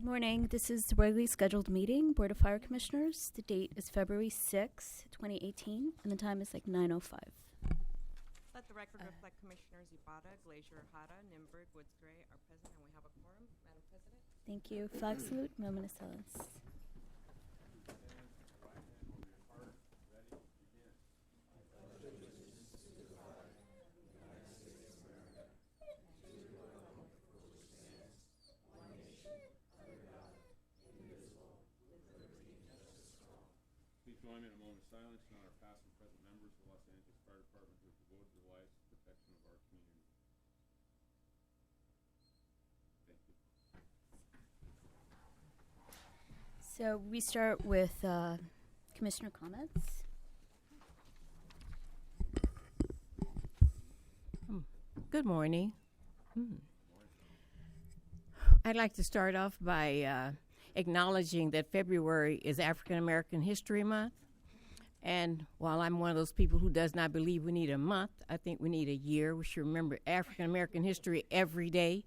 Good morning. This is the regularly scheduled meeting, Board of Fire Commissioners. The date is February 6, 2018, and the time is like 9:05. Let the record reflect Commissioners Ibarra, Glazier, Hara, Nimberg, Woods Gray are present, and we have a quorum. Madam President. Thank you. Flag salute, moment of silence. Join me in a moment of silence to honor past and present members of the Los Angeles Fire Department who have devoted their lives to the protection of our community. Thank you. So we start with Commissioner comments. Good morning. I'd like to start off by acknowledging that February is African American History Month. And while I'm one of those people who does not believe we need a month, I think we need a year. We should remember African American history every day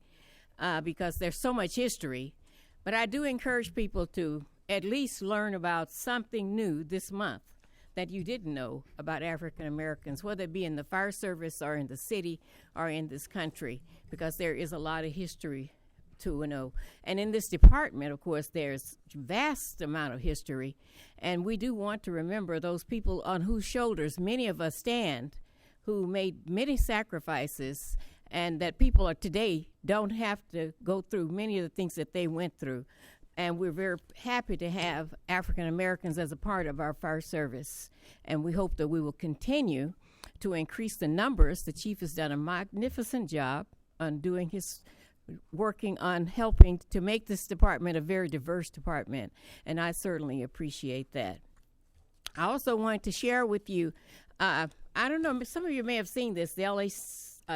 because there's so much history. But I do encourage people to at least learn about something new this month that you didn't know about African Americans, whether it be in the fire service or in the city or in this country, because there is a lot of history to know. And in this department, of course, there's vast amount of history, and we do want to remember those people on whose shoulders many of us stand, who made many sacrifices, and that people are today don't have to go through many of the things that they went through. And we're very happy to have African Americans as a part of our fire service, and we hope that we will continue to increase the numbers. The chief has done a magnificent job on doing his working on helping to make this department a very diverse department, and I certainly appreciate that. I also want to share with you, I don't know, some of you may have seen this, the LA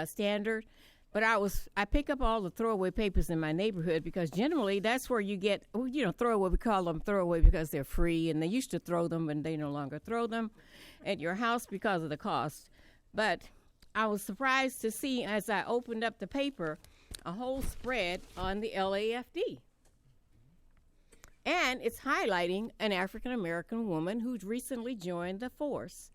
Standard, but I pick up all the throwaway papers in my neighborhood because generally that's where you get, throwaway, we call them throwaway because they're free, and they used to throw them and they no longer throw them at your house because of the cost. But I was surprised to see as I opened up the paper a whole spread on the LAFD. And it's highlighting an African American woman who's recently joined the force,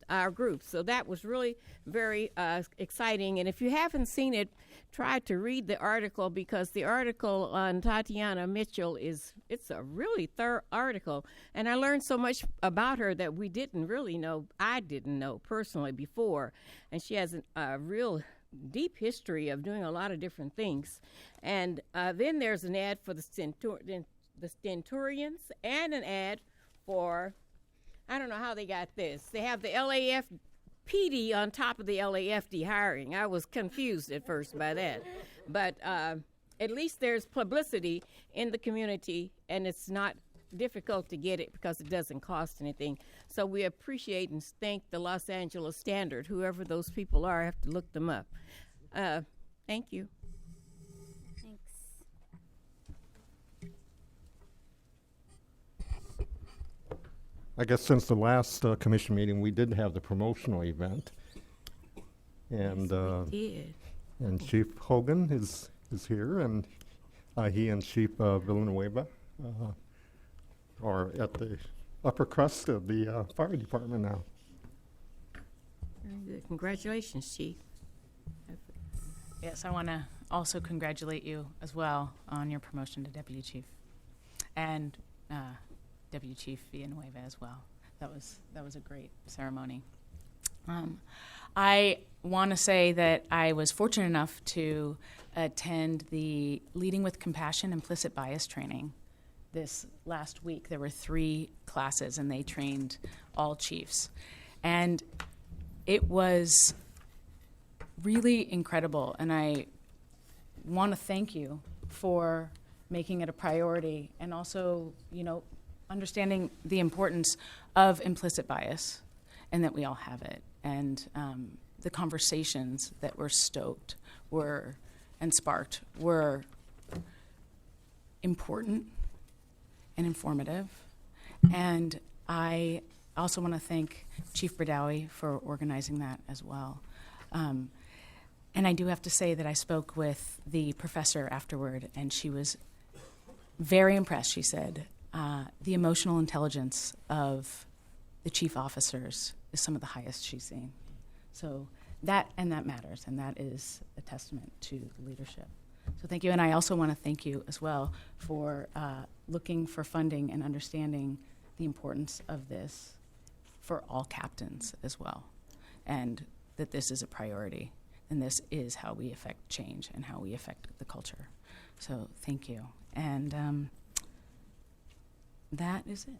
our group. So that was really very exciting. And if you haven't seen it, try to read the article, because the article on Tatiana Mitchell it's a really thorough article. And I learned so much about her that we didn't really know, I didn't know personally before. And she has a real deep history of doing a lot of different things. And then there's an ad for the Centurions and an ad for, I don't know how they got this. They have the LAFD on top of the LAFD hiring. I was confused at first by that. But at least there's publicity in the community, and it's not difficult to get it because it doesn't cost anything. So we appreciate and thank the Los Angeles Standard, whoever those people are. I have to look them up. Thank you. Thanks. I guess since the last commission meeting, we did have the promotional event, and Yes, we did. And Chief Hogan is here, and he and Chief Villanueva are at the upper crust of the fire department now. Very good. Congratulations, Chief. Yes, I want to also congratulate you as well on your promotion to Deputy Chief, and Deputy Chief Villanueva as well. That was a great ceremony. I want to say that I was fortunate enough to attend the Leading with Compassion Implicit Bias training this last week. There were 3 classes, and they trained all chiefs. And it was really incredible, and I want to thank you for making it a priority, and also, understanding the importance of implicit bias, and that we all have it. And the conversations that were stoked and sparked were important and informative. And I also want to thank Chief Bradawi for organizing that as well. And I do have to say that I spoke with the professor afterward, and she was very impressed, she said. The emotional intelligence of the chief officers is some of the highest she's seen. So that matters, and that is a testament to the leadership. So thank you, and I also want to thank you as well for looking for funding and understanding the importance of this for all captains as well, and that this is a priority, and this is how we affect change and how we affect the culture. So thank you, and that is it.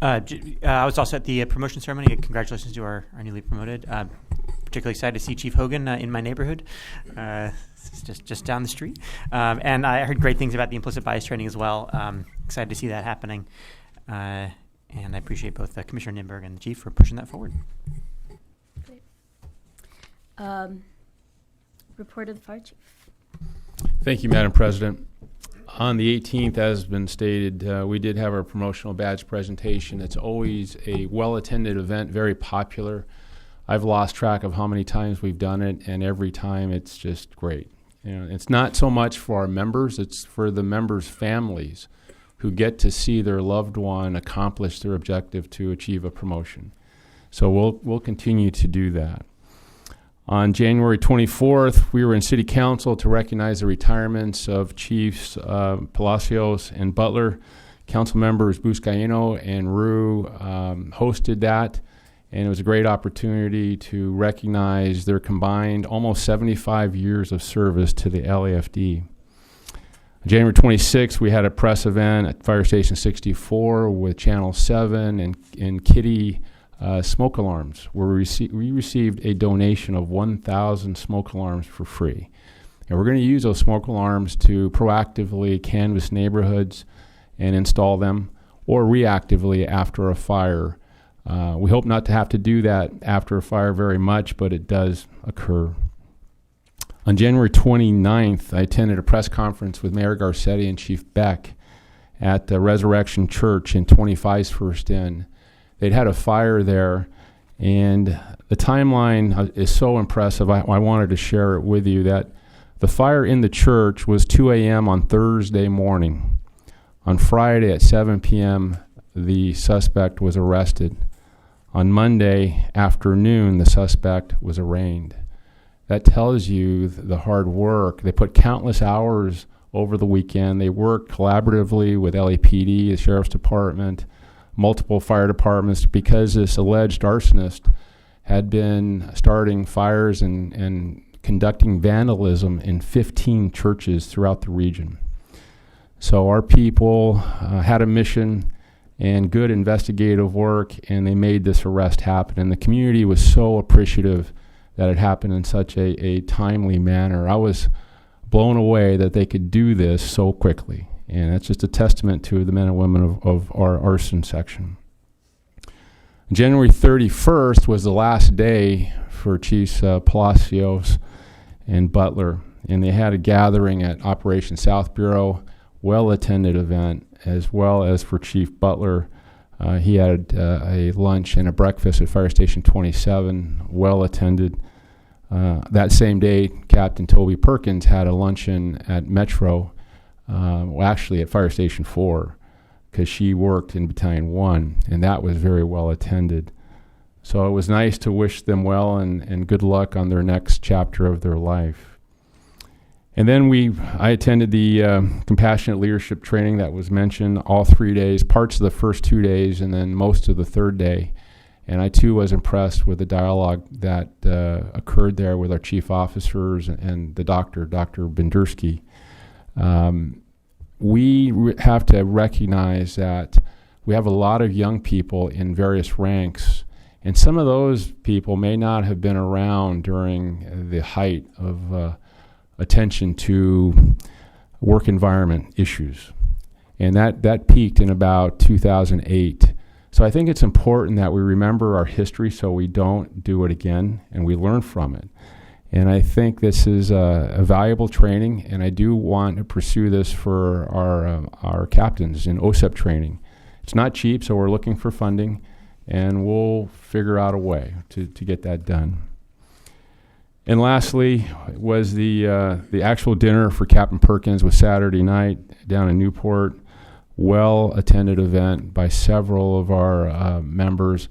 I was also at the promotion ceremony. Congratulations to our newly promoted. Particularly excited to see Chief Hogan in my neighborhood, just down the street. And I heard great things about the implicit bias training as well. Excited to see that happening. And I appreciate both Commissioner Nimberg and the Chief for pushing that forward. Great. Report of the Fire Chief. Thank you, Madam President. On the 18th, as has been stated, we did have our promotional badge presentation. It's always a well-attended event, very popular. I've lost track of how many times we've done it, and every time it's just great. You know, it's not so much for our members, it's for the members' families who get to see their loved one accomplish their objective to achieve a promotion. So we'll continue to do that. On January 24th, we were in City Council to recognize the retirements of Chiefs Palacios and Butler. Council members Buscaino and Rue hosted that, and it was a great opportunity to recognize their combined almost 75 years of service to the LAFD. On January 26th, we had a press event at Fire Station 64 with Channel 7 and Kitty smoke alarms, where we received a donation of 1,000 smoke alarms for free. And we're going to use those smoke alarms to proactively canvass neighborhoods and install them, or reactively after a fire. We hope not to have to do that after a fire very much, but it does occur. On January 29th, I attended a press conference with Mayor Garcetti and Chief Beck at the Resurrection Church in 25's First Inn. They'd had a fire there, and the timeline is so impressive. I wanted to share it with you that the fire in the church was 2 a.m. on Thursday morning. On Friday at 7 p.m., the suspect was arrested. On Monday afternoon, the suspect was arraigned. That tells you the hard work. They put countless hours over the weekend. They worked collaboratively with LAPD, the Sheriff's Department, multiple fire departments, because this alleged arsonist had been starting fires and conducting vandalism in 15 churches throughout the region. So our people had a mission and good investigative work, and they made this arrest happen. And the community was so appreciative that it happened in such a timely manner. I was blown away that they could do this so quickly. And that's just a testament to the men and women of our arson section. January 31st was the last day for Chiefs Palacios and Butler, and they had a gathering at Operation South Bureau, well-attended event, as well as for Chief Butler. He had a lunch and a breakfast at Fire Station 27, well-attended. That same day, Captain Toby Perkins had a luncheon at Metro, actually at Fire Station 4, because she worked in Battalion 1, and that was very well attended. So it was nice to wish them well and good luck on their next chapter of their life. And then I attended the compassionate leadership training that was mentioned all 3 days, parts of the first 2 days, and then most of the third day. And I, too, was impressed with the dialogue that occurred there with our chief officers and the Dr. Bendersky. We have to recognize that we have a lot of young people in various ranks, and some of those people may not have been around during the height of attention to work environment issues. And that peaked in about 2008. So I think it's important that we remember our history so we don't do it again and we learn from it. And I think this is a valuable training, and I do want to pursue this for our captains in OSEP training. It's not cheap, so we're looking for funding, and we'll figure out a way to get that done. And lastly was the actual dinner for Captain Perkins was Saturday night down in Newport. Well-attended event by several of our members,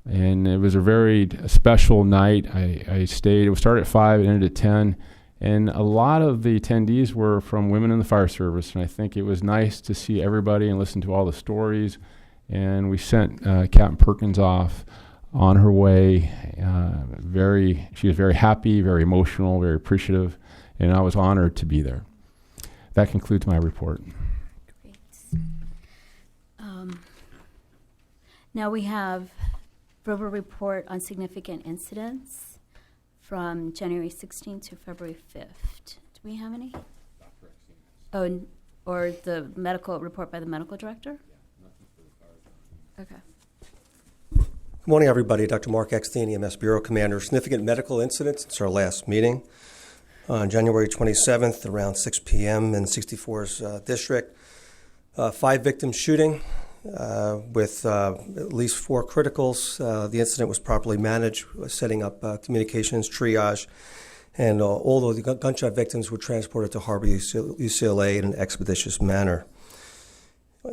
and it was a very special night. I stayed. It started at 5, it ended at 10, and a lot of the attendees were from women in the fire service, and I think it was nice to see everybody and listen to all the stories. And we sent Captain Perkins off on her way. She was very happy, very emotional, very appreciative, and I was honored to be there. That concludes my report. Great. Now we have verbal report on significant incidents from January 16th to February 5th. Do we have any? Oh, or the medical report by the medical director? Okay. Good morning, everybody. Dr. Mark Eckstein, EMS Bureau Commander. Significant medical incidents since our last meeting. On January 27th, around 6 p.m. in 64's district, 5 victims shooting with at least 4 criticals. The incident was properly managed, setting up communications, triage, and all of the gunshot victims were transported to Harbor UCLA in an expeditious manner.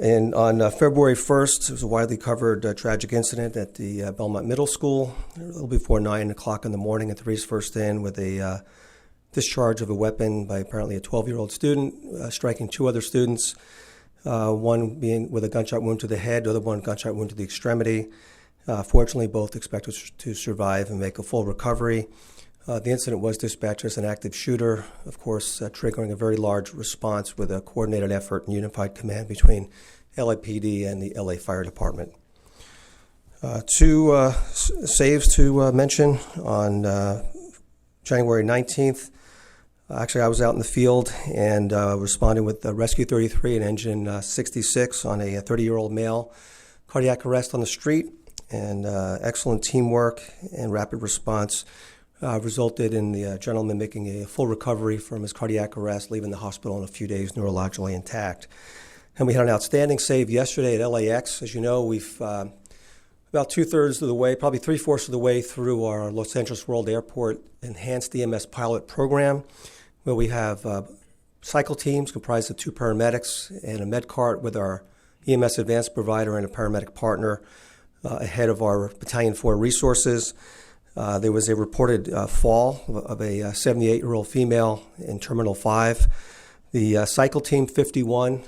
And on February 1st, it was a widely covered tragic incident at the Belmont Middle School, a little before 9 o'clock in the morning at the race first in, with a discharge of a weapon by apparently a 12-year-old student, striking 2 other students, one being with a gunshot wound to the head, the other one gunshot wound to the extremity. Fortunately, both expected to survive and make a full recovery. The incident was dispatched as an active shooter, of course, triggering a very large response with a coordinated effort and unified command between LAPD and the LA Fire Department. 2 saves to mention. On January 19th, actually I was out in the field and responding with Rescue 33 and Engine 66 on a 30-year-old male, cardiac arrest on the street, and excellent teamwork and rapid response resulted in the gentleman making a full recovery from his cardiac arrest, leaving the hospital in a few days neurologically intact. And we had an outstanding save yesterday at LAX. As you know, we've about 2/3 of the way, probably 3/4 of the way through our Los Angeles World Airport Enhanced EMS pilot program, where we have cycle teams comprised of 2 paramedics and a med cart with our EMS advanced provider and a paramedic partner ahead of our Battalion 4 resources. There was a reported fall of a 78-year-old female in Terminal 5. The cycle team 51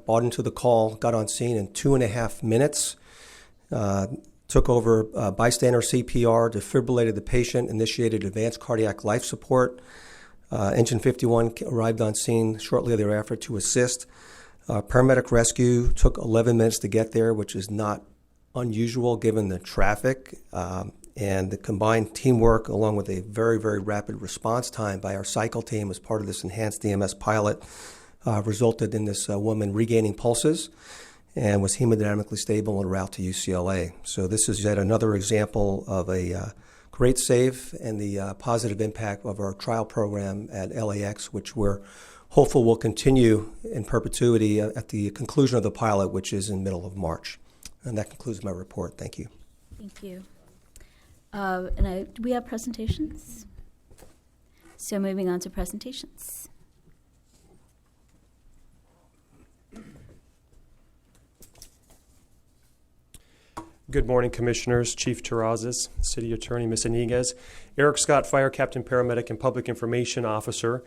bought into the call, got on scene in 2.5 minutes, took over bystander CPR, defibrillated the patient, initiated advanced cardiac life support. Engine 51 arrived on scene shortly thereafter to assist. Paramedic rescue took 11 minutes to get there, which is not unusual given the traffic. And the combined teamwork, along with a very, very rapid response time by our cycle team as part of this enhanced EMS pilot, resulted in this woman regaining pulses and was hemodynamically stable en route to UCLA. So this is yet another example of a great save and the positive impact of our trial program at LAX, which we're hopeful will continue in perpetuity at the conclusion of the pilot, which is in the middle of March. And that concludes my report. Thank you. Thank you. Do we have presentations? So moving on to presentations. Good morning, Commissioners, Chief Terrazas, City Attorney Ms. Iniguez, Eric Scott, Fire Captain, Paramedic, and Public Information Officer.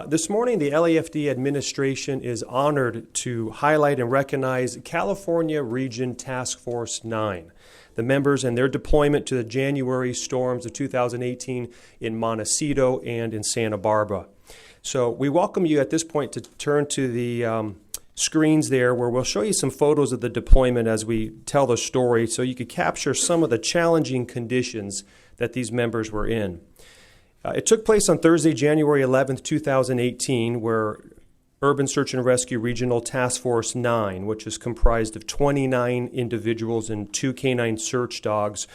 This morning, the LAFD administration is honored to highlight and recognize California Region Task Force 9, the members and their deployment to the January storms of 2018 in Montecito and in Santa Barbara. So we welcome you at this point to turn to the screens there where we'll show you some photos of the deployment as we tell the story so you could capture some of the challenging conditions that these members were in. It took place on Thursday, January 11th, 2018, where Urban Search and Rescue Regional Task Force 9, which is comprised of 29 individuals and 2 canine search dogs,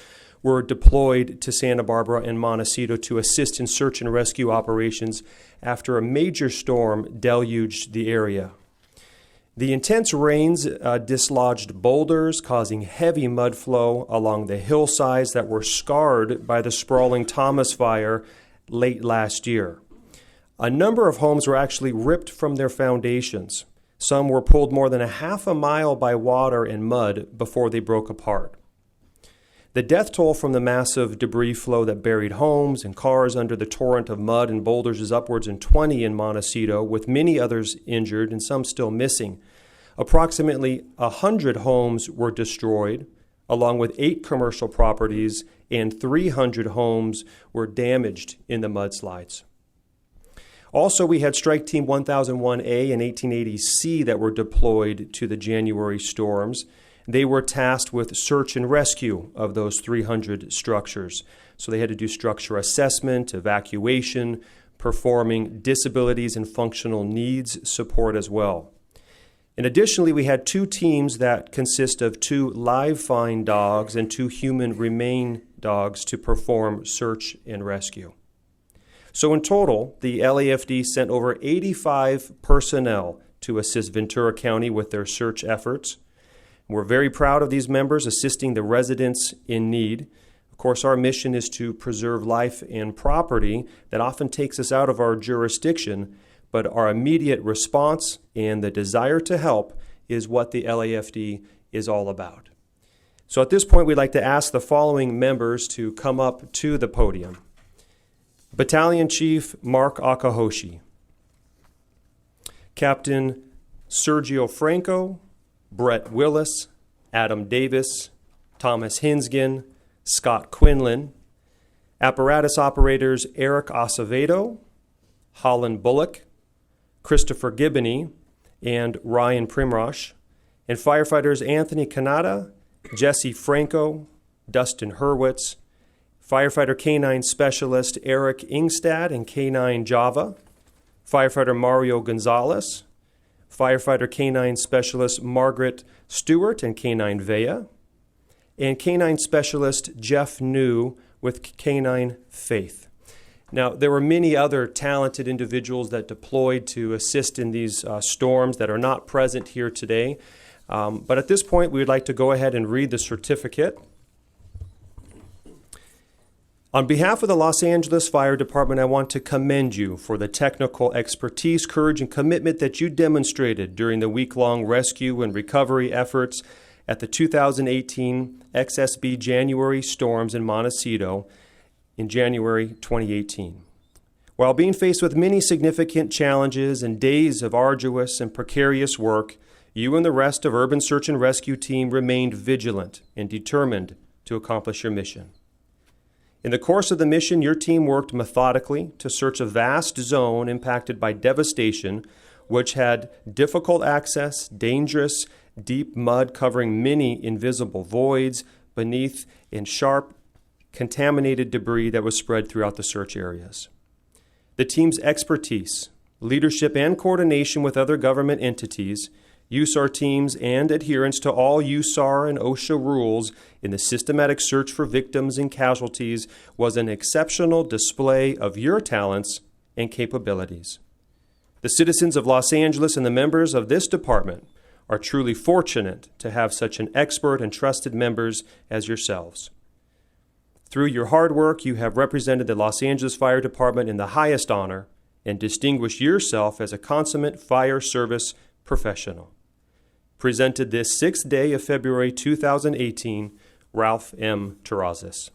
were deployed to Santa Barbara and Montecito to assist in search and rescue operations after a major storm deluged the area. The intense rains dislodged boulders, causing heavy mud flow along the hillsides that were scarred by the sprawling Thomas Fire late last year. A number of homes were actually ripped from their foundations. Some were pulled more than a half a mile by water and mud before they broke apart. The death toll from the massive debris flow that buried homes and cars under the torrent of mud and boulders is upwards in 20 in Montecito, with many others injured and some still missing. Approximately 100 homes were destroyed, along with 8 commercial properties, and 300 homes were damaged in the mudslides. Also, we had Strike Team 1001A and 1880C that were deployed to the January storms. They were tasked with search and rescue of those 300 structures. So they had to do structure assessment, evacuation, performing disabilities and functional needs support as well. And additionally, we had 2 teams that consist of 2 live find dogs and 2 human remain dogs to perform search and rescue. So in total, the LAFD sent over 85 personnel to assist Ventura County with their search efforts. We're very proud of these members assisting the residents in need. Of course, our mission is to preserve life and property that often takes us out of our jurisdiction, but our immediate response and the desire to help is what the LAFD is all about. So at this point, we'd like to ask the following members to come up to the podium. Battalion Chief Mark Akahoshi, Captain Sergio Franco, Brett Willis, Adam Davis, Thomas Hinsgen, Scott Quinlan, apparatus operators Eric Acevedo, Holland Bullock, Christopher Gibbony, and Ryan Primrosh, and firefighters Anthony Canada, Jesse Franco, Dustin Hurwitz, firefighter K-9 specialist Eric Ingstad and K-9 Java, firefighter Mario Gonzalez, firefighter K-9 specialist Margaret Stewart and K-9 Vea, and K-9 specialist Jeff New with K-9 Faith. Now, there were many other talented individuals that deployed to assist in these storms that are not present here today. But at this point, we would like to go ahead and read the certificate. On behalf of the Los Angeles Fire Department, I want to commend you for the technical expertise, courage, and commitment that you demonstrated during the week-long rescue and recovery efforts at the 2018 XSB January storms in Montecito in January 2018. While being faced with many significant challenges and days of arduous and precarious work, you and the rest of Urban Search and Rescue Team remained vigilant and determined to accomplish your mission. In the course of the mission, your team worked methodically to search a vast zone impacted by devastation, which had difficult access, dangerous, deep mud covering many invisible voids beneath, and sharp, contaminated debris that was spread throughout the search areas. The team's expertise, leadership, and coordination with other government entities, USAR teams, and adherence to all USAR and OSHA rules in the systematic search for victims and casualties was an exceptional display of your talents and capabilities. The citizens of Los Angeles and the members of this department are truly fortunate to have such an expert and trusted members as yourselves. Through your hard work, you have represented the Los Angeles Fire Department in the highest honor and distinguished yourself as a consummate fire service professional. Presented this 6th day of February 2018, Ralph M. Terrazas.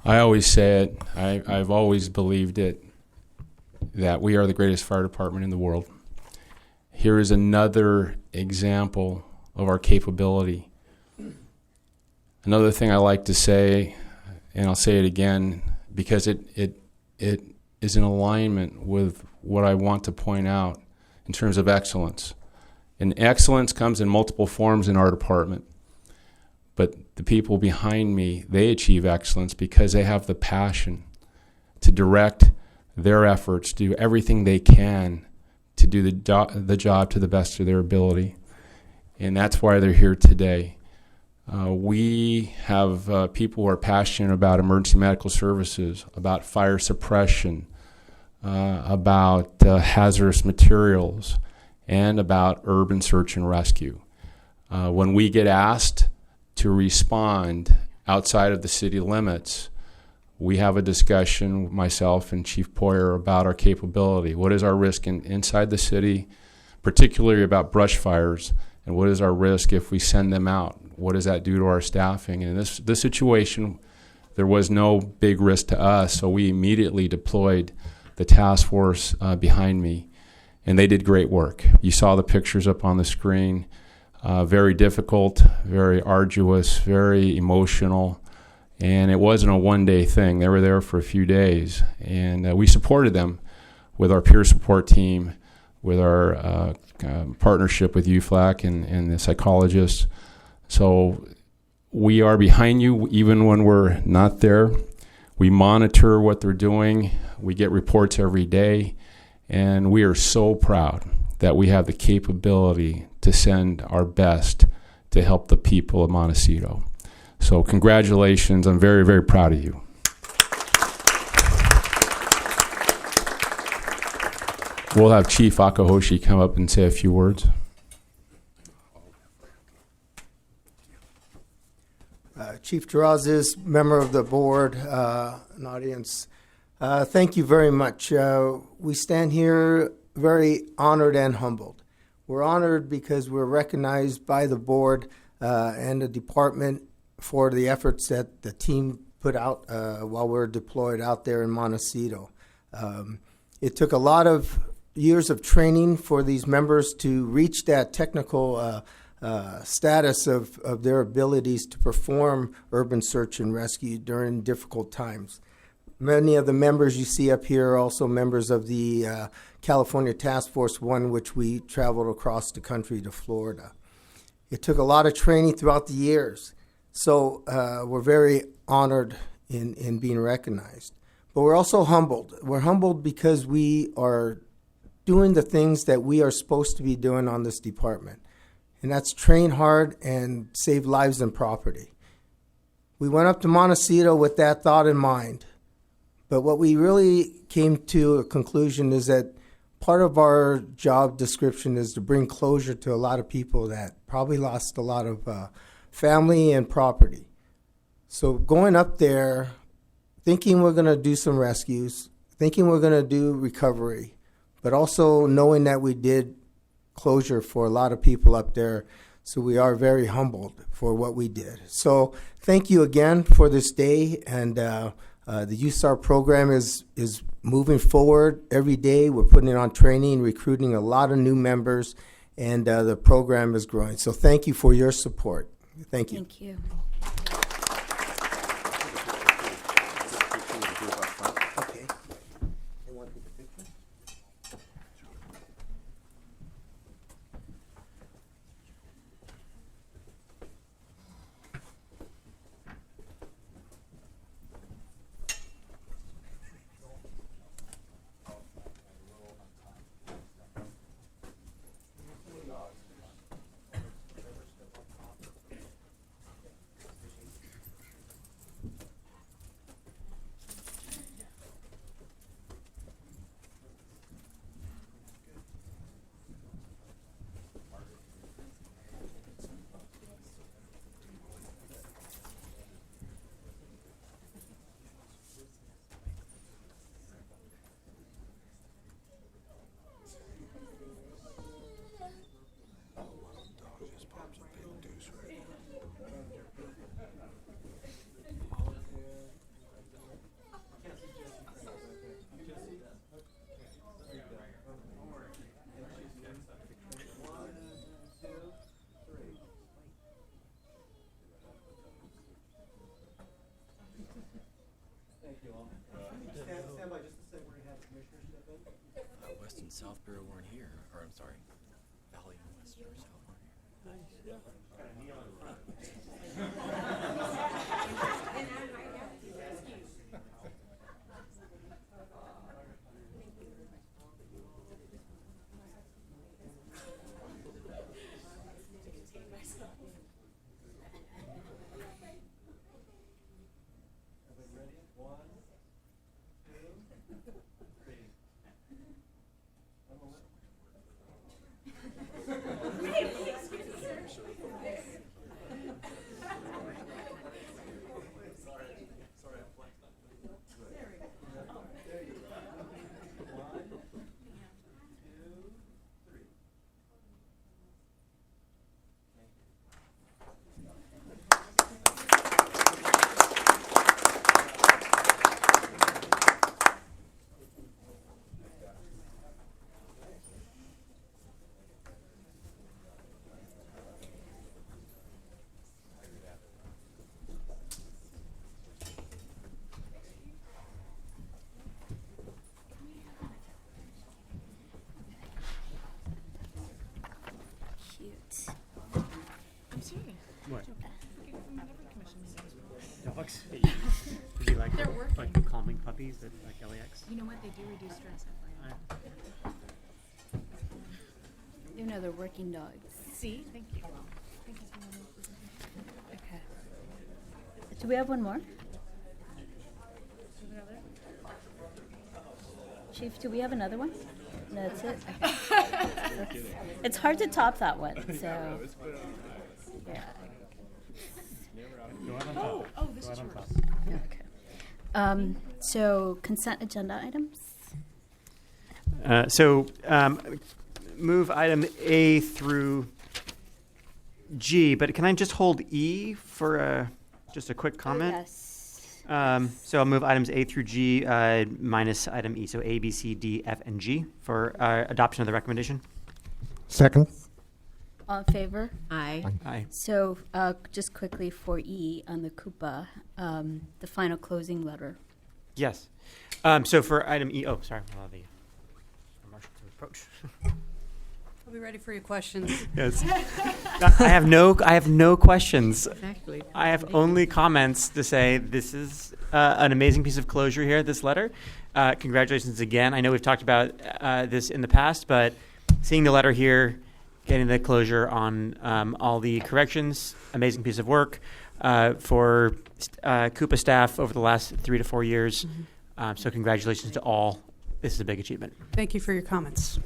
I always say it, I've always believed it, that we are the greatest fire department in the world. Here is another example of our capability. Another thing I like to say, and I'll say it again, because it is in alignment with what I want to point out in terms of excellence. And excellence comes in multiple forms in our department. But the people behind me, they achieve excellence because they have the passion to direct their efforts, do everything they can to do the job to the best of their ability. and that's why they're here today. We have people who are passionate about emergency medical services, about fire suppression, about hazardous materials, and about urban search and rescue. When we get asked to respond outside of the city limits, we have a discussion, myself and Chief Poyer, about our capability. What is our risk inside the city, particularly about brush fires, and what is our risk if we send them out? What does that do to our staffing? And in this situation, there was no big risk to us, so we immediately deployed the task force behind me, and they did great work. You saw the pictures up on the screen. Very difficult, very arduous, very emotional. And it wasn't a one-day thing. They were there for a few days. And we supported them with our peer support team, with our partnership with UFLAC and the psychologists. So we are behind you even when we're not there. We monitor what they're doing. We get reports every day. And we are so proud that we have the capability to send our best to help the people of Montecito. So congratulations. I'm very, very proud of you. We'll have Chief Akahoshi come up and say a few words. Chief Terrazas, member of the board, and audience, thank you very much. We stand here very honored and humbled. We're honored because we're recognized by the board and the department for the efforts that the team put out while we're deployed out there in Montecito. It took a lot of years of training for these members to reach that technical status of their abilities to perform urban search and rescue during difficult times. Many of the members you see up here are also members of the California Task Force 1, which we traveled across the country to Florida. It took a lot of training throughout the years. So we're very honored in being recognized. But we're also humbled. We're humbled because we are doing the things that we are supposed to be doing on this department. And that's train hard and save lives and property. We went up to Montecito with that thought in mind. But what we really came to a conclusion is that part of our job description is to bring closure to a lot of people that probably lost a lot of family and property. So going up there, thinking we're going to do some rescues, thinking we're going to do recovery, but also knowing that we did closure for a lot of people up there. So we are very humbled for what we did. So thank you again for this day. And the USAR program is moving forward every day. We're putting it on training, recruiting a lot of new members, and the program is growing. So thank you for your support. Thank you. Thank you. Okay. They want to take a picture? Stand by just a second. We're going to have the commissioners step in. West and South Bureau weren't here, or I'm sorry, Valley and West or South weren't here. What? Dogs? Would you like, They're working. like the calming puppies at like LAX? You know what? They do reduce stress. You know, they're working dogs. See? Thank you. Okay. Do we have one more? Chief, do we have another one? No, that's it? Okay. It's hard to top that one, so. Yeah. Oh, this is yours. Okay. So consent agenda items? Move item A through G, but can I just hold E for just a quick comment? Oh, yes. So I'll move items A through G minus item E, so A, B, C, D, F, and G for adoption of the recommendation. Second. All in favor? Aye. Aye. So just quickly for E on the Coupa, the final closing letter. Yes. So for item E, sorry, I'll allow the marshal to approach. I'll be ready for your questions. Yes. I have no questions. Exactly. I have only comments to say this is an amazing piece of closure here, this letter. Congratulations again. I know we've talked about this in the past, but seeing the letter here, getting the closure on all the corrections, amazing piece of work for Coupa staff over the last 3 to 4 years. So congratulations to all. This is a big achievement. Thank you for your comments.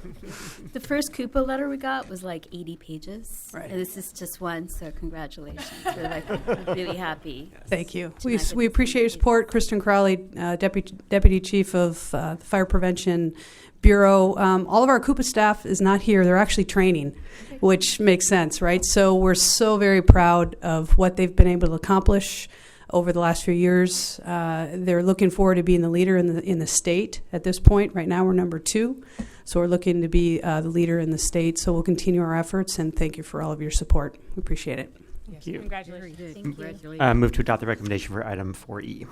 The first Coupa letter we got was like 80 pages. Right. And this is just one, so congratulations. We're like really happy. Thank you. to not get We to appreciate your see support. Kristen Crowley, Deputy Chief of the Fire Prevention Bureau. All of our Coupa staff is not here. They're actually training, which makes sense, right? So we're so very proud of what they've been able to accomplish over the last few years. They're looking forward to being the leader in the state at this point. Right now we're number 2. So we're looking to be the leader in the state. So we'll continue our efforts, and thank you for all of your support. We appreciate it. Thank you. Congratulations. Very good. Thank you. Congratulations. Move to adopt the recommendation for item 4E.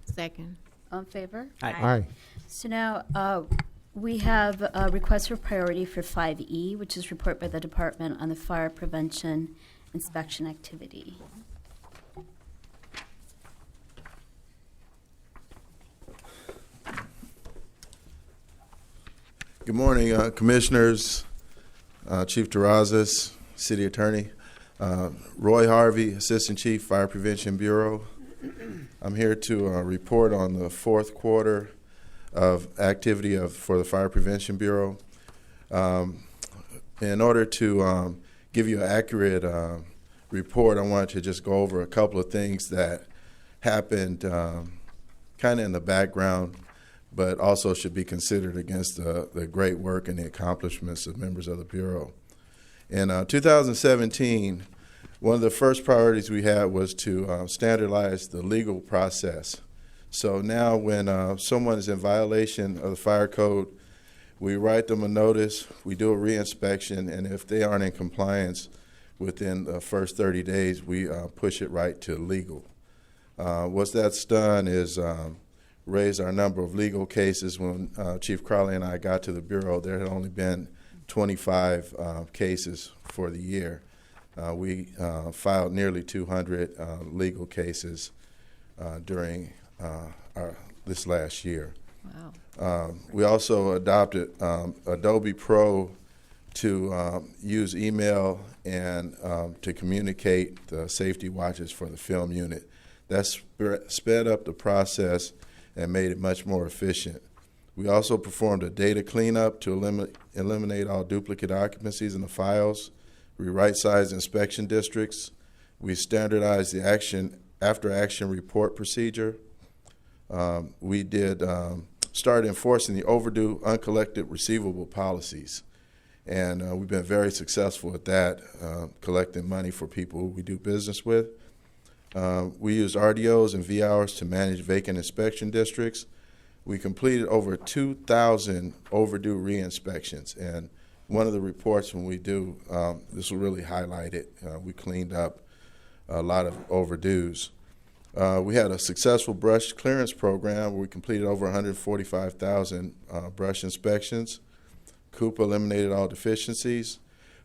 Second. All in favor? Aye. Aye. So now we have a request for priority for 5E, which is report by the department on the fire prevention inspection activity. Good morning, Commissioners, Chief Terrazas, City Attorney, Roy Harvey, Assistant Chief, Fire Prevention Bureau. I'm here to report on the 4th quarter of activity for the Fire Prevention Bureau. In order to give you an accurate report, I wanted to just go over a couple of things that happened kind of in the background, but also should be considered against the great work and the accomplishments of members of the Bureau. In 2017, one of the first priorities we had was to standardize the legal process. So now when someone is in violation of the fire code, we write them a notice, we do a re-inspection, and if they aren't in compliance within the first 30 days, we push it right to legal. What that's done is raised our number of legal cases. When Chief Crowley and I got to the Bureau, there had only been 25 cases for the year. We filed nearly 200 legal cases during this last year. Wow. We also adopted Adobe Pro to use email and to communicate the safety watches for the film unit. That sped up the process and made it much more efficient. We also performed a data cleanup to eliminate all duplicate occupancies in the files. We right-sized inspection districts. We standardized the after-action report procedure. We did start enforcing the overdue uncollected receivable policies. And we've been very successful at that, collecting money for people who we do business with. We used RDOs and V-hours to manage vacant inspection districts. We completed over 2,000 overdue re-inspections. And one of the reports when we do, this will really highlight it. We cleaned up a lot of overdues. We had a successful brush clearance program where we completed over 145,000 brush inspections. Coupa eliminated all deficiencies.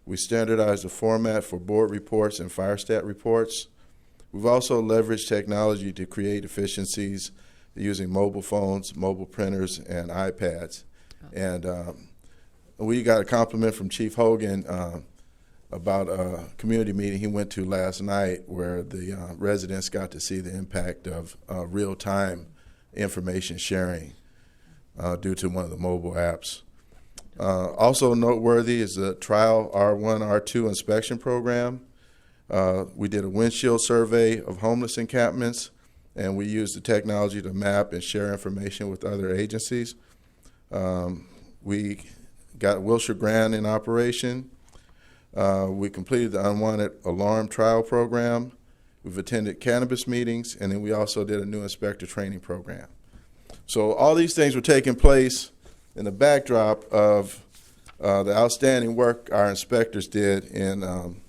We standardized the format for board reports and fire stat reports. We've also leveraged technology to create efficiencies using mobile phones, mobile printers, and iPads. And we got a compliment from Chief Hogan about a community meeting he went to last night where the residents got to see the impact of real-time information sharing due to one of the mobile apps. Also noteworthy is the trial R1, R2 inspection program. We did a windshield survey of homeless encampments, and we used the technology to map and share information with other agencies. We got Wilshire Grant in operation. We completed the unwanted alarm trial program. We've attended cannabis meetings, and then we also did a new inspector training program. So all these things were taking place in the backdrop of the outstanding work our inspectors did in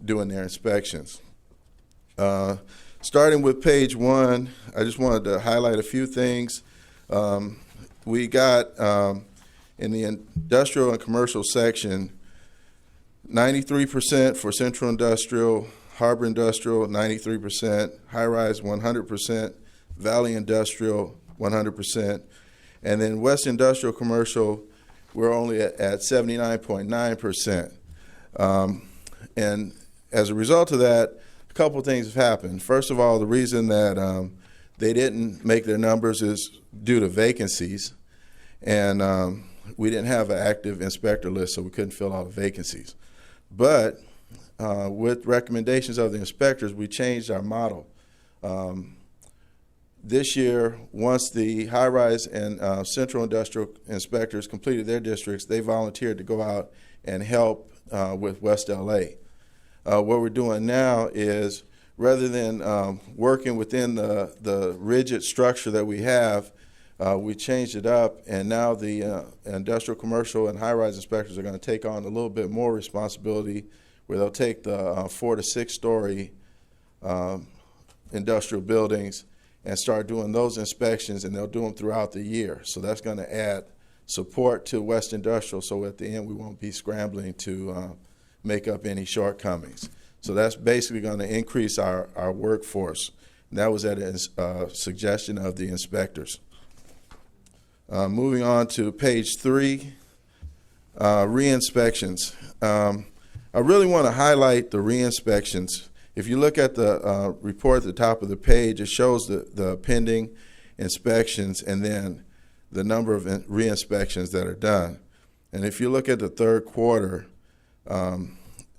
doing their inspections. Starting with page 1, I just wanted to highlight a few things. We got in the industrial and commercial section, 93% for central industrial, harbor industrial, 93%, high-rise, 100%, valley industrial, 100%, and then west industrial commercial, we're only at 79.9%. And as a result of that, a couple of things have happened. First of all, the reason that they didn't make their numbers is due to vacancies, and we didn't have an active inspector list, so we couldn't fill all the vacancies. But with recommendations of the inspectors, we changed our model. This year, once the high-rise and central industrial inspectors completed their districts, they volunteered to go out and help with West LA. What we're doing now is, rather than working within the rigid structure that we have, we changed it up, and now the industrial, commercial, and high-rise inspectors are going to take on a little bit more responsibility, where they'll take the 4 to 6 story industrial buildings and start doing those inspections, and they'll do them throughout the year. So that's going to add support to West Industrial, so at the end we won't be scrambling to make up any shortcomings. So that's basically going to increase our workforce. And that was at a suggestion of the inspectors. Moving on to page 3, re-inspections. I really want to highlight the re-inspections. If you look at the report at the top of the page, it shows the pending inspections and then the number of re-inspections that are done. And if you look at the third quarter, the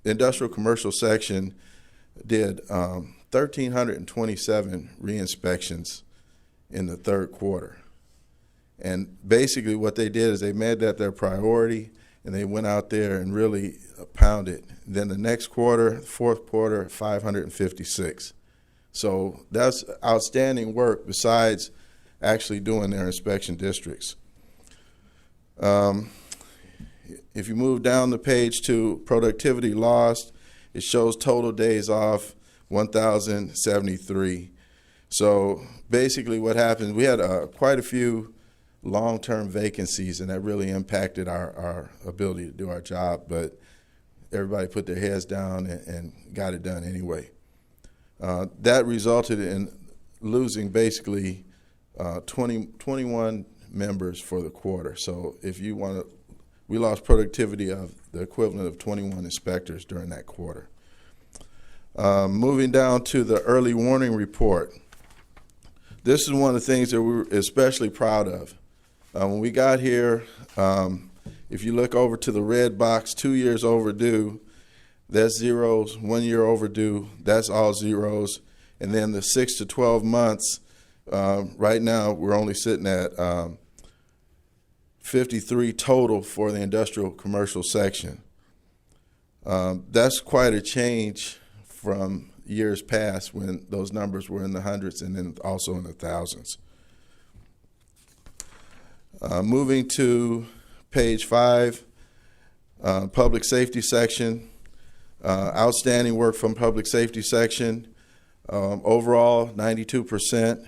industrial commercial section did 1,327 re-inspections in the third quarter. And basically what they did is they made that their priority, and they went out there and really pounded. Then the next quarter, fourth quarter, 556. So that's outstanding work besides actually doing their inspection districts. If you move down the page to productivity lost, it shows total days off, 1,073. So basically what happened, we had quite a few long-term vacancies, and that really impacted our ability to do our job, but everybody put their heads down and got it done anyway. That resulted in losing basically 21 members for the quarter. So if you want to, we lost productivity of the equivalent of 21 inspectors during that quarter. Moving down to the early warning report. This is one of the things that we're especially proud of. When we got here, if you look over to the red box, 2 years overdue, that's zeros. 1 year overdue, that's all zeros. And then the 6 to 12 months, right now we're only sitting at 53 total for the industrial commercial section. That's quite a change from years past when those numbers were in the hundreds and then also in the thousands. Moving to page 5, public safety section. Outstanding work from public safety section. Overall, 92%.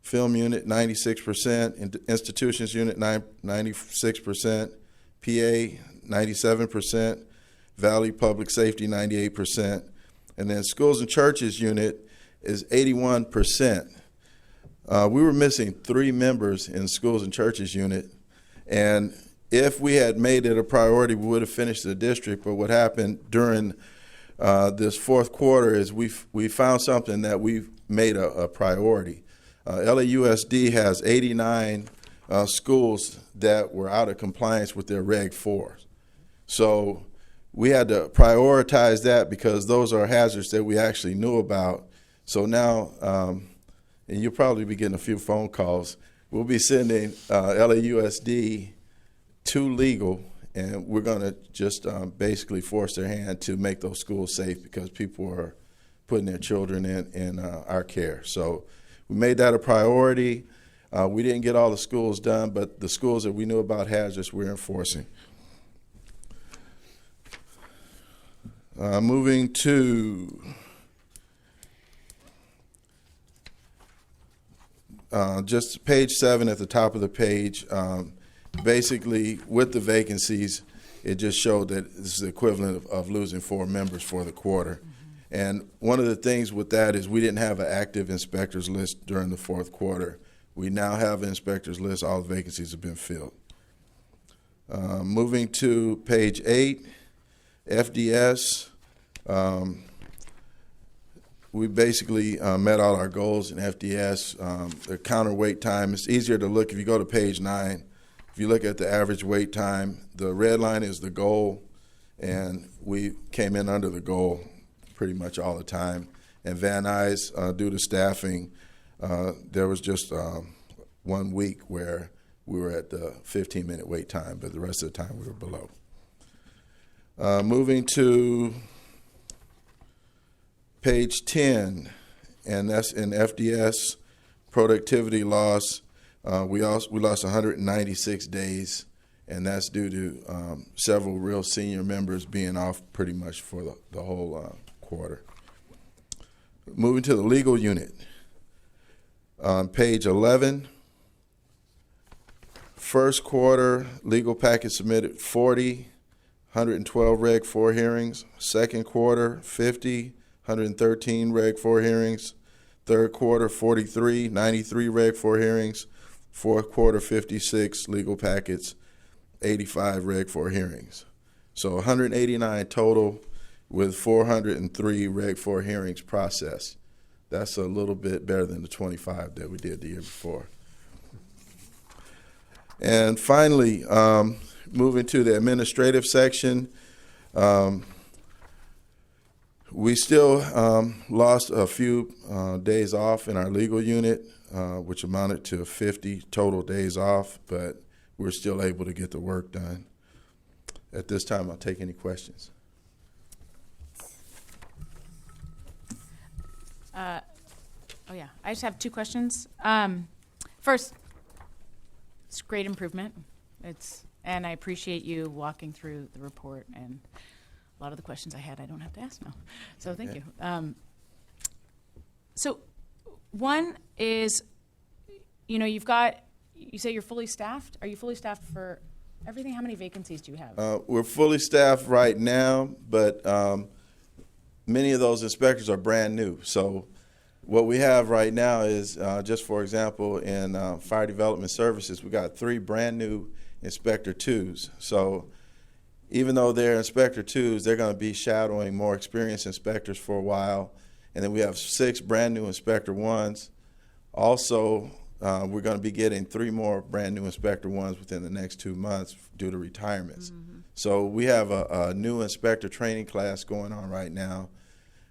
Film unit, 96%. Institutions unit, 96%. PA, 97%. Valley Public Safety 98%, and then Schools and Churches unit is 81%. We were missing 3 members in Schools and Churches unit, and if we had made it a priority, we would have finished the district. But what happened during this fourth quarter is we found something that we've made a priority. LAUSD has 89 schools that were out of compliance with their Reg 4. So we had to prioritize that because those are hazards that we actually knew about. So now, and you'll probably be getting a few phone calls, we'll be sending LAUSD to legal, and we're going to just basically force their hand to make those schools safe because people are putting their children in our care. So we made that a priority. We didn't get all the schools done, but the schools that we knew about hazards, we're enforcing. Moving to just page 7 at the top of the page. Basically, with the vacancies, it just showed that this is the equivalent of losing 4 members for the quarter. And one of the things with that is we didn't have an active inspectors list during the fourth quarter. We now have an inspectors list. All the vacancies have been filled. Moving to page 8, FDS. We basically met all our goals in FDS. The counterweight time, it's easier to look if you go to page 9. If you look at the average wait time, the red line is the goal, and we came in under the goal pretty much all the time. And Van Nuys, due to staffing, there was just 1 week where we were at the 15-minute wait time, but the rest of the time we were below. Moving to page 10, and that's in FDS, productivity loss. We lost 196 days, and that's due to several real senior members being off pretty much for the whole quarter. Moving to the legal unit. On page 11, first quarter legal package submitted 40, 112 Reg 4 hearings. Second quarter 50, 113 Reg 4 hearings. Third quarter 43, 93 Reg 4 hearings. Fourth quarter 56 legal packets, 85 Reg 4 hearings. So 189 total with 403 Reg 4 hearings processed. That's a little bit better than the 25 that we did the year before. And finally, moving to the administrative section, we still lost a few days off in our legal unit, which amounted to 50 total days off, but we're still able to get the work done. At this time, I'll take any questions. I just have 2 questions. First, it's great improvement. And I appreciate you walking through the report, and a lot of the questions I had I don't have to ask now. So thank you. So one is, you say you're fully staffed. Are you fully staffed for everything? How many vacancies do you have? We're fully staffed right now, but many of those inspectors are brand new. So what we have right now is, just for example, in Fire Development Services, we got 3 brand new Inspector 2s. So even though they're Inspector 2s, they're going to be shadowing more experienced inspectors for a while. And then we have 6 brand new Inspector 1s. Also, we're going to be getting 3 more brand new Inspector 1s within the next 2 months due to retirements. Mm-hmm. So we have a new inspector training class going on right now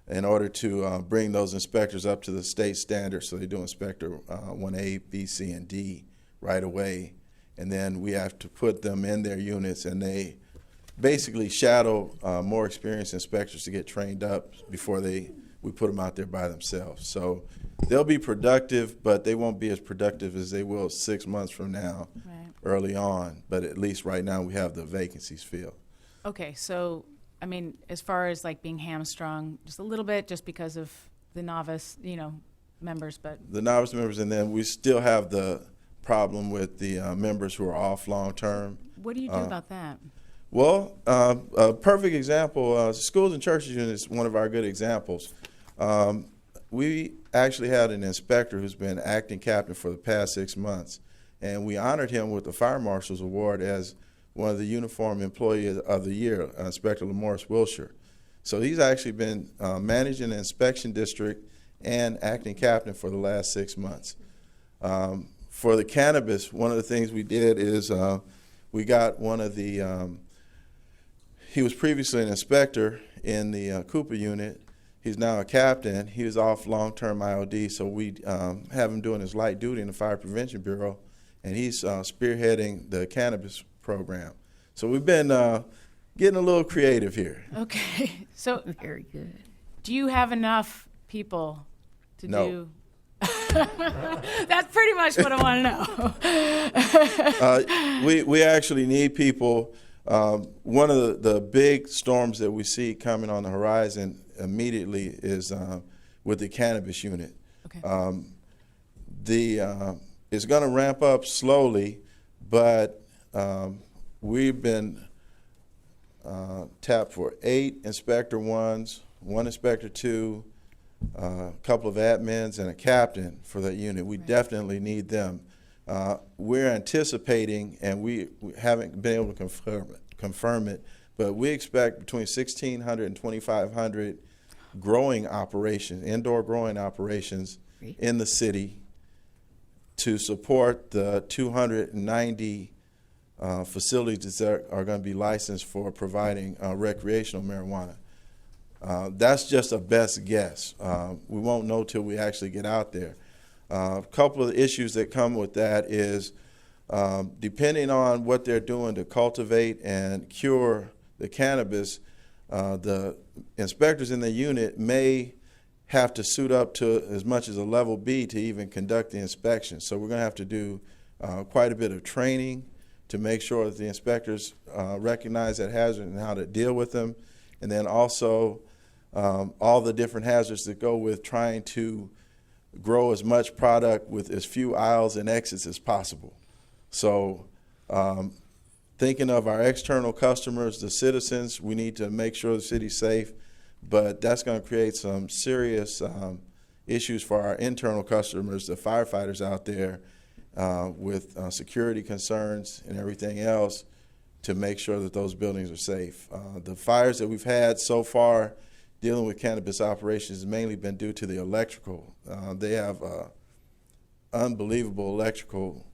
in order to bring those inspectors up to the state standards. So they do Inspector 1A, B, C, and D right away. And then we have to put them in their units, and they basically shadow more experienced inspectors to get trained up before we put them out there by themselves. So they'll be productive, but they won't be as productive as they will 6 months from now, right, early on. But at least right now we have the vacancies filled. Okay, so I mean, as far as like being hamstrung just a little bit just because of the novice, members, but the novice members, and then we still have the problem with the members who are off long term. What do you do about that? Well, a perfect example, schools and churches unit is one of our good examples. We actually had an inspector who's been acting captain for the past 6 months, and we honored him with the Fire Marshal's Award as one of the Uniform Employee of the Year, Inspector Lamorris Wilshire. So he's actually been managing the inspection district and acting captain for the last 6 months. For the cannabis, one of the things we did is we got one of the, he was previously an inspector in the Cooper unit. He's now a captain. He was off long-term IOD, so we have him doing his light duty in the Fire Prevention Bureau, and he's spearheading the cannabis program. So we've been getting a little creative here. Okay. So Very good. do you have enough people to No. do? That's pretty much what I want to know. We actually need people. One of the big storms that we see coming on the horizon immediately is with the cannabis unit. Okay. It's going to ramp up slowly, but we've been tapped for 8 Inspector 1s, 1 Inspector 2, a couple of admins, and a captain for that unit. We definitely need them. We're anticipating, and we haven't been able to confirm it, but we expect between 1,600 and 2,500 growing operations, indoor growing operations in the city to support the 290 facilities that are going to be licensed for providing recreational marijuana. That's just a best guess. We won't know till we actually get out there. A couple of issues that come with that is depending on what they're doing to cultivate and cure the cannabis, the inspectors in the unit may have to suit up to as much as a level B to even conduct the inspection. So we're going to have to do quite a bit of training to make sure that the inspectors recognize that hazard and how to deal with them. And then also all the different hazards that go with trying to grow as much product with as few aisles and exits as possible. So thinking of our external customers, the citizens, we need to make sure the city's safe, but that's going to create some serious issues for our internal customers, the firefighters out there, with security concerns and everything else to make sure that those buildings are safe. The fires that we've had so far dealing with cannabis operations has mainly been due to the electrical. They have unbelievable electrical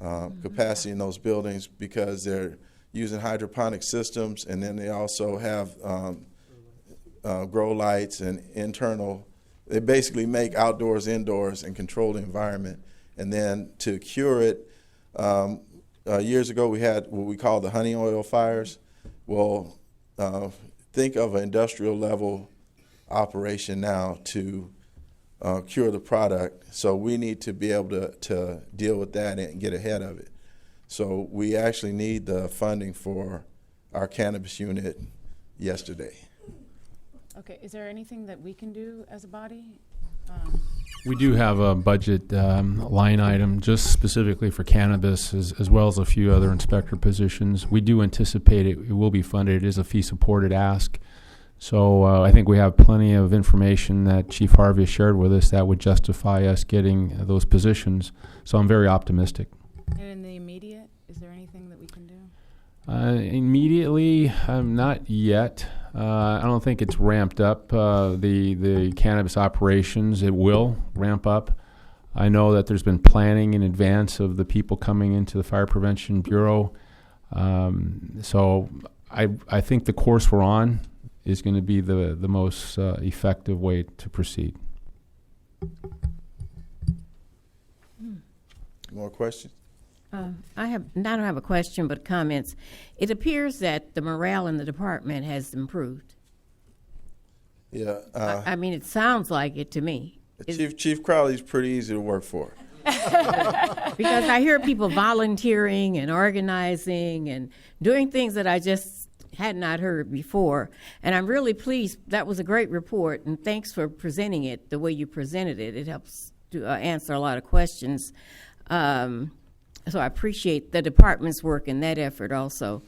capacity in those buildings because they're using hydroponic systems, and then they also have grow lights and internal. They basically make outdoors indoors and control the environment. And then to cure it, years ago we had what we call the honey oil fires. Well, think of an industrial level operation now to cure the product. So we need to be able to deal with that and get ahead of it. So we actually need the funding for our cannabis unit yesterday. Okay. Is there anything that we can do as a body? We do have a budget line item just specifically for cannabis, as well as a few other inspector positions. We do anticipate it will be funded. It is a fee-supported ask. So I think we have plenty of information that Chief Harvey has shared with us that would justify us getting those positions. So I'm very optimistic. And in the immediate, is there anything that we can do? Immediately, not yet. I don't think it's ramped up, the cannabis operations. It will ramp up. I know that there's been planning in advance of the people coming into the Fire Prevention Bureau. So I think the course we're on is going to be the most effective way to proceed. More questions? I don't have a question, but comments. It appears that the morale in the department has improved. Yeah. I mean, it sounds like it to me. Chief Crowley's pretty easy to work for. Because I hear people volunteering and organizing and doing things that I just had not heard before. And I'm really pleased. That was a great report, and thanks for presenting it the way you presented it. It helps to answer a lot of questions. So I appreciate the department's work and that effort also.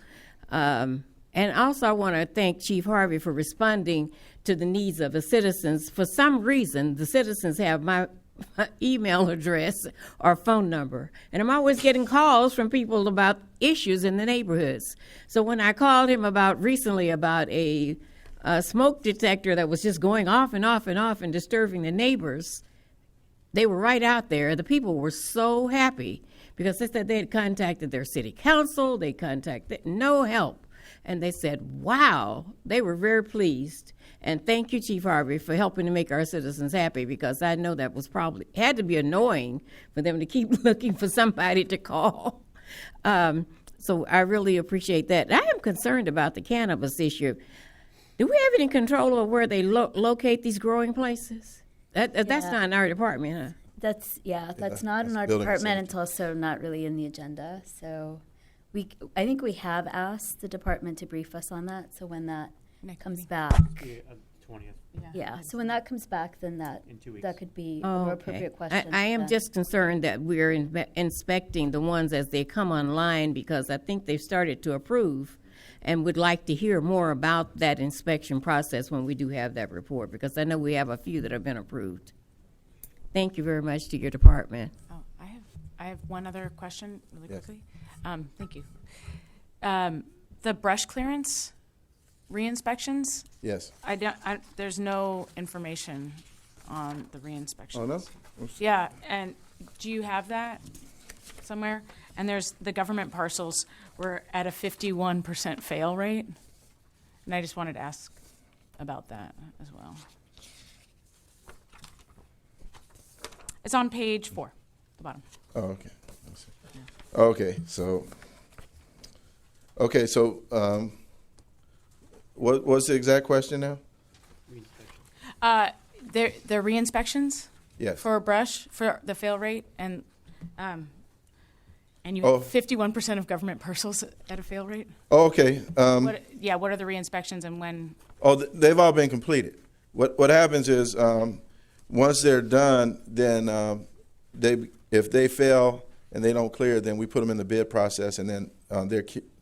And also, I want to thank Chief Harvey for responding to the needs of the citizens. For some reason, the citizens have my email address or phone number, and I'm always getting calls from people about issues in the neighborhoods. So when I called him recently about a smoke detector that was just going off and off and off and disturbing the neighbors, they were right out there. The people were so happy because they said they had contacted their city council, they contacted no help. And they said, wow, they were very pleased. And thank you, Chief Harvey, for helping to make our citizens happy, because I know that was probably had to be annoying for them to keep looking for somebody to call. So I really appreciate that. I am concerned about the cannabis issue. Do we have any control over where they locate these growing places? That's not in our department, huh? That's not in our department, and it's also not really in the agenda. So I think we have asked the department to brief us on that. So when that comes back, 20th. So when that comes back, then in 2 weeks. that could be a more appropriate question. I am then. just concerned that we're inspecting the ones as they come online, because I think they've started to approve, and would like to hear more about that inspection process when we do have that report, because I know we have a few that have been approved. Thank you very much to your department. Oh, I have one other question really quickly. Thank you. The brush clearance re-inspections? Yes. There's no information on the re-inspections. Oh, no? Oops. Yeah, and do you have that somewhere? And there's the government parcels were at a 51% fail rate. And I just wanted to ask about that as well. It's on page 4, the bottom. Oh, okay. Let's see. Okay, so what's the exact question now? The re-inspections? Yes. For a brush, for the fail rate, and you have 51% of government parcels at a fail rate? Oh, okay. What are the re-inspections and when? Oh, they've all been completed. What happens is once they're done, then if they fail and they don't clear, then we put them in the bid process, and then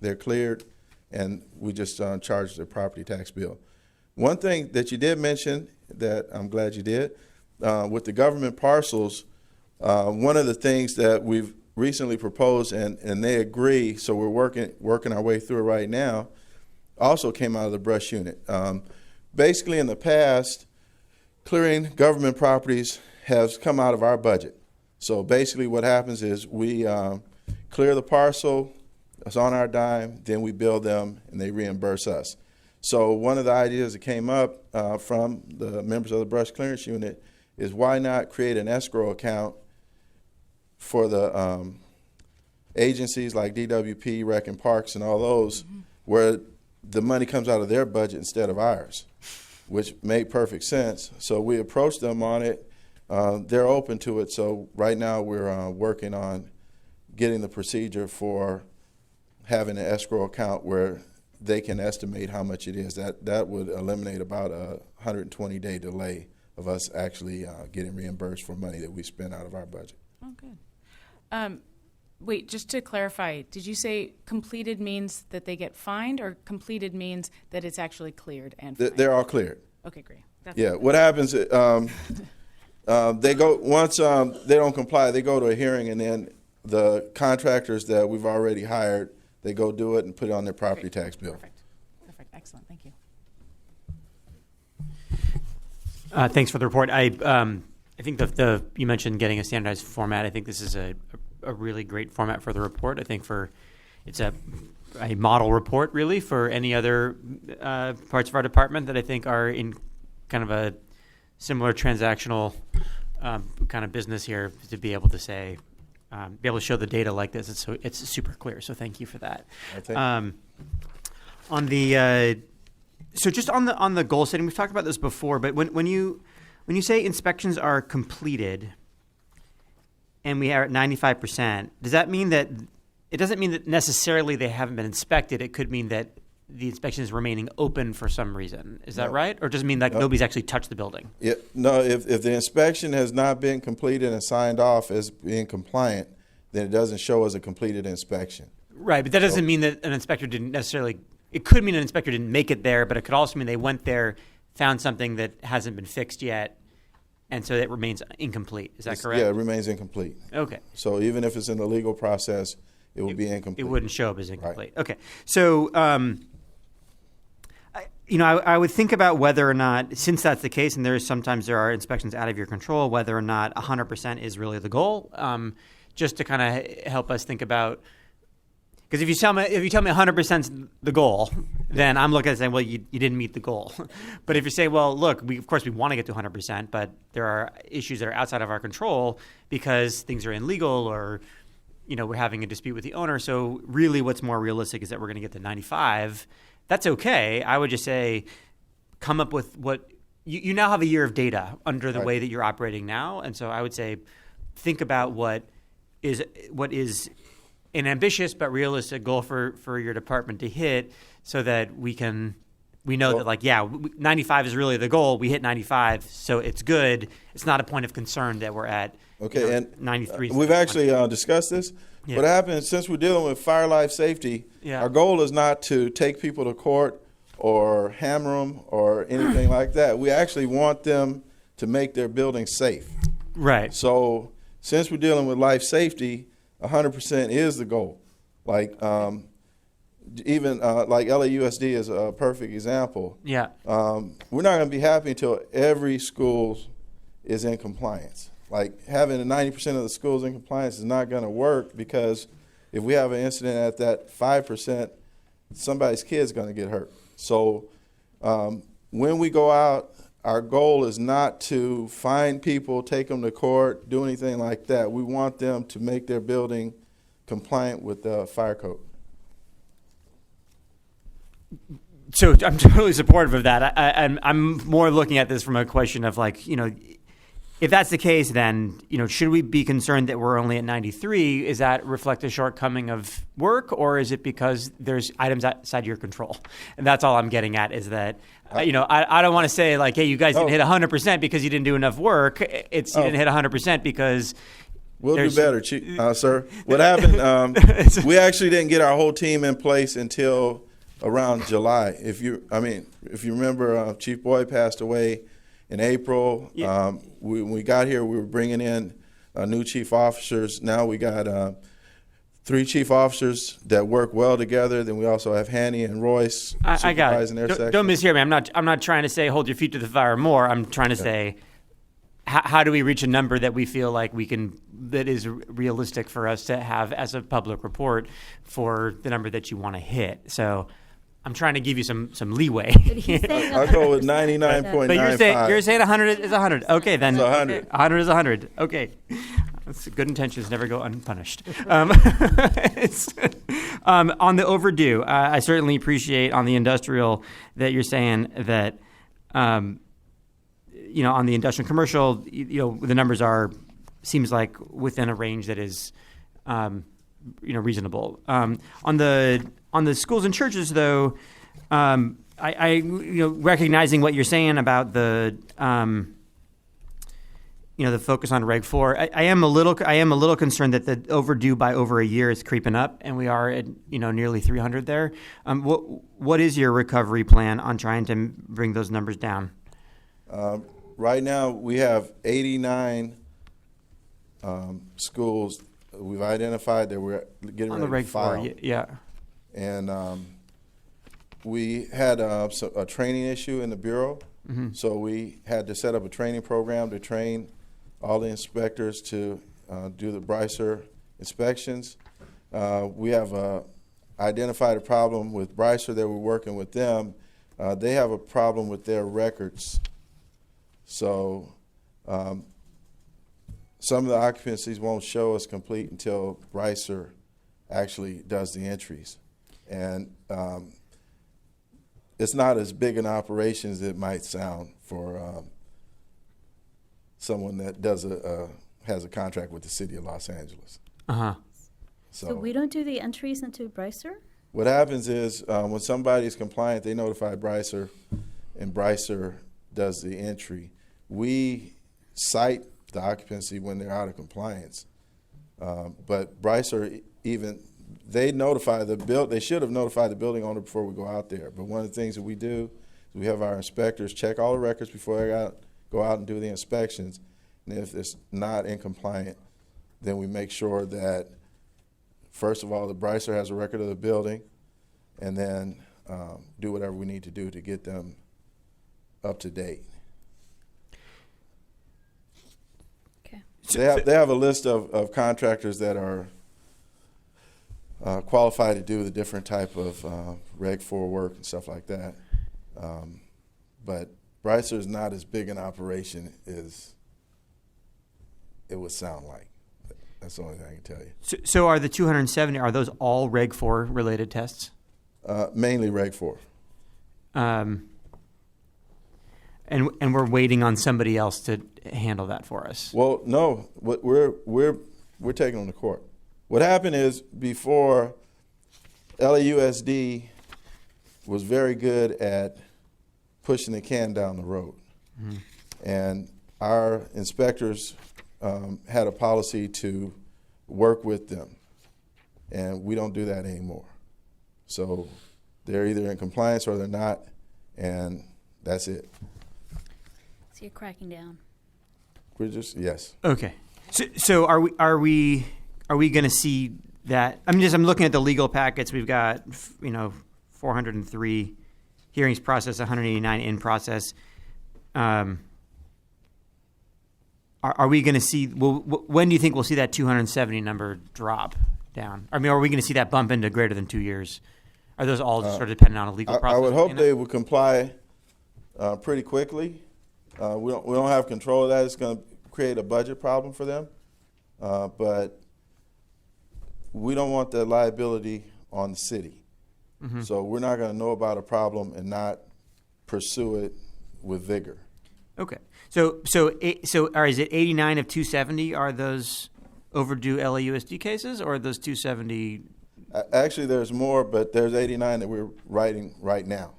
they're cleared, and we just charge their property tax bill. One thing that you did mention that I'm glad you did, with the government parcels, one of the things that we've recently proposed, and they agree, so we're working our way through it right now, also came out of the brush unit. Basically, in the past, clearing government properties has come out of our budget. So basically what happens is we clear the parcel, it's on our dime, then we bill them and they reimburse us. So one of the ideas that came up from the members of the brush clearance unit is why not create an escrow account for the agencies like DWP, Rec and Parks and all those, where the money comes out of their budget instead of ours, which made perfect sense. So we approached them on it. They're open to it. So right now we're working on getting the procedure for having an escrow account where they can estimate how much it is. That would eliminate about a 120-day delay of us actually getting reimbursed for money that we spent out of our budget. Oh, good. Wait, just to clarify, did you say completed means that they get fined, or completed means that it's actually cleared and fined? They're all cleared. Okay, great. What happens, they go, once they don't comply, they go to a hearing, and then the contractors that we've already hired, they go do it and put it on their property tax bill. Perfect. Excellent. Thank you. Thanks for the report. I think you mentioned getting a standardized format. I think this is a really great format for the report. I think it's a model report really for any other parts of our department that I think are in kind of a similar transactional kind of business here, to be able to say, be able to show the data like this. It's super clear. So thank you for that. On the so just on the goal setting, we've talked about this before, but when you say inspections are completed and we are at 95%, does that mean that it doesn't mean that necessarily they haven't been inspected? It could mean that the inspection is remaining open for some reason. Is that right? Or does it mean like nobody's actually touched the building? Yeah, no, if the inspection has not been completed and signed off as being compliant, then it doesn't show as a completed inspection. Right, but that doesn't mean that an inspector didn't necessarily. It could mean an inspector didn't make it there, but it could also mean they went there, found something that hasn't been fixed yet, and so it remains incomplete. Is that correct? Yeah, it remains incomplete. Okay. So even if it's in the legal process, it will be incomplete. It wouldn't show up as incomplete. Right. Okay. So, I would think about whether or not, since that's the case, and sometimes there are inspections out of your control, whether or not 100% is really the goal. Just to kind of help us think about. Because if you tell me 100% is the goal, then I'm looking at saying, well, you didn't meet the goal. But if you say, well, look, of course we want to get to 100%, but there are issues that are outside of our control because things are illegal or, we're having a dispute with the owner. So really what's more realistic is that we're going to get to 95. That's okay. I would just say come up with what you now have a year of data under the way that you're operating now. And so I would say think about what is an ambitious but realistic goal for your department to hit so that we know that 95 is really the goal. We hit 95, so it's good. It's not a point of concern that we're at 93. We've actually discussed this. Yeah. What happens, since we're dealing with fire life safety, our goal is not to take people to court or hammer them or anything like that. We actually want them to make their building safe. Right. So since we're dealing with life safety, 100% is the goal. Like even like LAUSD is a perfect example. Yeah. We're not going to be happy until every school is in compliance. Like having 90% of the schools in compliance is not going to work because if we have an incident at that 5%, somebody's kid's going to get hurt. So when we go out, our goal is not to find people, take them to court, do anything like that. We want them to make their building compliant with the fire code. So I'm totally supportive of that. I'm more looking at this from a question of if that's the case, then, should we be concerned that we're only at 93? Is that reflect a shortcoming of work, or is it because there's items outside your control? And that's all I'm getting at is that, I don't want to say hey, you guys didn't hit 100% because you didn't do enough work. You didn't hit 100% because we'll do better, sir. What happened? We actually didn't get our whole team in place until around July. If you remember, Chief Boyd passed away in April. Yeah. When we got here, we were bringing in new chief officers. Now we got 3 chief officers that work well together. Then we also have Hanny and Royce I got it. supervising their section. Don't mishear me. I'm not trying to say hold your feet to the fire more. I'm trying to say how do we reach a number that we feel like that is realistic for us to have as a public report for the number that you want to hit. So I'm trying to give you some leeway. I'll go with 99.95. But you're saying 100 is 100. Okay, then. It's 100. Okay. 100 is 100. Okay. That's good intentions never go unpunished. On the overdue, I certainly appreciate on the industrial that you're saying that, on the industrial and commercial, the numbers seems like within a range that is, reasonable. On the schools and churches, though, I recognizing what you're saying about the the focus on Reg 4, I am a little concerned that the overdue by over a year is creeping up, and we are at nearly 300 there. What is your recovery plan on trying to bring those numbers down? Right now, we have 89 schools we've identified that we're getting on ready the Reg to file. 4, yeah. And we had a training issue in the Bureau, so we had to set up a training program to train all the inspectors to do the Brycer inspections. We have identified a problem with Brycer that we're working with them. They have a problem with their records. So some of the occupancies won't show us complete until Brycer actually does the entries. And it's not as big an operation as it might sound for someone that has a contract with the city of Los Angeles. Uh-huh. So we don't do the entries into Brycer? What happens is when somebody is compliant, they notify Brycer, and Brycer does the entry. We cite the occupancy when they're out of compliance. But Brycer, even they notify they should have notified the building owner before we go out there. But one of the things that we do is we have our inspectors check all the records before they go out and do the inspections. And if it's not in compliant, then we make sure that, first of all, the Brycer has a record of the building, and then do whatever we need to do to get them up to date. Okay. They have a list of contractors that are qualified to do the different type of Reg 4 work and stuff like that. But Brycer is not as big an operation as it would sound like. That's the only thing I can tell you. So are the 270, are those all Reg 4 related tests? Mainly Reg 4. And we're waiting on somebody else to handle that for us. Well, no, we're taking them to court. What happened is, before, LAUSD was very good at pushing the can down the road. Mm-hmm. And our inspectors had a policy to work with them, and we don't do that anymore. So they're either in compliance or they're not, and that's it. So you're cracking down. We're just, yes. Okay. So are we going to see that? I'm looking at the legal packets. We've got 403 hearings processed, 189 in process. Are we going to see? Well, when do you think we'll see that 270 number drop down? I mean, are we going to see that bump into greater than 2 years? Are those all just sort of dependent on a legal process? I would hope they would comply pretty quickly. We don't have control of that. It's going to create a budget problem for them, but we don't want the liability on the city. Mm-hmm. So we're not going to know about a problem and not pursue it with vigor. Okay. So is it 89 of 270 are those overdue LAUSD cases, or are those 270? Actually, there's more, but there's 89 that we're writing right now.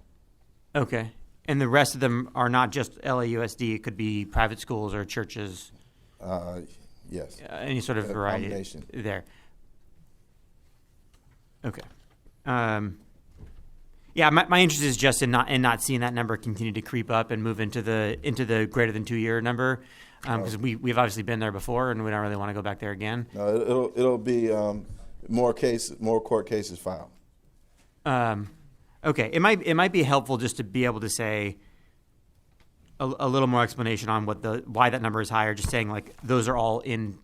Okay. And the rest of them are not just LAUSD. It could be private schools or churches. Yes. Any sort of variety there. Okay. Yeah, my interest is just in not seeing that number continue to creep up and move into the greater than 2 year number, because we've obviously been there before and we don't really want to go back there again. No, it'll be more court cases filed. Okay, it might be helpful just to be able to say a little more explanation on why that number is higher. Just saying like those are all in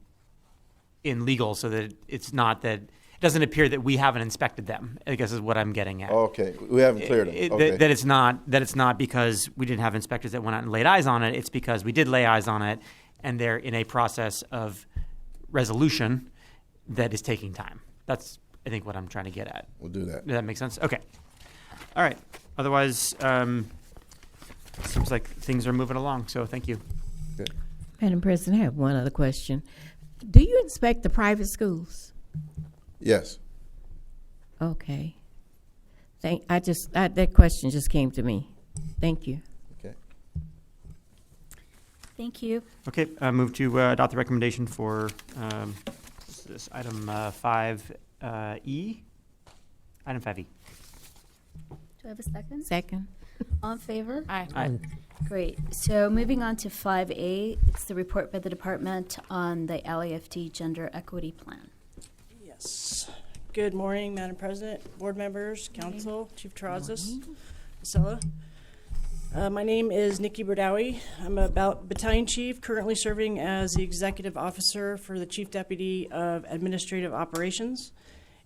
legal, so that it's not that. It doesn't appear that we haven't inspected them, I guess is what I'm getting at. Okay, we haven't cleared them. Okay. That it's not because we didn't have inspectors that went out and laid eyes on it. It's because we did lay eyes on it, and they're in a process of resolution that is taking time. That's, I think, what I'm trying to get at. We'll do that. Does that make sense? Okay. All right. Otherwise, seems like things are moving along, so thank you. Okay. Madam President, I have one other question. Do you inspect the private schools? Yes. Okay. That question just came to me. Thank you. Okay. Thank you. Okay. Move to adopt the recommendation for this item 5E. Item 5E. Do I have a second? Second. All in favor? Aye. Great. So moving on to 5A, it's the report by the department on the LAFD Gender Equity Plan. Yes. Good morning, Madam President, board members, council, Chief Terrazas, Marcella. My name is Nikki Berdowie. I'm a battalion chief, currently serving as the executive officer for the Chief Deputy of Administrative Operations.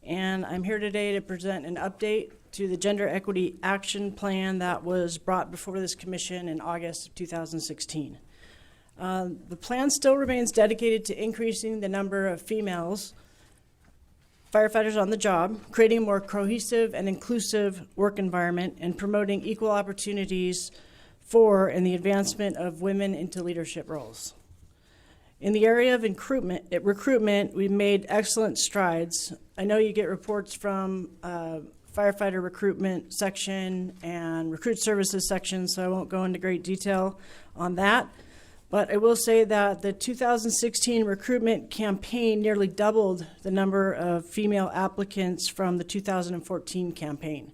And I'm here today to present an update to the Gender Equity Action Plan that was brought before this commission in August of 2016. The plan still remains dedicated to increasing the number of females firefighters on the job, creating a more cohesive and inclusive work environment, and promoting equal opportunities for and the advancement of women into leadership roles. In the area of recruitment, we've made excellent strides. I know you get reports from firefighter recruitment section and recruit services section, so I won't go into great detail on that. But I will say that the 2016 recruitment campaign nearly doubled the number of female applicants from the 2014 campaign.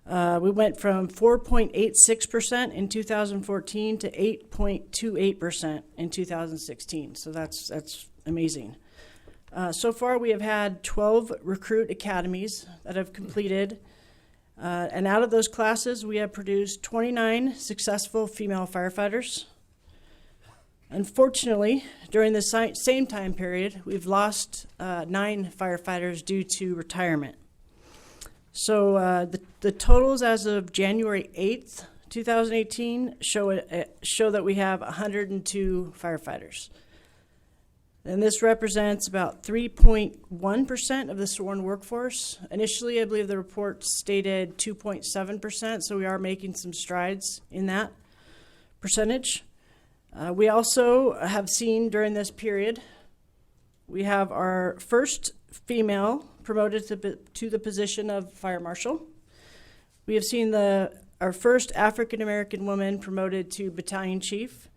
We went from 4.86% in 2014 to 8.28% in 2016. So that's amazing. So far, we have had 12 recruit academies that have completed. And out of those classes, we have produced 29 successful female firefighters. Unfortunately, during the same time period, we've lost 9 firefighters due to retirement. So the totals as of January 8th, 2018 show that we have 102 firefighters. And this represents about 3.1% of the sworn workforce. Initially, I believe the report stated 2.7%, so we are making some strides in that percentage. We also have seen during this period, we have our first female promoted to the position of fire marshal. We have seen our first African American woman promoted to battalion chief,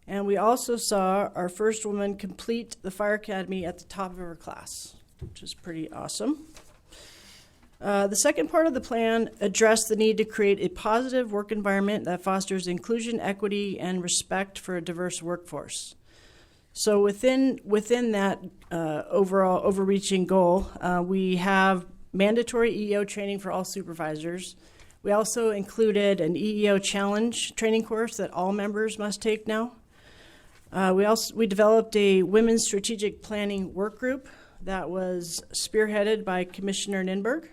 and we also saw our first woman complete the fire academy at the top of her class, which is pretty awesome. The second part of the plan addressed the need to create a positive work environment that fosters inclusion, equity, and respect for a diverse workforce. So within that overall overreaching goal, we have mandatory EEO training for all supervisors. We also included an EEO challenge training course that all members must take now. We developed a women's strategic planning work group that was spearheaded by Commissioner Ninberg.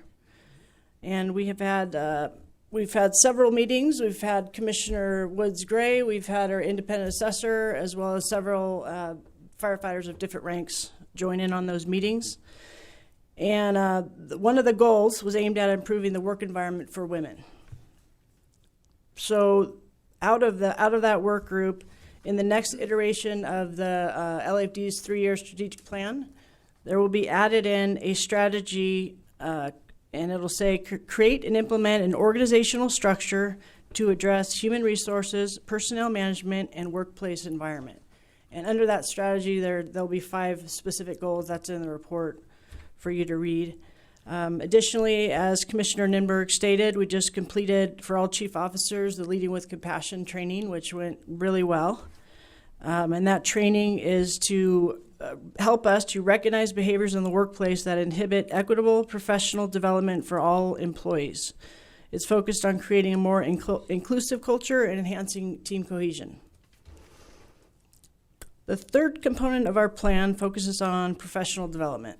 And we've had several meetings. We've had Commissioner Woods-Gray, we've had our independent assessor, as well as several firefighters of different ranks join in on those meetings. And one of the goals was aimed at improving the work environment for women. So out of that work group, in the next iteration of the LAFD's 3-year strategic plan, there will be added in a strategy and it'll say, create and implement an organizational structure to address human resources, personnel management, and workplace environment. And under that strategy, there'll be 5 specific goals. That's in the report for you to read. Additionally, as Commissioner Ninberg stated, we just completed for all chief officers the Leading with Compassion training, which went really well. And that training is to help us to recognize behaviors in the workplace that inhibit equitable professional development for all employees. It's focused on creating a more inclusive culture and enhancing team cohesion. The third component of our plan focuses on professional development.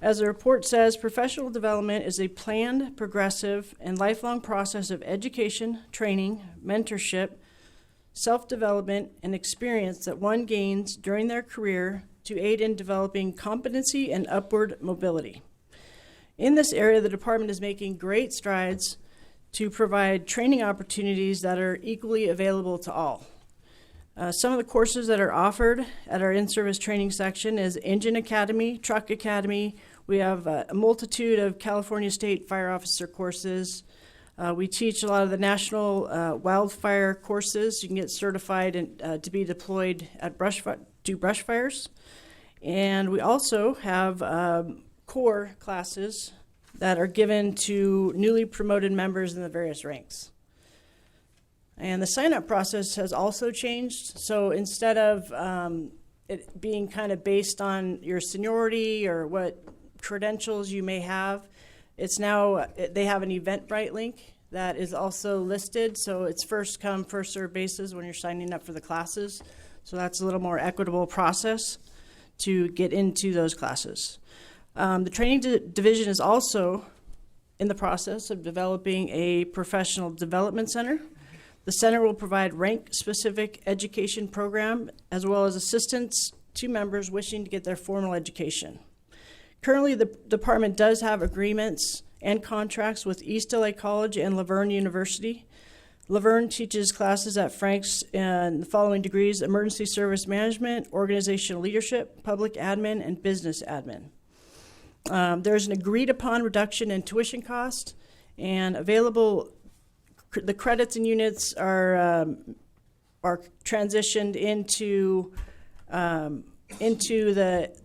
As the report says, professional development is a planned, progressive, and lifelong process of education, training, mentorship, self-development, and experience that one gains during their career to aid in developing competency and upward mobility. In this area, the department is making great strides to provide training opportunities that are equally available to all. Some of the courses that are offered at our in-service training section is Engine Academy, Truck Academy. We have a multitude of California State Fire Officer courses. We teach a lot of the national wildfire courses. You can get certified to be deployed at brush fires. And we also have core classes that are given to newly promoted members in the various ranks. And the sign-up process has also changed. So instead of it being kind of based on your seniority or what credentials you may have, it's now, they have an Eventbrite link that is also listed. So it's first come, first served basis when you're signing up for the classes. So that's a little more equitable process to get into those classes. The training division is also in the process of developing a professional development center. The center will provide rank-specific education program as well as assistance to members wishing to get their formal education. Currently, the department does have agreements and contracts with East LA College and Laverne University. Laverne teaches classes at Frank's in the following degrees: Emergency Service Management, Organizational Leadership, Public Admin, and Business Admin. There's an agreed-upon reduction in tuition cost, and available the credits and units are are transitioned into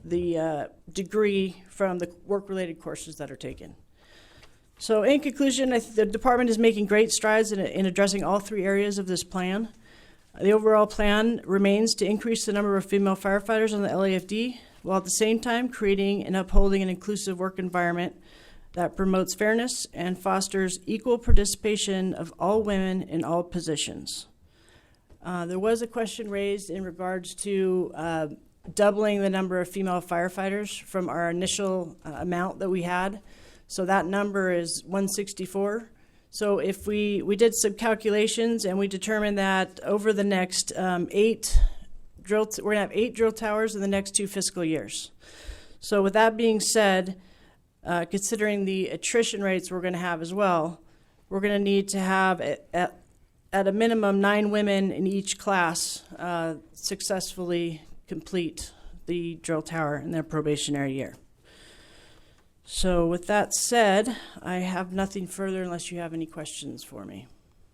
the degree from the work-related courses that are taken. So in conclusion, the department is making great strides in addressing all three areas of this plan. The overall plan remains to increase the number of female firefighters on the LAFD, while at the same time creating and upholding an inclusive work environment that promotes fairness and fosters equal participation of all women in all positions. There was a question raised in regards to doubling the number of female firefighters from our initial amount that we had. So that number is 164. So if we did some calculations and we determined that over the next we're going to have 8 drill towers in the next 2 fiscal years. So with that being said, considering the attrition rates we're going to have as well, we're going to need to have at a minimum 9 women in each class successfully complete the drill tower in their probationary year. So with that said, I have nothing further unless you have any questions for me.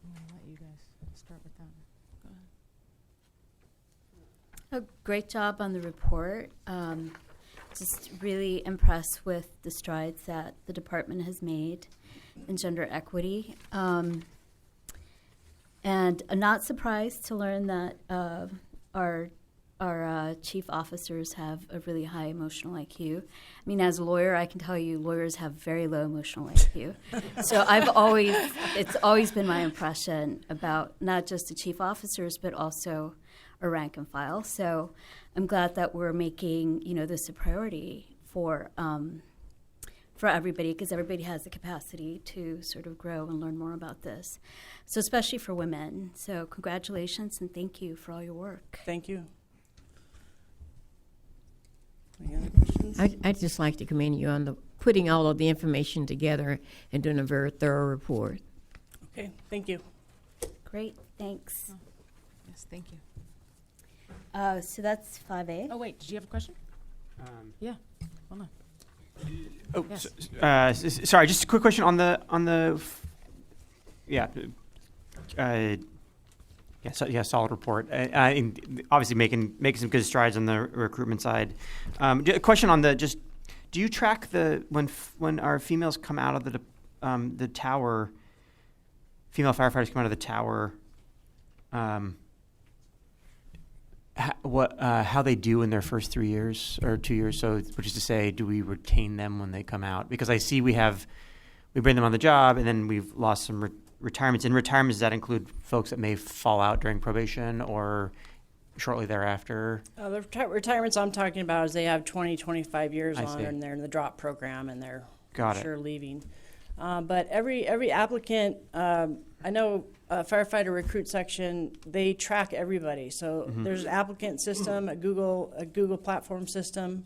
I'll let you guys start with that. Go ahead. A great job on the report. Just really impressed with the strides that the department has made in gender equity. And I'm not surprised to learn that our chief officers have a really high emotional IQ. I mean, as a lawyer, I can tell you lawyers have very low emotional IQ. So it's always been my impression about not just the chief officers, but also a rank and file. So I'm glad that we're making, this a priority for everybody, because everybody has the capacity to sort of grow and learn more about this. So especially for women. So congratulations and thank you for all your work. Thank you. Any other questions? I'd just like to commend you on putting all of the information together and doing a very thorough report. Okay, thank you. Great, thanks. Oh, yes, thank you. So that's 5A. Oh, wait, did you have a question? Yeah, hold on. Oh, Yes. sorry. Just a quick question on the solid report. Obviously making some good strides on the recruitment side. A question on do you track when our females come out of the tower? Female firefighters come out of the tower. How they do in their first 3 years or 2 years? So, which is to say, do we retain them when they come out? Because I see we bring them on the job, and then we've lost some retirements. In retirements, does that include folks that may fall out during probation or shortly thereafter? The retirements I'm talking about is they have 20, 25 years I on, see. and they're in the drop program, and they're Got for it. sure leaving. But every applicant, I know firefighter recruit section, they track everybody. So there's an applicant system, a Google platform system,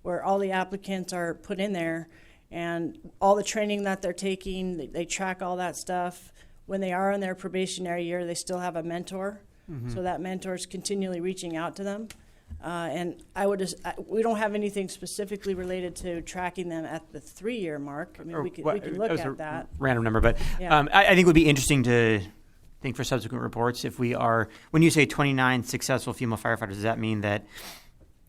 where all the applicants are put in there, and all the training that they're taking, they track all that stuff. When they are in their probationary year, they still have a mentor. So that mentor is continually reaching out to them. And we don't have anything specifically related to tracking them at the 3-year mark. I mean, we can look at that. Random number, but Yeah. I think it would be interesting to think for subsequent reports if when you say 29 successful female firefighters, does that mean that,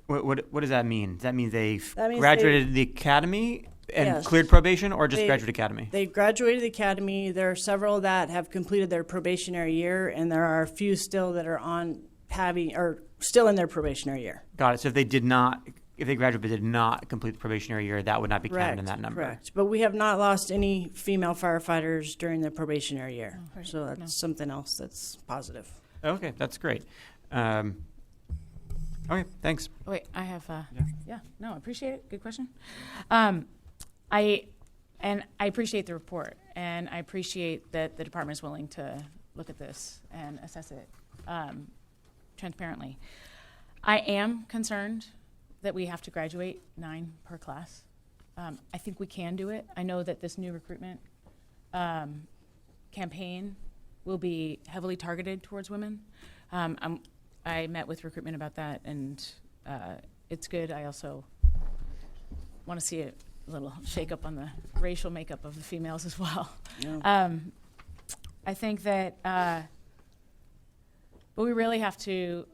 what does that mean? Does that mean they've That means graduated the academy and Yes. cleared probation, or just graduate academy? They graduated the academy. There are several that have completed their probationary year, and there are a few still that are still in their probationary year. Got it. So if they graduated but did not complete the probationary year, that would not be counted in that number. Correct. But we have not lost any female firefighters during their probationary year. Oh, right. So that's No. something else that's positive. Okay, that's great. Okay, thanks. Oh, wait, I have. Yeah. No, I appreciate it. Good question. I appreciate the report, and I appreciate that the department is willing to look at this and assess it transparently. I am concerned that we have to graduate 9 per class. I think we can do it. I know that this new recruitment campaign will be heavily targeted towards women. I met with recruitment about that, and it's good. I also want to see a little shake-up on the racial makeup of the females as well. Yeah. I think that But we really have to,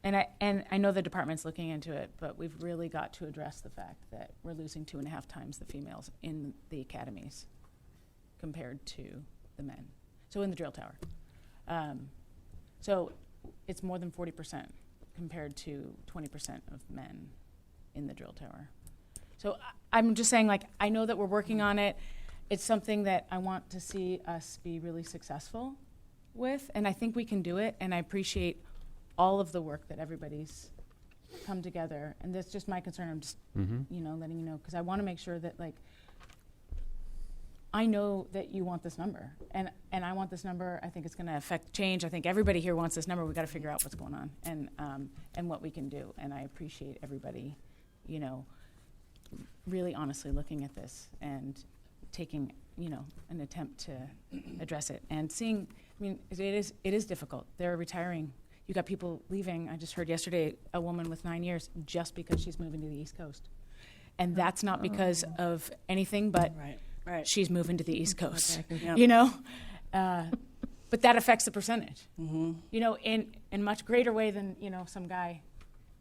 and I know the department's looking into it, but we've really got to address the fact that we're losing 2.5 times the females in the academies compared to the men. So in the drill tower. So it's more than 40% compared to 20% of men in the drill tower. So I'm just saying, like, I know that we're working on it. It's something that I want to see us be really successful with, and I think we can do it, and I appreciate all of the work that everybody's come together. And that's just my concern. I'm just, you know, letting you know, because I want to make sure that, like, I know that you want this number, and I want this number. I think it's going to affect change. I think everybody here wants this number. We've got to figure out what's going on and what we can do. And I appreciate everybody, you know, really honestly looking at this and taking, you know, an attempt to address it and seeing. I mean, it is difficult. They're retiring. You got people leaving. I just heard yesterday a woman with 9 years just because she's moving to the East Coast, and that's not because of anything, but Right. she's moving to the East Coast. Yep. You know, but that affects the percentage. You know, in much greater way than, you know, some guy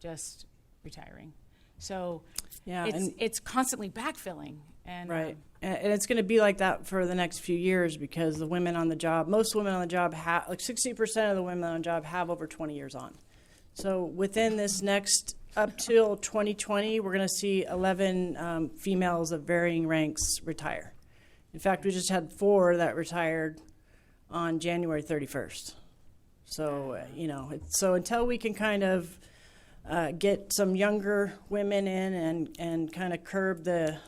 just retiring. So Yeah, it's constantly backfilling. And Right. And it's going to be like that for the next few years because the women on the job, most women on the job have, like 60% of the women on the job have over 20 years on. So within this next, up till 2020, we're going to see 11 females of varying ranks retire. In fact, we just had 4 that retired on January 31st. So, you know, so until we can kind of get some younger women in and kind of curb the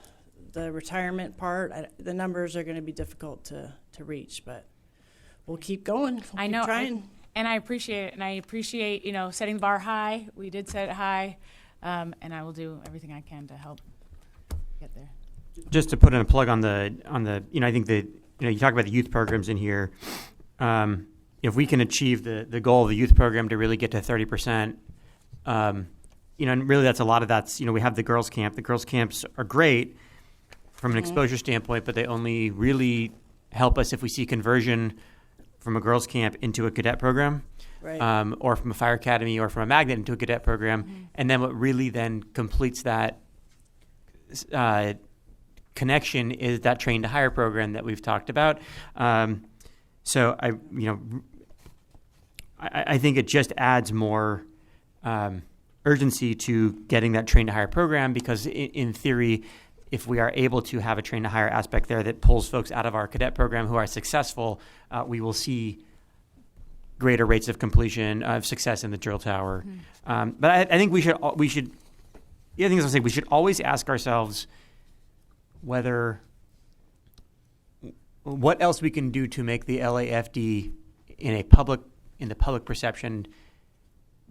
retirement part, the numbers are going to be difficult to reach, but we'll keep going. We'll I keep know, trying. and I appreciate it, and I appreciate, you know, setting the bar high. We did set it high, and I will do everything I can to help get there. Just to put in a plug on the, you know, I think that, you know, you talk about the youth programs in here. If we can achieve the goal of the youth program to really get to 30%, you know, and really that's a lot of that's, you know, we have the girls camp. The girls camps are great from an exposure standpoint, but they only really help us if we see conversion from a girls camp into a cadet program, Right. or from a fire academy or from a magnet into a cadet program. And then what really then completes that connection is that train to hire program that we've talked about. So I think it just adds more urgency to getting that train to hire program, because in theory, if we are able to have a train to hire aspect there that pulls folks out of our cadet program who are successful, we will see greater rates of completion of success in the drill tower. But I think we should. The other thing is, I say we should always ask ourselves what else we can do to make the LAFD in the public perception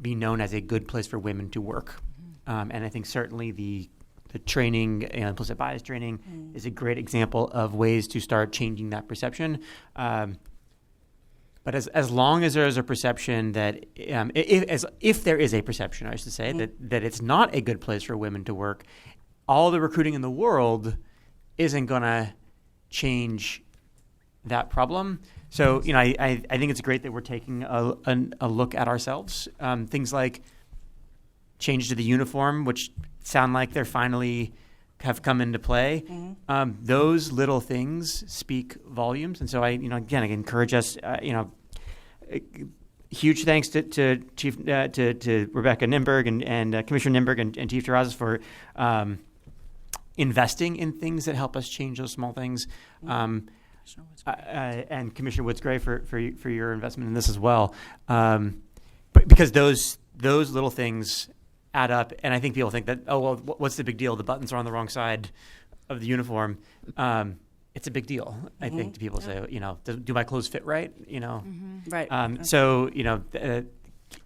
be known as a good place for women to work. And I think certainly the training and implicit bias training is a great example of ways to start changing that perception. But as long as there is a perception that, if there is a perception, I should say, that it's not a good place for women to work, all the recruiting in the world isn't going to change that problem. So, you know, I think it's great that we're taking a look at ourselves. Things like change to the uniform, which sound like they're finally have come into play. Those little things speak volumes. And so I encourage us, huge thanks to Chief to Rebecca Nimberg and Commissioner Nimberg and Chief Terrazas for investing in things that help us change those small things. And Commissioner Woods-Gray for your investment in this as well. But because those little things add up, and I think people think that, oh, well, what's the big deal? The buttons are on the wrong side of the uniform. It's a big deal, I think, to people. Say, you know, do my clothes fit right? You know, Right. So, you know,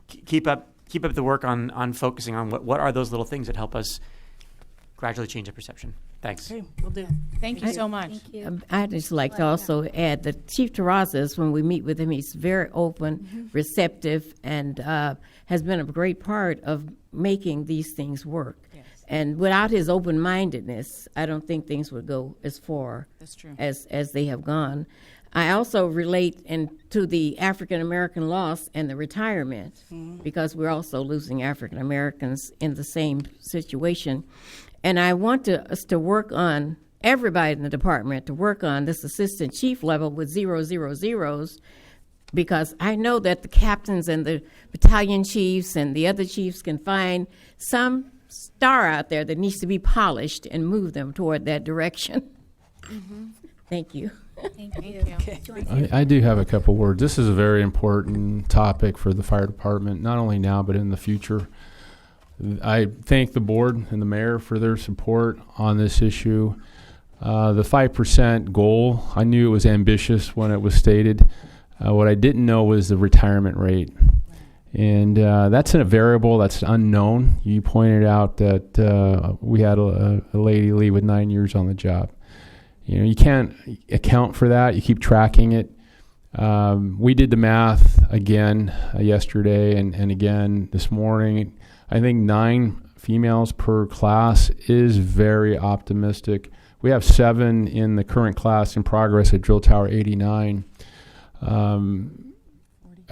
keep up the work on focusing on what are those little things that help us gradually change the perception. Thanks. Okay, we'll do. Thank you so much. Thank you. I'd just like to also add that Chief Terrazas, when we meet with him, he's very open, receptive, and has been a great part of making these things work. Yes. And without his open-mindedness, I don't think things would go as far That's true. as they have gone. I also relate to the African American loss and the retirement, because we're also losing African Americans in the same situation. And I want us to work on, everybody in the department, to work on this assistant chief level with 000s, because I know that the captains and the battalion chiefs and the other chiefs can find some star out there that needs to be polished and move them toward that direction. Thank you. Thank you. I do have a couple words. This is a very important topic for the fire department, not only now but in the future. I thank the board and the mayor for their support on this issue. The 5% goal, I knew it was ambitious when it was stated. What I didn't know was the retirement rate. And that's a variable that's unknown. You pointed out that we had a lady leave with 9 years on the job. You can't account for that. You keep tracking it. We did the math again yesterday and again this morning. I think 9 females per class is very optimistic. We have 7 in the current class in progress at Drill Tower 89.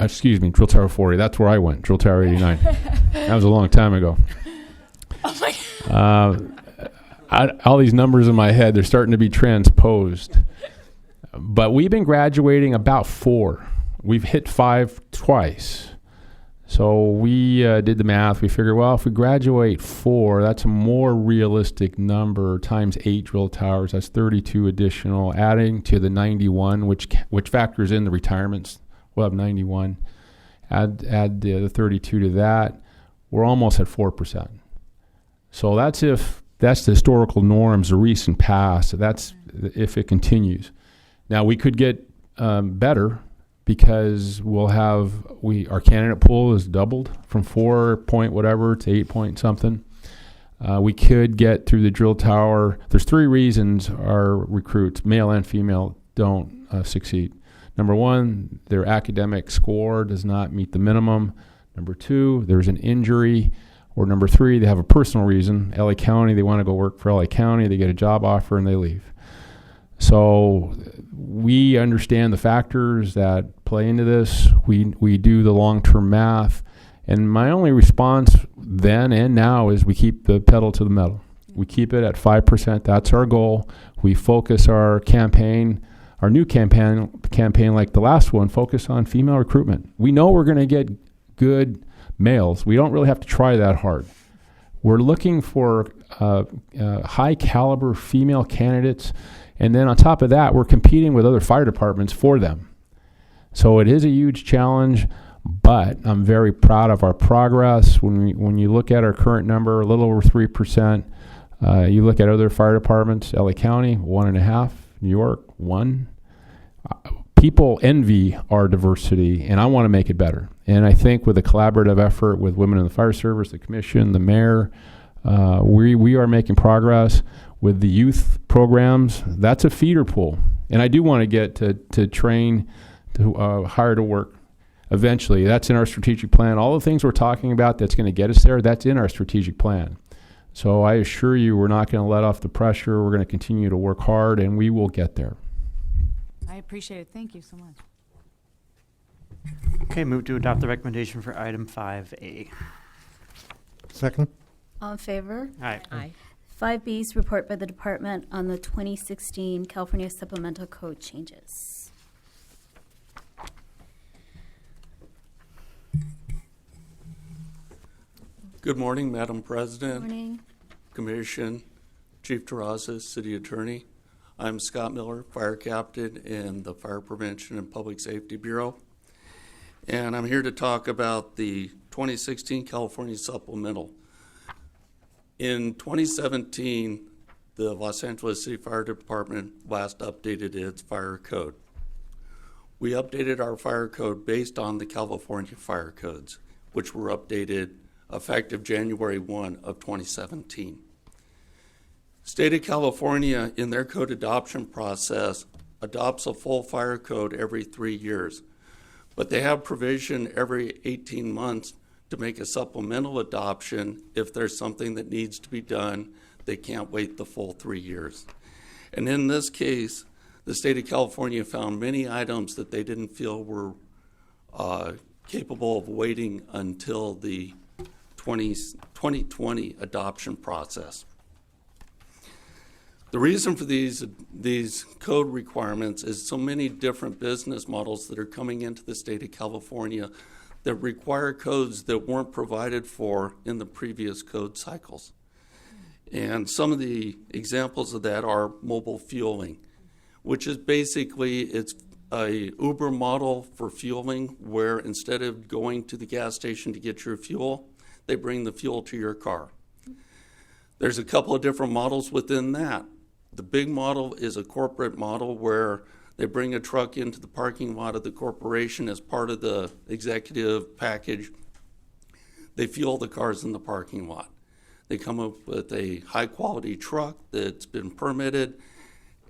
Excuse me, Drill Tower 40. That's where I went, Drill Tower 89. That was a long time ago. Oh my God. All these numbers in my head, they're starting to be transposed. But we've been graduating about 4. We've hit 5 twice. So we did the math. We figured, well, if we graduate 4, that's a more realistic number times 8 drill towers. That's 32 additional, adding to the 91, which factors in the retirements. We'll have 91. Add the 32 to that. We're almost at 4%. So that's the historical norms, the recent past. That's if it continues. Now we could get better because our candidate pool is doubled from 4 point whatever to 8 point something. We could get through the drill tower. There's 3 reasons our recruits, male and female, don't succeed. Number 1, their academic score does not meet the minimum. Number 2, there's an injury. Or number 3, they have a personal reason. LA County, they want to go work for LA County. They get a job offer and they leave. So we understand the factors that play into this. We do the long-term math. And my only response then and now is we keep the pedal to the metal. We keep it at 5%. That's our goal. We focus our campaign, our new campaign like the last one, focus on female recruitment. We know we're going to get good males. We don't really have to try that hard. We're looking for high caliber female candidates, and then on top of that, we're competing with other fire departments for them. So it is a huge challenge, but I'm very proud of our progress. When you look at our current number, a little over 3%, you look at other fire departments, LA County, 1.5%, New York, 1%. People envy our diversity, and I want to make it better. And I think with a collaborative effort with Women in the Fire Service, the Commission, the Mayor, we are making progress with the youth programs. That's a feeder pool. And I do want to get to train, to hire to work eventually. That's in our strategic plan. All the things we're talking about that's going to get us there, that's in our strategic plan. So I assure you we're not going to let off the pressure. We're going to continue to work hard, and we will get there. I appreciate it. Thank you so much. Okay, move to adopt the recommendation for item 5A. Second. All in favor? Aye. Aye. 5B is report by the department on the 2016 California Supplemental Code changes. Good morning, Madam President, Morning. Commission, Chief Terrazas, City Attorney. I'm Scott Miller, Fire Captain in the Fire Prevention and Public Safety Bureau. And I'm here to talk about the 2016 California Supplemental. In 2017, the Los Angeles City Fire Department last updated its fire code. We updated our fire code based on the California fire codes, which were updated effective January 1 of 2017. State of California, in their code adoption process, adopts a full fire code every 3 years, but they have provision every 18 months to make a supplemental adoption if there's something that needs to be done. They can't wait the full 3 years. And in this case, the state of California found many items that they didn't feel were capable of waiting until the 2020 adoption process. The reason for these code requirements is so many different business models that are coming into the state of California that require codes that weren't provided for in the previous code cycles. And some of the examples of that are mobile fueling, which is basically, it's a Uber model for fueling where instead of going to the gas station to get your fuel, they bring the fuel to your car. There's a couple of different models within that. The big model is a corporate model where they bring a truck into the parking lot of the corporation as part of the executive package. They fuel the cars in the parking lot. They come up with a high-quality truck that's been permitted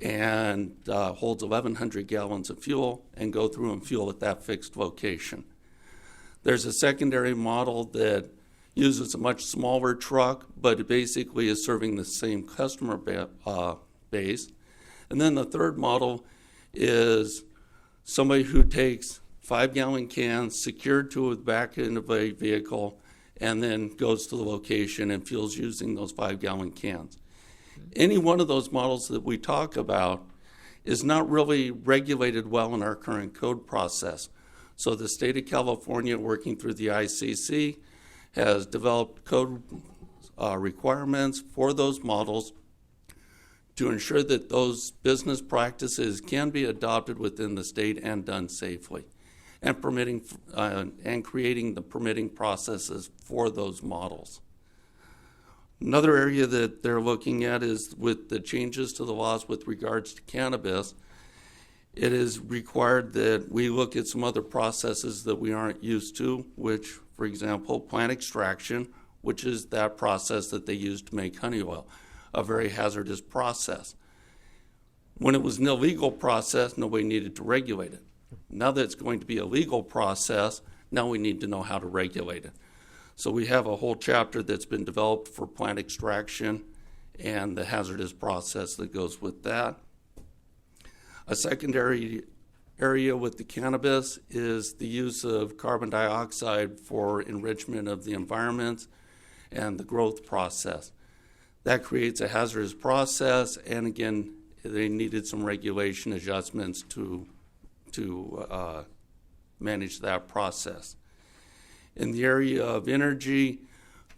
and holds 1,100 gallons of fuel and go through and fuel at that fixed location. There's a secondary model that uses a much smaller truck, but it basically is serving the same customer base. And then the third model is somebody who takes 5-gallon cans secured to the back end of a vehicle and then goes to the location and fuels using those 5-gallon cans. Any one of those models that we talk about is not really regulated well in our current code process. So the state of California, working through the ICC, has developed code requirements for those models to ensure that those business practices can be adopted within the state and done safely, and permitting and creating the permitting processes for those models. Another area that they're looking at is with the changes to the laws with regards to cannabis. It is required that we look at some other processes that we aren't used to, which, for example, plant extraction, which is that process that they use to make honey oil, a very hazardous process. When it was an illegal process, nobody needed to regulate it. Now that it's going to be a legal process, now we need to know how to regulate it. So we have a whole chapter that's been developed for plant extraction and the hazardous process that goes with that. A secondary area with the cannabis is the use of carbon dioxide for enrichment of the environment and the growth process. That creates a hazardous process, and again, they needed some regulation adjustments to manage that process. In the area of energy,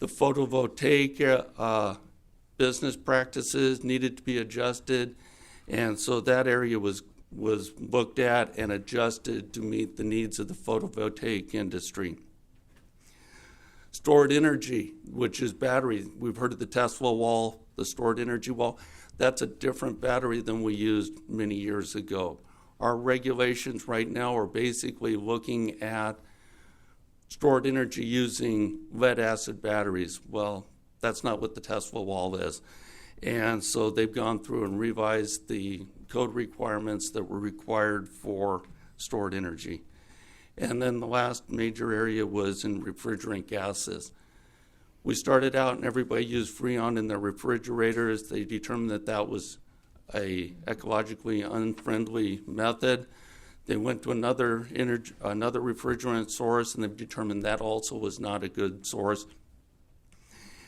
the photovoltaic business practices needed to be adjusted, and so that area was looked at and adjusted to meet the needs of the photovoltaic industry. Stored energy, which is battery. We've heard of the Tesla wall, the stored energy wall. That's a different battery than we used many years ago. Our regulations right now are basically looking at stored energy using lead-acid batteries. Well, that's not what the Tesla wall is. And so they've gone through and revised the code requirements that were required for stored energy. And then the last major area was in refrigerant gases. We started out and everybody used Freon in their refrigerators. They determined that that was a ecologically unfriendly method. They went to another refrigerant source, and they've determined that also was not a good source.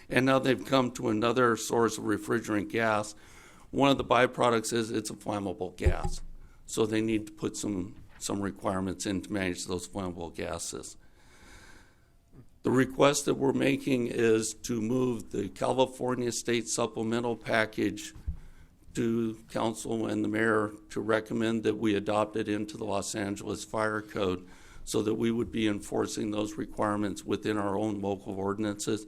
And now they've come to another source of refrigerant gas. One of the byproducts is it's a flammable gas. So they need to put some requirements in to manage those flammable gases. The request that we're making is to move the California State Supplemental Package to Council and the Mayor to recommend that we adopt it into the Los Angeles Fire Code so that we would be enforcing those requirements within our own local ordinances,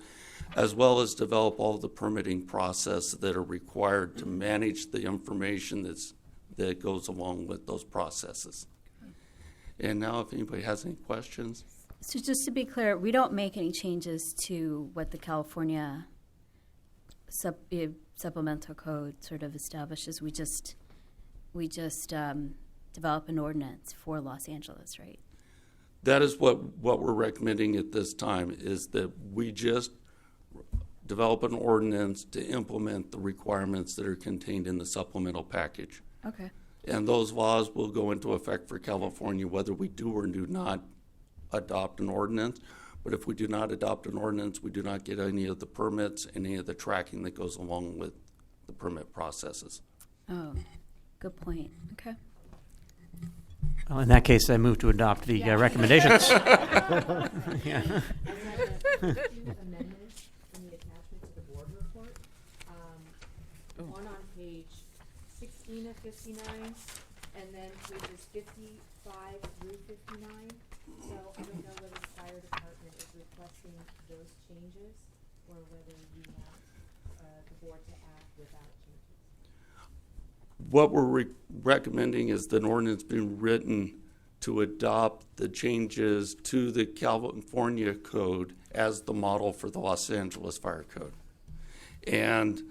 as well as develop all of the permitting process that are required to manage the information that goes along with those processes. And now if anybody has any questions. So just to be clear, we don't make any changes to what the California supplemental code sort of establishes. We just develop an ordinance for Los Angeles, right? That is what we're recommending at this time, is that we just develop an ordinance to implement the requirements that are contained in the supplemental package. Okay. And those laws will go into effect for California whether we do or do not adopt an ordinance. But if we do not adopt an ordinance, we do not get any of the permits, any of the tracking that goes along with the permit processes. Oh, good point. Okay. Well, in that case, I move to adopt the recommendations. Yeah. Amendments in the attachment to the board report. One on page 16 of 59, and then pages 55 through 59. So I don't know whether the fire department is requesting those changes or whether you want the board to act without changes. What we're recommending is that an ordinance being written to adopt the changes to the California code as the model for the Los Angeles Fire Code. And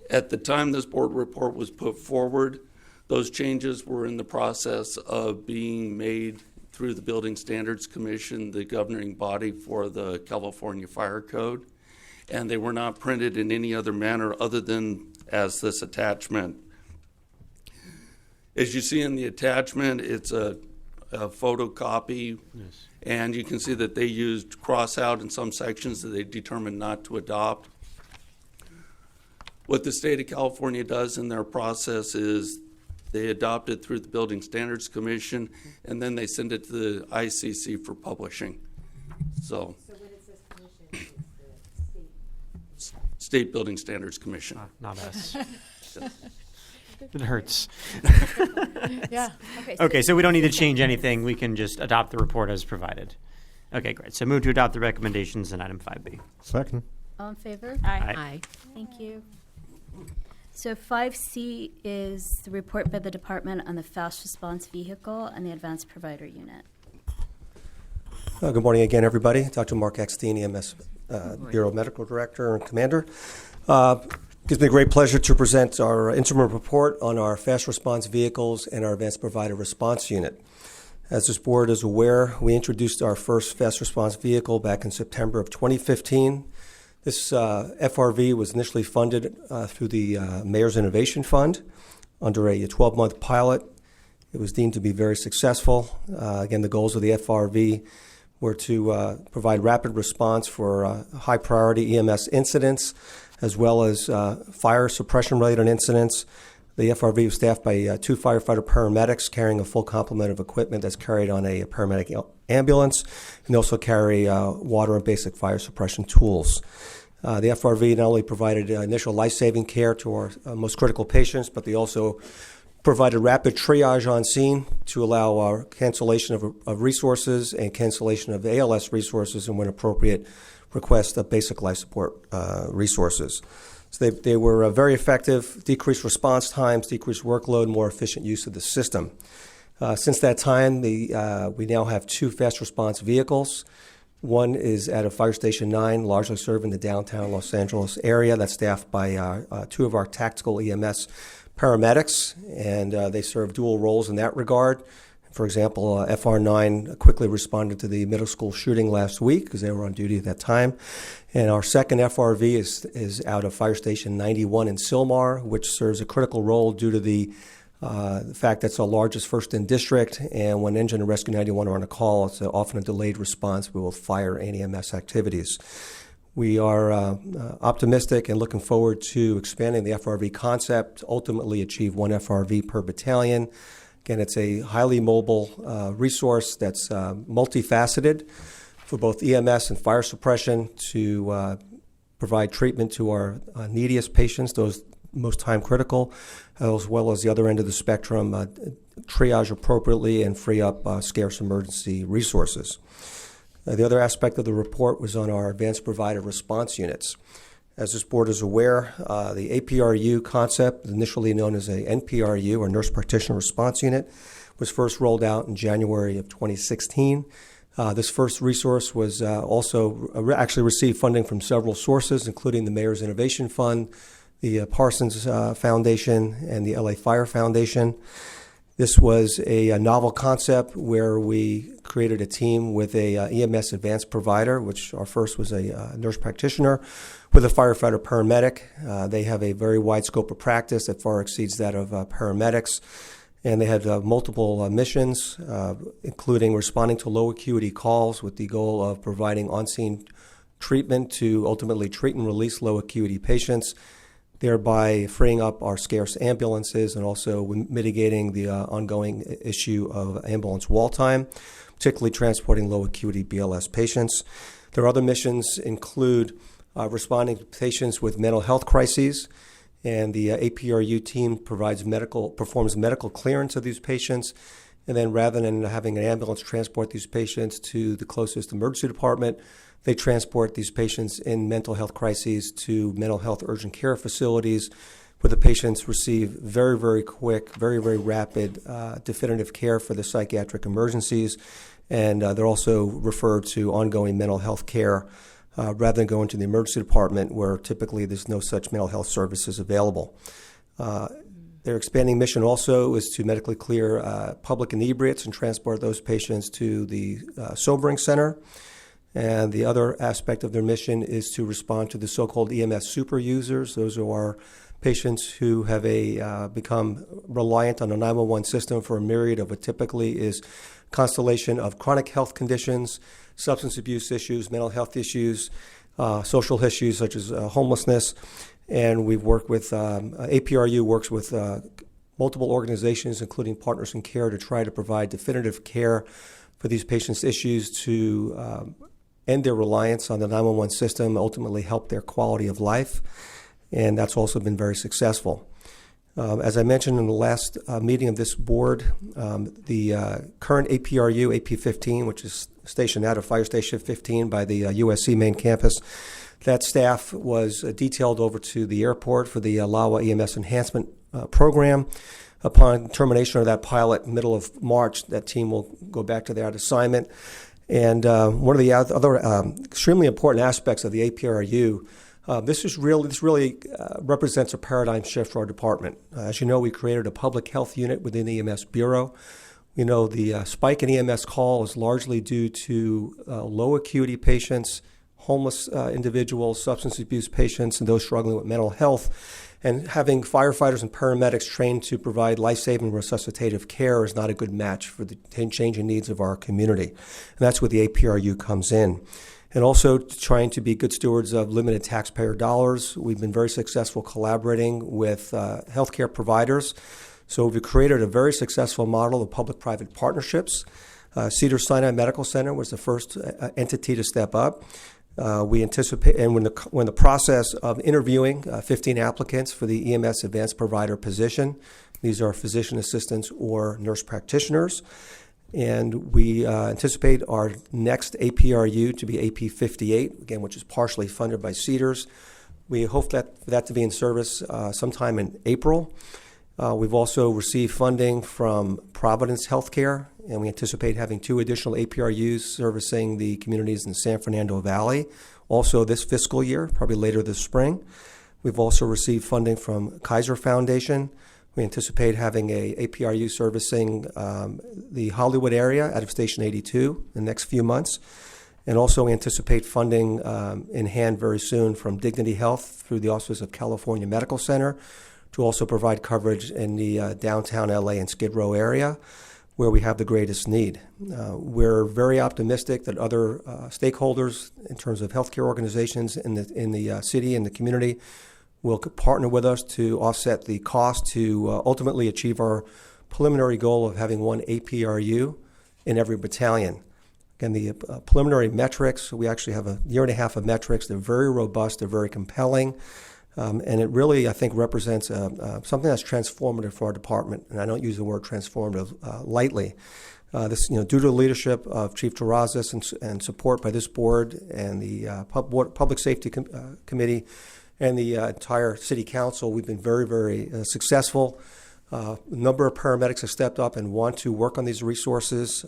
at the time this board report was put forward, those changes were in the process of being made through the Building Standards Commission, the governing body for the California Fire Code, and they were not printed in any other manner other than as this attachment. As you see in the attachment, it's a photocopy, yes. And you can see that they used cross out in some sections that they determined not to adopt. What the state of California does in their process is they adopt it through the Building Standards Commission, and then they send it to the ICC for publishing. So when it says commission, it's the State Building Standards Commission. Not us. It hurts. Yeah. Okay, so we don't need to change anything. We can just adopt the report as provided. Okay, great. So move to adopt the recommendations in item 5B. Second. All in favor? Aye. Aye. Thank you. So 5C is the report by the department on the fast response vehicle and the advanced provider unit. Good morning again, everybody. Dr. Mark Extine, EMS Bureau Medical Director and Commander. Gives me great pleasure to present our interim report on our fast response vehicles and our advanced provider response unit. As this board is aware, we introduced our first fast response vehicle back in September of 2015. This FRV was initially funded through the Mayor's Innovation Fund under a 12-month pilot. It was deemed to be very successful. Again, the goals of the FRV were to provide rapid response for high priority EMS incidents, as well as fire suppression-related incidents. The FRV was staffed by 2 firefighter paramedics carrying a full complement of equipment that's carried on a paramedic ambulance, and they also carry water and basic fire suppression tools. The FRV not only provided initial life-saving care to our most critical patients, but they also provided rapid triage on scene to allow our cancellation of resources and cancellation of ALS resources, and when appropriate, request of basic life support resources. So they were very effective, decreased response times, decreased workload, more efficient use of the system. Since that time, we now have 2 fast response vehicles. One is at a Fire Station 9, largely serving the downtown Los Angeles area. That's staffed by 2 of our tactical EMS paramedics, and they serve dual roles in that regard. For example, FR9 quickly responded to the middle school shooting last week because they were on duty at that time. And our second FRV is out of Fire Station 91 in Sylmar, which serves a critical role due to the fact that it's our largest first in district. And when Engine and Rescue 91 are on a call, it's often a delayed response with fire and EMS activities. We are optimistic and looking forward to expanding the FRV concept, ultimately achieve 1 FRV per battalion. Again, it's a highly mobile resource that's multifaceted for both EMS and fire suppression to provide treatment to our neediest patients, those most time critical, as well as the other end of the spectrum, triage appropriately and free up scarce emergency resources. The other aspect of the report was on our advanced provider response units. As this board is aware, the APRU concept, initially known as a NPRU, or Nurse Practitioner Response Unit, was first rolled out in January of 2016. This first resource was also actually received funding from several sources, including the Mayor's Innovation Fund, the Parsons Foundation, and the LA Fire Foundation. This was a novel concept where we created a team with a EMS advanced provider, which our first was a nurse practitioner, with a firefighter paramedic. They have a very wide scope of practice that far exceeds that of paramedics. And they had multiple missions, including responding to low acuity calls with the goal of providing on-scene treatment to ultimately treat and release low acuity patients, thereby freeing up our scarce ambulances and also mitigating the ongoing issue of ambulance wall time, particularly transporting low acuity BLS patients. Their other missions include responding to patients with mental health crises, and the APRU team performs medical clearance of these patients, and then rather than having an ambulance transport these patients to the closest emergency department, they transport these patients in mental health crises to mental health urgent care facilities, where the patients receive very, very quick, very, very rapid definitive care for the psychiatric emergencies, and they're also referred to ongoing mental health care rather than going to the emergency department, where typically there's no such mental health services available. Their expanding mission also is to medically clear public inebriates and transport those patients to the sobering center. And the other aspect of their mission is to respond to the so-called EMS super users. Those are patients who have become reliant on the 911 system for a myriad of what typically is constellation of chronic health conditions, substance abuse issues, mental health issues, social issues such as homelessness. And we've worked with, APRU works with multiple organizations, including Partners in Care, to try to provide definitive care for these patients' issues to end their reliance on the 911 system, ultimately help their quality of life. And that's also been very successful. As I mentioned in the last meeting of this board, the current APRU, AP15, which is stationed out of Fire Station 15 by the USC main campus, that staff was detailed over to the airport for the LAWA EMS enhancement program. Upon termination of that pilot, middle of March, that team will go back to their assignment. And one of the other extremely important aspects of the APRU, this really represents a paradigm shift for our department. As you know, we created a public health unit within the EMS Bureau. You know, the spike in EMS call is largely due to low acuity patients, homeless individuals, substance abuse patients, and those struggling with mental health. And having firefighters and paramedics trained to provide life-saving resuscitative care is not a good match for the changing needs of our community. And that's where the APRU comes in. And also trying to be good stewards of limited taxpayer dollars. We've been very successful collaborating with healthcare providers. So we've created a very successful model of public-private partnerships. Cedars-Sinai Medical Center was the first entity to step up. We anticipate, and when the process of interviewing 15 applicants for the EMS advanced provider position, these are physician assistants or nurse practitioners, and we anticipate our next APRU to be AP58, again, which is partially funded by Cedars. We hope for that to be in service sometime in April. We've also received funding from Providence Healthcare, and we anticipate having 2 additional APRUs servicing the communities in the San Fernando Valley, also this fiscal year, probably later this spring. We've also received funding from Kaiser Foundation. We anticipate having a APRU servicing the Hollywood area out of Station 82 in the next few months. And also we anticipate funding in hand very soon from Dignity Health through the Office of California Medical Center to also provide coverage in the downtown LA and Skid Row area, where we have the greatest need. We're very optimistic that other stakeholders in terms of healthcare organizations in the city and the community will partner with us to offset the cost to ultimately achieve our preliminary goal of having 1 APRU in every battalion. Again, the preliminary metrics, we actually have a year and a half of metrics. They're very robust, they're very compelling. And it really, I think, represents something that's transformative for our department. And I don't use the word transformative lightly. This, due to the leadership of Chief Terrazas and support by this board and the Public Safety Committee and the entire City Council, we've been very, very successful. A number of paramedics have stepped up and want to work on these resources.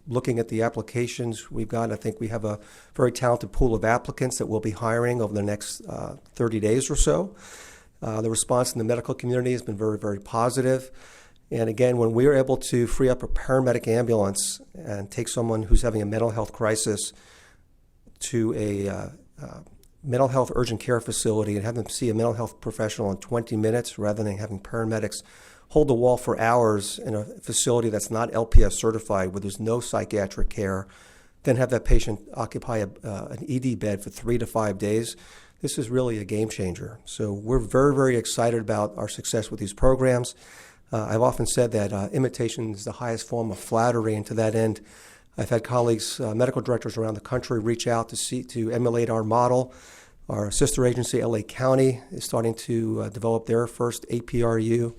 Looking at the applications we've got, I think we have a very talented pool of applicants that we'll be hiring over the next 30 days or so. The response in the medical community has been very, very positive. And again, when we are able to free up a paramedic ambulance and take someone who's having a mental health crisis to a mental health urgent care facility and have them see a mental health professional in 20 minutes rather than having paramedics hold the wall for hours in a facility that's not LPS certified, where there's no psychiatric care, then have that patient occupy an ED bed for 3 to 5 days. This is really a game changer. So we're very, very excited about our success with these programs. I've often said that imitation is the highest form of flattery, and to that end, I've had colleagues, medical directors around the country, reach out to emulate our model. Our sister agency, LA County, is starting to develop their first APRU.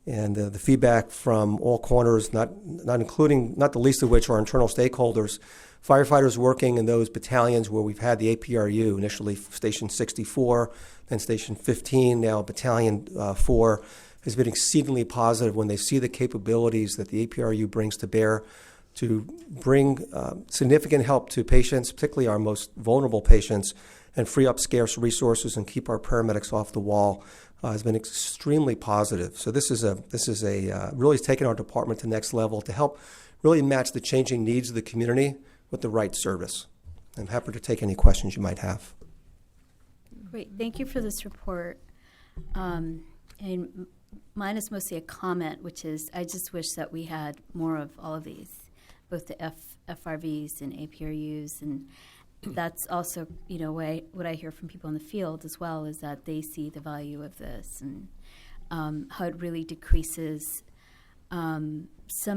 And the feedback from all corners, not the least of which are internal stakeholders, firefighters working in those battalions where we've had the APRU, initially Station 64, then Station 15, now Battalion 4, has been exceedingly positive when they see the capabilities that the APRU brings to bear to bring significant help to patients, particularly our most vulnerable patients, and free up scarce resources and keep our paramedics off the wall. Has been extremely positive. So this is really taking our department to the next level to help really match the changing needs of the community with the right service. I'm happy to take any questions you might have. Great, thank you for this report. And mine is mostly a comment, which is I just wish that we had more of all of these, both the FRVs and APRUs, and that's also, what I hear from people in the field as well is that they see the value of this and how it really decreases some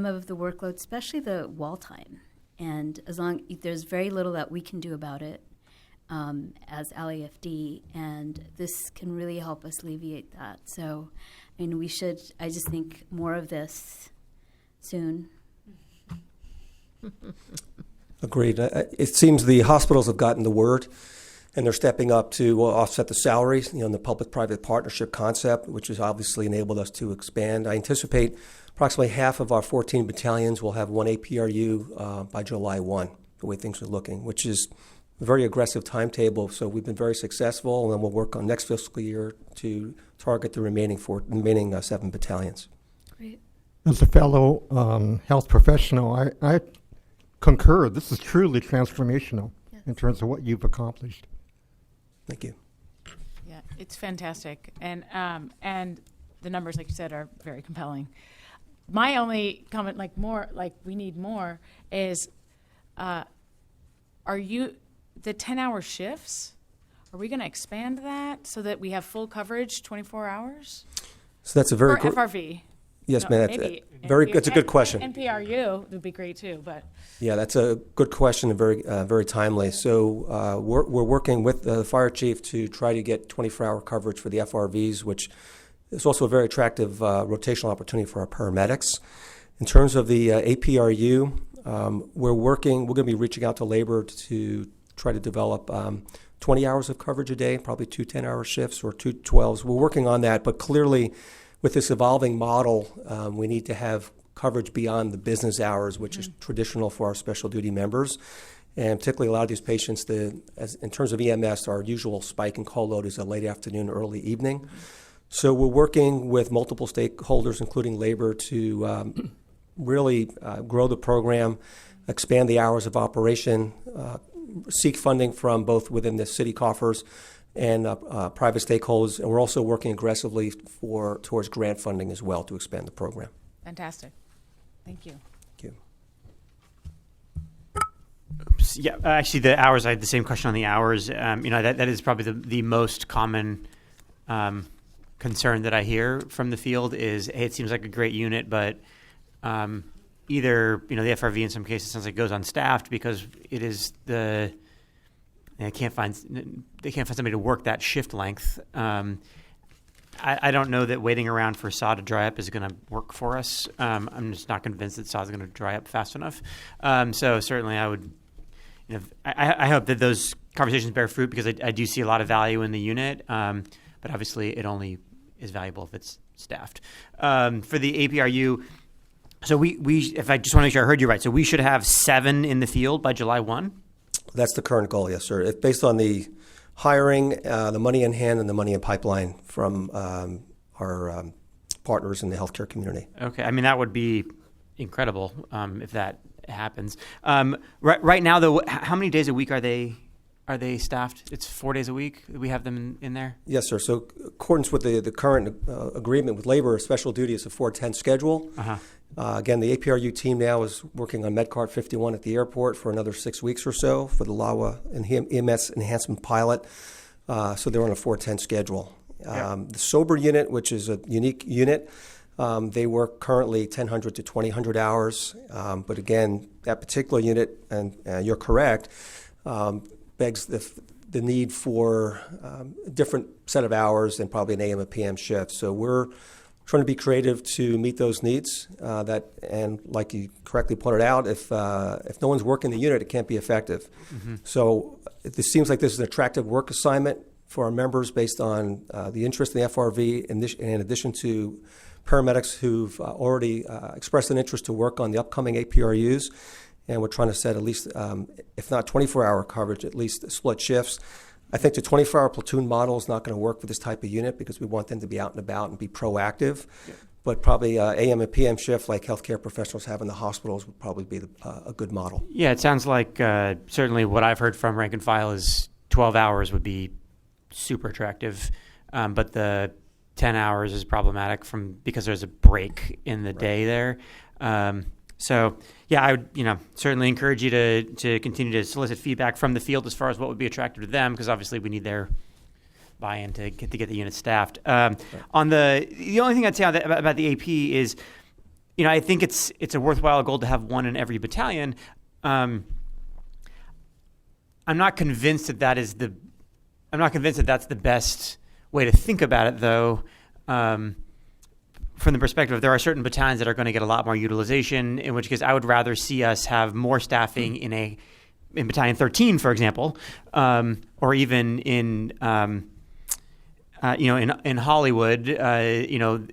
of the workload, especially the wall time. And there's very little that we can do about it as LAFD, and this can really help us alleviate that. So, I just think more of this soon. Agreed. It seems the hospitals have gotten the word, and they're stepping up to offset the salaries, in the public-private partnership concept, which has obviously enabled us to expand. I anticipate approximately half of our 14 battalions will have one APRU by July 1, the way things are looking, which is a very aggressive timetable. So we've been very successful, and then we'll work on next fiscal year to target the remaining 7 battalions. Great. As a fellow health professional, I concur. This is truly transformational in terms of what you've accomplished. Thank you. Yeah, it's fantastic, and the numbers, like you said, are very compelling. My only comment, we need more, is, are you the 10-hour shifts? Are we going to expand that so that we have full coverage, 24 hours? So that's a very or FRV. Yes, ma'am. That's a good question. NPRU would be great too, but yeah, that's a good question and very timely. So we're working with the fire chief to try to get 24-hour coverage for the FRVs, which is also a very attractive rotational opportunity for our paramedics. In terms of the APRU, we're going to be reaching out to labor to try to develop 20 hours of coverage a day, probably 2 10-hour shifts or 2 12s. We're working on that, but clearly, with this evolving model, we need to have coverage beyond the business hours, which is traditional for our special duty members. And particularly a lot of these patients, in terms of EMS, our usual spike in call load is a late afternoon, early evening. So we're working with multiple stakeholders, including labor, to really grow the program, expand the hours of operation, seek funding from both within the city coffers and private stakeholders, and we're also working aggressively towards grant funding as well to expand the program. fantastic. Thank you. Thank you. Oops. Yeah, actually, the hours. I had the same question on the hours. That is probably the most common concern that I hear from the field is, hey, it seems like a great unit, but either the FRV in some cases sounds like it goes unstaffed because it is they can't find somebody to work that shift length. I don't know that waiting around for SAW to dry up is going to work for us. I'm just not convinced that SAW is going to dry up fast enough. So certainly I would, I hope that those conversations bear fruit because I do see a lot of value in the unit. But obviously it only is valuable if it's staffed. For the APRU, so we if I just want to make sure I heard you right, so we should have 7 in the field by July 1? That's the current goal, yes, sir. It's based on the hiring, the money in hand, and the money in pipeline from our partners in the healthcare community. Okay, that would be incredible if that happens. Right now, though, how many days a week are they are they staffed? It's 4 days a week. We have them in there. Yes, sir. So, accordance with the current agreement with labor, special duty is a 410 schedule. Again, the APRU team now is working on MedCart 51 at the airport for another 6 weeks or so for the LAWA and EMS enhancement pilot. So they're on a 410 schedule. The sober unit, which is a unique unit, they work currently 1,000 to 2,000 hours. But again, that particular unit, and you're correct, begs the need for a different set of hours and probably an AM and PM shift. So we're trying to be creative to meet those needs. And like you correctly pointed out, if no one's working the unit, it can't be effective. So it seems like this is an attractive work assignment for our members based on the interest in the FRV, in addition to paramedics who've already expressed an interest to work on the upcoming APRUs. And we're trying to set at least, if not 24-hour coverage, at least split shifts. I think the 24-hour platoon model is not going to work for this type of unit because we want them to be out and about and be proactive. But probably AM and PM shift like healthcare professionals have in the hospitals would probably be a good model. Yeah, it sounds like certainly what I've heard from rank and file is 12 hours would be super attractive, but the 10 hours is problematic because there's a break in the day there. So, yeah, I would certainly encourage you to continue to solicit feedback from the field as far as what would be attractive to them, because obviously we need their buy-in to get the unit staffed. On the only thing I'd say about the AP is, I think it's a worthwhile goal to have one in every battalion. I'm not convinced that that's the best way to think about it, though. From the perspective, there are certain battalions that are going to get a lot more utilization, in which case I would rather see us have more staffing in Battalion 13, for example, or even in Hollywood, during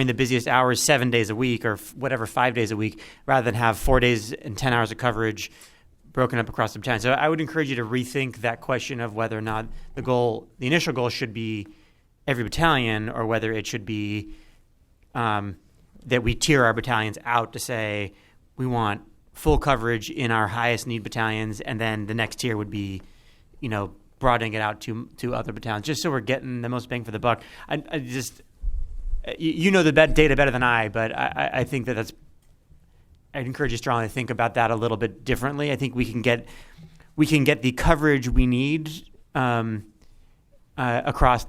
the busiest hours, 7 days a week or whatever, 5 days a week, rather than have 4 days and 10 hours of coverage broken up across the battalion. So I would encourage you to rethink that question of whether or not the initial goal should be every battalion, or whether it should be that we tier our battalions out to say we want full coverage in our highest need battalions, and then the next tier would be, broadening it out to other battalions, just so we're getting the most bang for the buck. I just, the data better than I, but I think I'd encourage you strongly to think about that a little bit differently. I think we can get the coverage we need across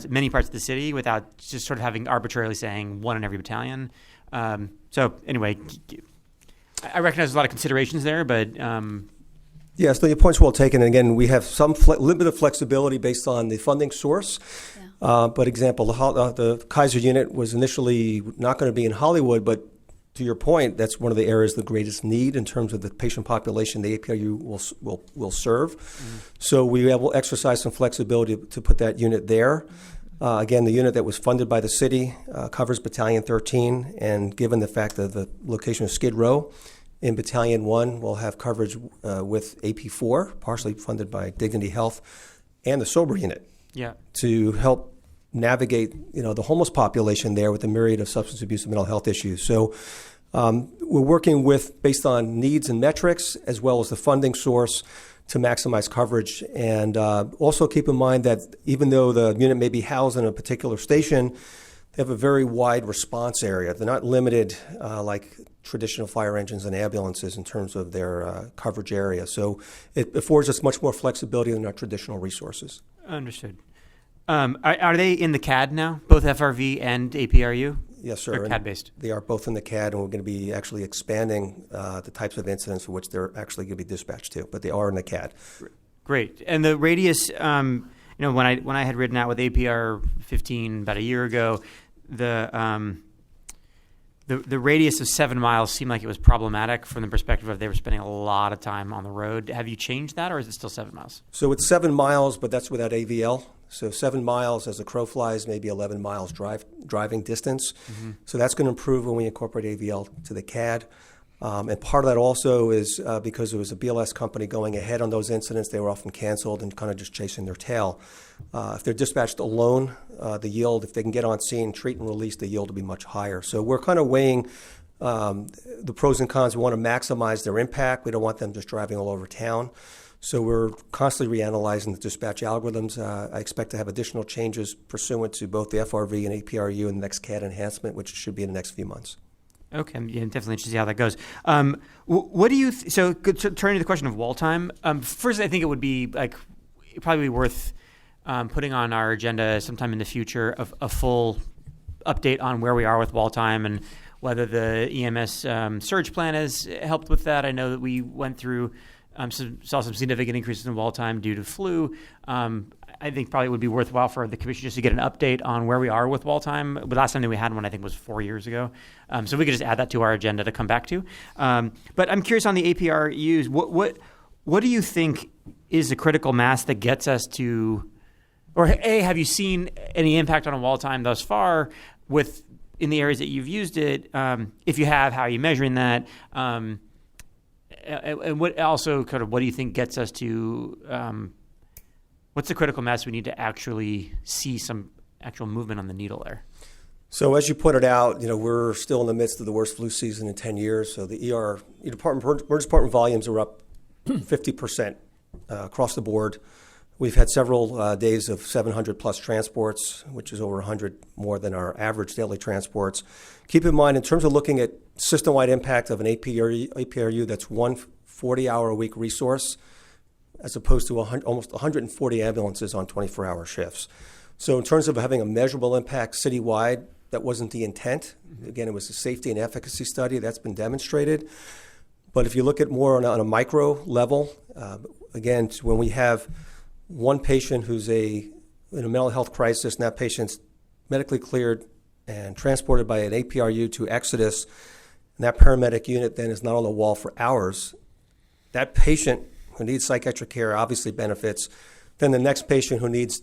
many parts of the city without just sort of having arbitrarily saying one in every battalion. So anyway, I recognize there's a lot of considerations there, but yes, your point's well taken. And again, we have some limited flexibility based on the funding source. But example, the Kaiser unit was initially not going to be in Hollywood, but to your point, that's one of the areas of the greatest need in terms of the patient population the APRU will serve. So we will exercise some flexibility to put that unit there. Again, the unit that was funded by the city covers Battalion 13, and given the fact that the location of Skid Row, in Battalion 1 we'll have coverage with AP4, partially funded by Dignity Health, and the sober unit to help navigate the homeless population there with a myriad of substance abuse and mental health issues. So we're working based on needs and metrics, as well as the funding source, to maximize coverage. And also keep in mind that even though the unit may be housed in a particular station, they have a very wide response area. They're not limited like traditional fire engines and ambulances in terms of their coverage area. So it affords us much more flexibility than our traditional resources. Understood. Are they in the CAD now, both FRV and APRU? Yes, sir. Or CAD-based? They are both in the CAD, and we're going to be actually expanding the types of incidents for which they're actually going to be dispatched to, but they are in the CAD. Great. And the radius, when I had ridden out with APR 15 about a year ago, the radius of 7 miles seemed like it was problematic from the perspective of they were spending a lot of time on the road. Have you changed that, or is it still 7 miles? So it's 7 miles, but that's without AVL. So 7 miles as the crow flies, maybe 11 miles driving distance. So that's going to improve when we incorporate AVL to the CAD. And part of that also is because it was a BLS company going ahead on those incidents, they were often canceled and kind of just chasing their tail. If they're dispatched alone, the yield, if they can get on scene, treat and release, the yield will be much higher. So we're kind of weighing The pros and cons, we want to maximize their impact. We don't want them just driving all over town. So we're constantly reanalyzing the dispatch algorithms. I expect to have additional changes pursuant to both the FRV and APRU and the next CAD enhancement, which should be in the next few months. Okay, I'm definitely interested to see how that goes. What do you so turning to the question of wall time? First, I think it would be probably worth putting on our agenda sometime in the future of a full update on where we are with wall time and whether the EMS surge plan has helped with that. I know that we went through saw some significant increases in wall time due to flu. I think probably it would be worthwhile for the commission just to get an update on where we are with wall time. The last time that we had one, I think, was 4 years ago. So we could just add that to our agenda to come back to. But I'm curious on the APRUs, what do you think is the critical mass that gets us to, or A, have you seen any impact on wall time thus far in the areas that you've used it? If you have, how are you measuring that? And what do you think gets us to, what's the critical mass we need to actually see some actual movement on the needle there? So as you pointed out, we're still in the midst of the worst flu season in 10 years. So the emergency department volumes are up 50% across the board. We've had several days of 700 plus transports, which is over 100 more than our average daily transports. Keep in mind, in terms of looking at system-wide impact of an APRU, that's one 40-hour-a-week resource, as opposed to almost 140 ambulances on 24-hour shifts. So in terms of having a measurable impact citywide, that wasn't the intent. Again, it was a safety and efficacy study that's been demonstrated. But if you look at more on a micro level, again, when we have one patient who's in a mental health crisis, and that patient's medically cleared and transported by an APRU to Exodus, and that paramedic unit then is not on the wall for hours, that patient who needs psychiatric care obviously benefits. Then the next patient who needs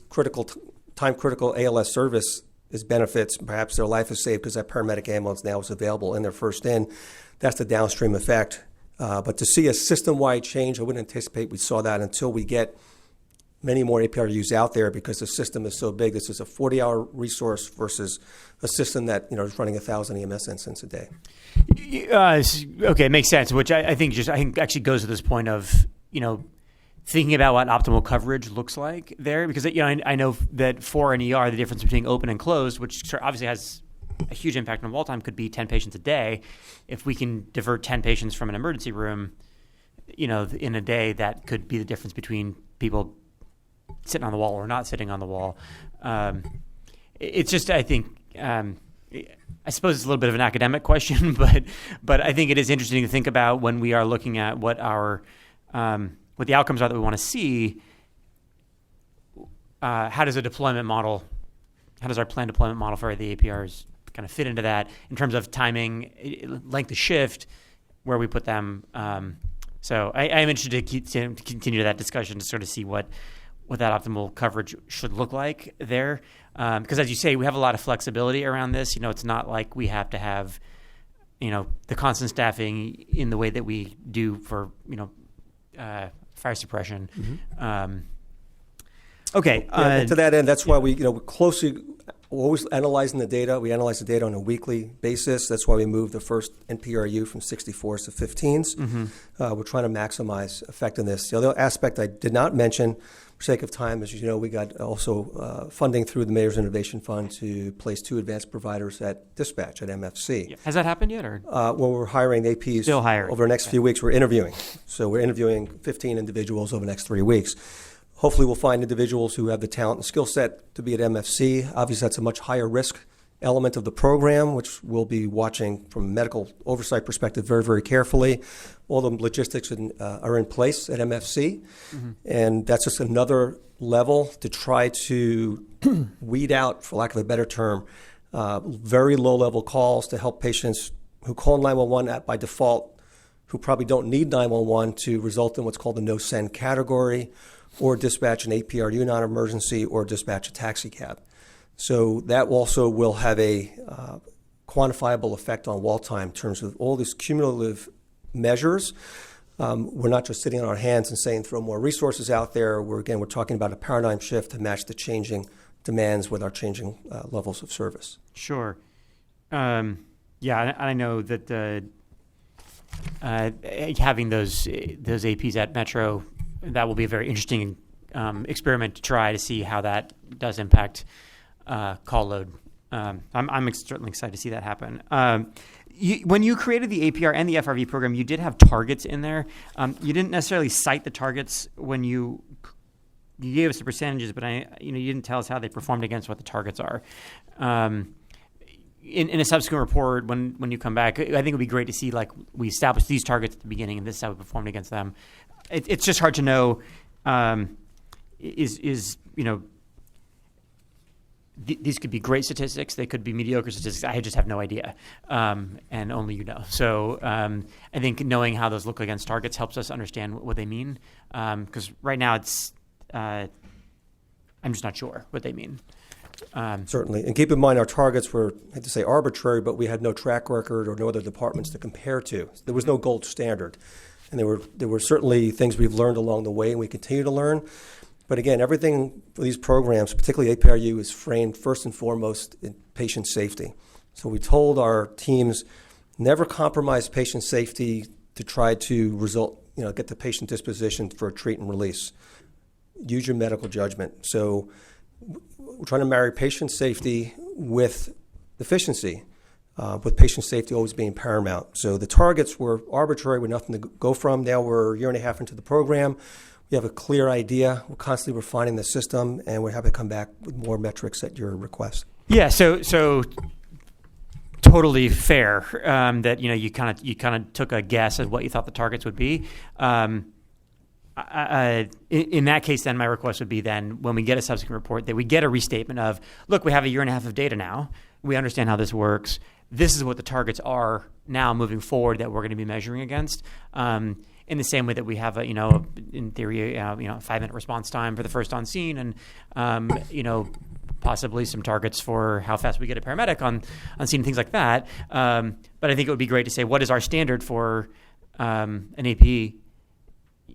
time-critical ALS service benefits. Perhaps their life is saved because that paramedic ambulance now is available in their first in. That's the downstream effect. But to see a system-wide change, I wouldn't anticipate we saw that until we get many more APRUs out there, because the system is so big. This is a 40-hour resource versus a system that is running 1,000 EMS incidents a day. Okay, it makes sense. Which I think actually goes to this point of thinking about what optimal coverage looks like there, because I know that for an ER, the difference between open and closed, which obviously has a huge impact on wall time, could be 10 patients a day. If we can divert 10 patients from an emergency room, in a day, that could be the difference between people sitting on the wall or not sitting on the wall. It's just, I think, I suppose it's a little bit of an academic question, but I think it is interesting to think about when we are looking at what our what the outcomes are that we want to see. How does our planned deployment model for the APRs kind of fit into that in terms of timing, length of shift, where we put them? So I am interested to continue that discussion to sort of see what that optimal coverage should look like there. Because as you say, we have a lot of flexibility around this. It's not like we have to have, the constant staffing in the way that we do for, fire suppression. Mm-hmm. Okay. And to that end, that's why we're closely always analyzing the data. We analyze the data on a weekly basis. That's why we moved the first NPRU from 64s to 15s. Mm-hmm. We're trying to maximize effectiveness. The other aspect I did not mention, for sake of time, is we got also funding through the Mayor's Innovation Fund to place 2 advanced providers at dispatch at MFC. Yeah. Has that happened yet? Or? Well, we're hiring APs. Still hiring. Over the next few weeks. We're interviewing. So we're interviewing 15 individuals over the next 3 weeks. Hopefully we'll find individuals who have the talent and skill set to be at MFC. Obviously, that's a much higher risk element of the program, which we'll be watching from a medical oversight perspective very, very carefully. All the logistics are in place at MFC, mm-hmm. and that's just another level to try to weed out, for lack of a better term, very low-level calls to help patients who call 911 by default, who probably don't need 911, to result in what's called the no-send category, or dispatch an APRU non-emergency, or dispatch a taxi cab. So that also will have a quantifiable effect on wall time in terms of all these cumulative measures. We're not just sitting on our hands and saying throw more resources out there. We're talking about a paradigm shift to match the changing demands with our changing levels of service. Sure. Yeah, and I know that having those APs at Metro, that will be a very interesting experiment to try to see how that does impact call load. I'm certainly excited to see that happen. When you created the APR and the FRV program, you did have targets in there. You didn't necessarily cite the targets when you gave us the percentages, but you didn't tell us how they performed against what the targets are. In a subsequent report, when you come back, I think it would be great to see, like, we established these targets at the beginning and this is how we performed against them. It's just hard to know, these could be great statistics, they could be mediocre statistics. I just have no idea, and only you know. So I think knowing how those look against targets helps us understand what they mean, because right now I'm just not sure what they mean. Certainly. And keep in mind, our targets were, I hate to say arbitrary, but we had no track record or no other departments to compare to. There was no gold standard. And there were certainly things we've learned along the way and we continue to learn. But again, everything for these programs, particularly APRU, is framed first and foremost in patient safety. So we told our teams, never compromise patient safety to try to get the patient disposition for a treat and release. Use your medical judgment. So we're trying to marry patient safety with efficiency, with patient safety always being paramount. So the targets were arbitrary with nothing to go from. Now we're a year and a half into the program. We have a clear idea. We're constantly refining the system, and we're happy to come back with more metrics at your request. Yeah, so totally fair that you kind of took a guess at what you thought the targets would be. In that case, then my request would be then when we get a subsequent report that we get a restatement of, look, we have a year and a half of data now. We understand how this works. This is what the targets are now moving forward that we're going to be measuring against. In the same way that we have in theory, 5-minute response time for the first on scene, and possibly some targets for how fast we get a paramedic on scene and things like that. But I think it would be great to say, what is our standard for an AP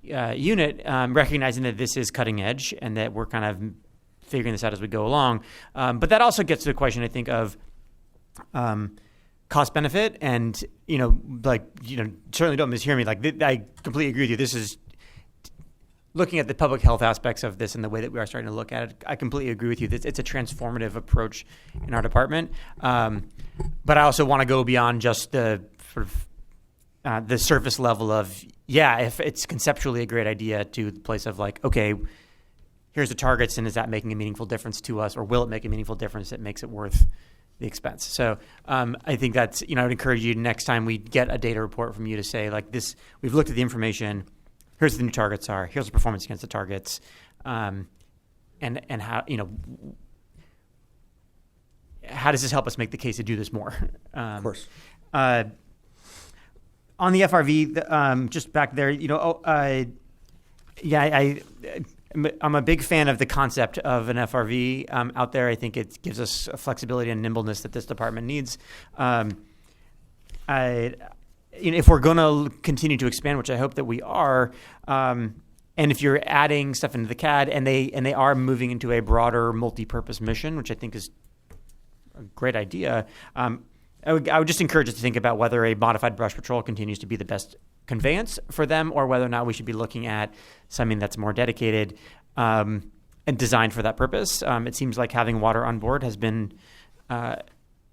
unit, recognizing that this is cutting edge and that we're kind of figuring this out as we go along. But that also gets to the question, I think, of cost benefit, and certainly don't mishear me. Like, I completely agree with you. This is looking at the public health aspects of this and the way that we are starting to look at it. I completely agree with you. It's a transformative approach in our department. But I also want to go beyond just the sort of the surface level of, if it's conceptually a great idea, to the place of like, okay, here's the targets, and is that making a meaningful difference to us, or will it make a meaningful difference that makes it worth the expense? So I think that's, I would encourage you next time we get a data report from you to say, like, this, we've looked at the information, here's what the new targets are, here's the performance against the targets, and how, how does this help us make the case to do this more? Of course. On the FRV, just back there, I'm a big fan of the concept of an FRV out there. I think it gives us a flexibility and nimbleness that this department needs. If we're going to continue to expand, which I hope that we are, and if you're adding stuff into the CAD and they are moving into a broader multi-purpose mission, which I think is a great idea, I would just encourage us to think about whether a modified brush patrol continues to be the best conveyance for them, or whether or not we should be looking at something that's more dedicated and designed for that purpose. It seems like having water on board has been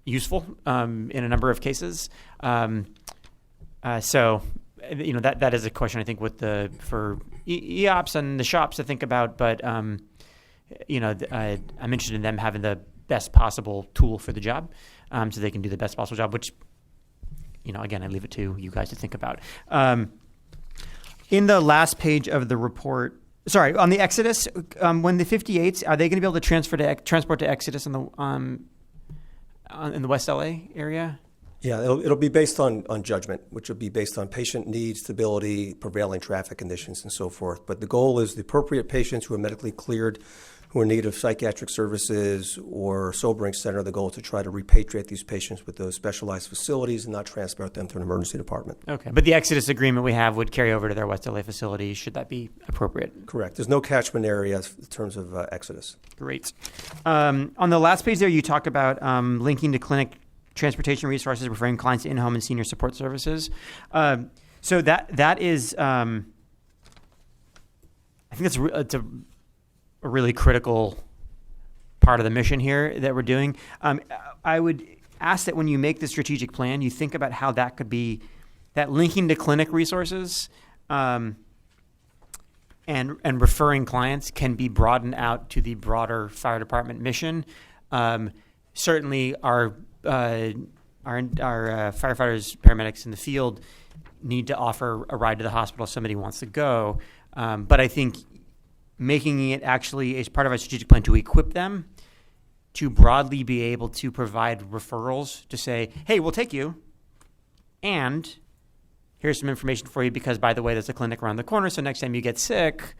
useful in a number of cases. So that is a question I think for EOPS and the shops to think about. But I'm interested in them having the best possible tool for the job, so they can do the best possible job, which, again, I leave it to you guys to think about. In the last page of the report, on the Exodus, when the 58s, are they going to be able to transport to Exodus in the West LA area? Yeah, it'll be based on judgment, which will be based on patient needs, stability, prevailing traffic conditions, and so forth. But the goal is the appropriate patients who are medically cleared, who are in need of psychiatric services or sobering center. The goal is to try to repatriate these patients with those specialized facilities and not transport them to an emergency department. Okay, but the Exodus agreement we have would carry over to their West LA facility. Should that be appropriate? Correct. There's no catchment area in terms of Exodus. Great. On the last page there, you talk about linking to clinic transportation resources, referring clients to in-home and senior support services. So that is, I think it's a really critical part of the mission here that we're doing. I would ask that when you make the strategic plan, you think about how that could be, that linking to clinic resources and referring clients can be broadened out to the broader fire department mission. Certainly, our firefighters, paramedics in the field need to offer a ride to the hospital if somebody wants to go. But I think making it actually as part of our strategic plan to equip them to broadly be able to provide referrals to say, hey, we'll take you, and here's some information for you because, by the way, there's a clinic around the corner, so next time you get sick,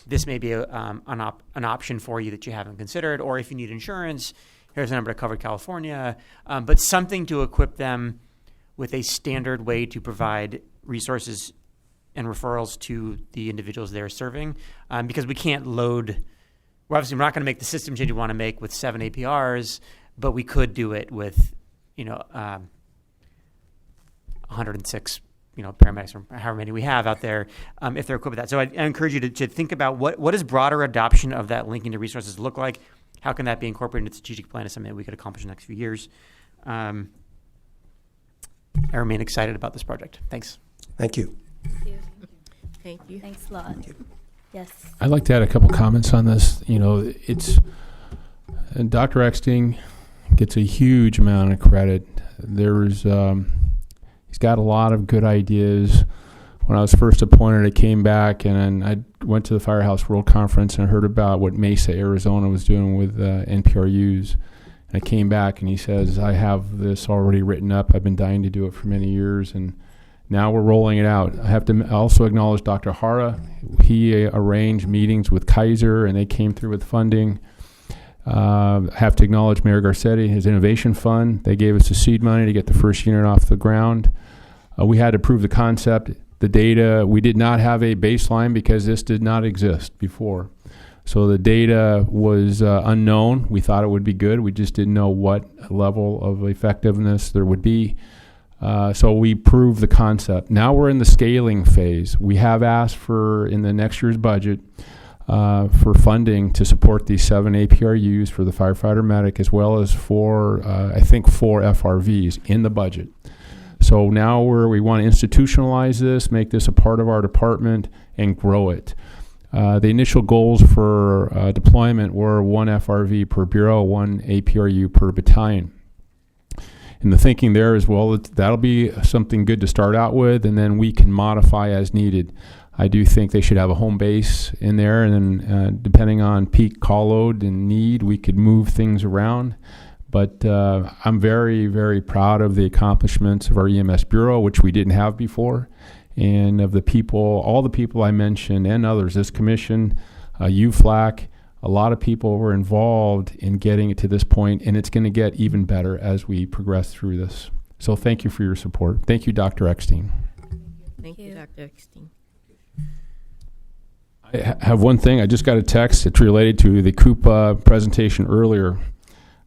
this may be an option for you that you haven't considered. Or if you need insurance, here's a number to Covered California. But something to equip them with a standard way to provide resources and referrals to the individuals they're serving. Because we can't load, well, obviously we're not going to make the system change we want to make with 7 APRs, but we could do it with, 106 paramedics or however many we have out there, if they're equipped with that. So I encourage you to think about what does broader adoption of that linking to resources look like? How can that be incorporated into the strategic plan as something that we could accomplish in the next few years? I remain excited about this project. Thanks. Thank you. Thank you. Thanks a lot. Yes. I'd like to add a couple comments on this. It's Dr. Eckstein gets a huge amount of credit. He's got a lot of good ideas. When I was first appointed, I came back and I went to the Firehouse World Conference and I heard about what Mesa, Arizona was doing with NPRUs. And I came back and he says, I have this already written up. I've been dying to do it for many years, and now we're rolling it out. I have to also acknowledge Dr. Hara. He arranged meetings with Kaiser and they came through with funding. I have to acknowledge Mayor Garcetti, his innovation fund. They gave us the seed money to get the first unit off the ground. We had to prove the concept, the data. We did not have a baseline because this did not exist before. So the data was unknown. We thought it would be good. We just didn't know what level of effectiveness there would be. So we proved the concept. Now we're in the scaling phase. We have asked for, in the next year's budget, for funding to support these 7 APRUs for the firefighter medic, as well as for, I think, 4 FRVs in the budget. So now we want to institutionalize this, make this a part of our department, and grow it. The initial goals for deployment were 1 FRV per bureau, 1 APRU per battalion. And the thinking there is, well, that'll be something good to start out with, and then we can modify as needed. I do think they should have a home base in there, and then depending on peak call load and need, we could move things around. But I'm very, very proud of the accomplishments of our EMS Bureau, which we didn't have before, and of the people, all the people I mentioned and others, this commission, UFLAC, a lot of people were involved in getting it to this point, and it's going to get even better as we progress through this. So thank you for your support. Thank you, Dr. Eckstein. Thank you, Dr. Eckstein. I have one thing. I just got a text. It's related to the Coupa presentation earlier.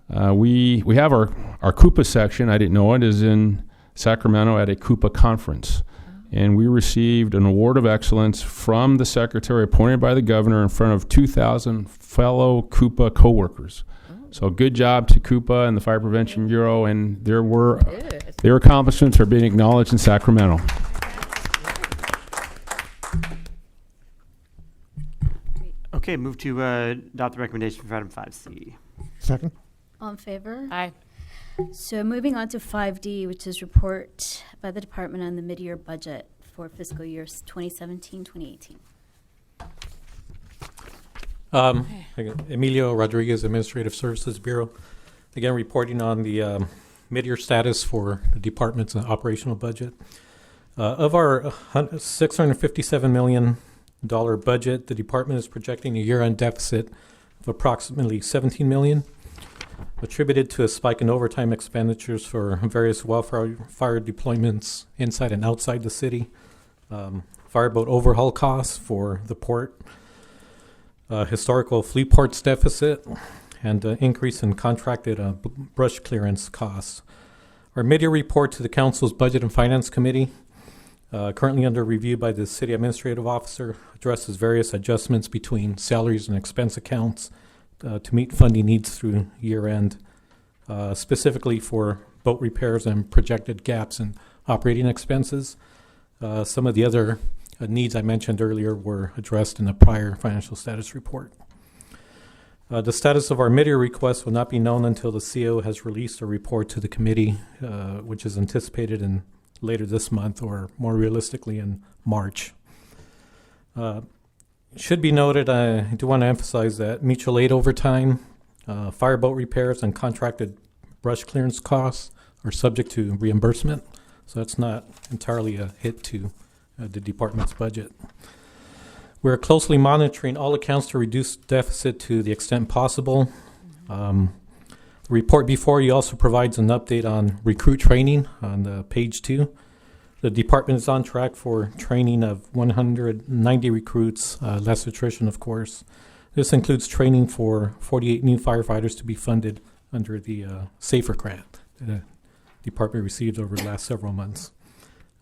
We have our Coupa section, I didn't know it, is in Sacramento at a Coupa conference. And we received an award of excellence from the secretary appointed by the governor in front of 2,000 fellow Coupa coworkers. So good job to Coupa and the Fire Prevention Bureau, and their accomplishments are being acknowledged in Sacramento. Okay, move to adopt the recommendation for item 5C. Second. All in favor? Aye. So moving on to 5D, which is report by the department on the mid-year budget for fiscal years 2017-2018. Emilio Rodriguez, Administrative Services Bureau. Again, reporting on the mid-year status for the department's operational budget. Of our $657 million budget, the department is projecting a year-end deficit of approximately $17 million, attributed to a spike in overtime expenditures for various wildfire deployments inside and outside the city, fireboat overhaul costs for the port, historical fleet ports deficit, and increase in contracted brush clearance costs. Our mid-year report to the Council's Budget and Finance Committee, currently under review by the City Administrative Officer, addresses various adjustments between salaries and expense accounts to meet funding needs through year-end, specifically for boat repairs and projected gaps in operating expenses. Some of the other needs I mentioned earlier were addressed in the prior financial status report. The status of our mid-year request will not be known until the CO has released a report to the committee, which is anticipated in later this month or more realistically in March. Should be noted, I do want to emphasize that mutual aid overtime, fireboat repairs, and contracted brush clearance costs are subject to reimbursement, so that's not entirely a hit to the department's budget. We're closely monitoring all accounts to reduce deficit to the extent possible. The report before you also provides an update on recruit training on page 2. The department is on track for training of 190 recruits, less attrition, of course. This includes training for 48 new firefighters to be funded under the SAFER grant that the department received over the last several months.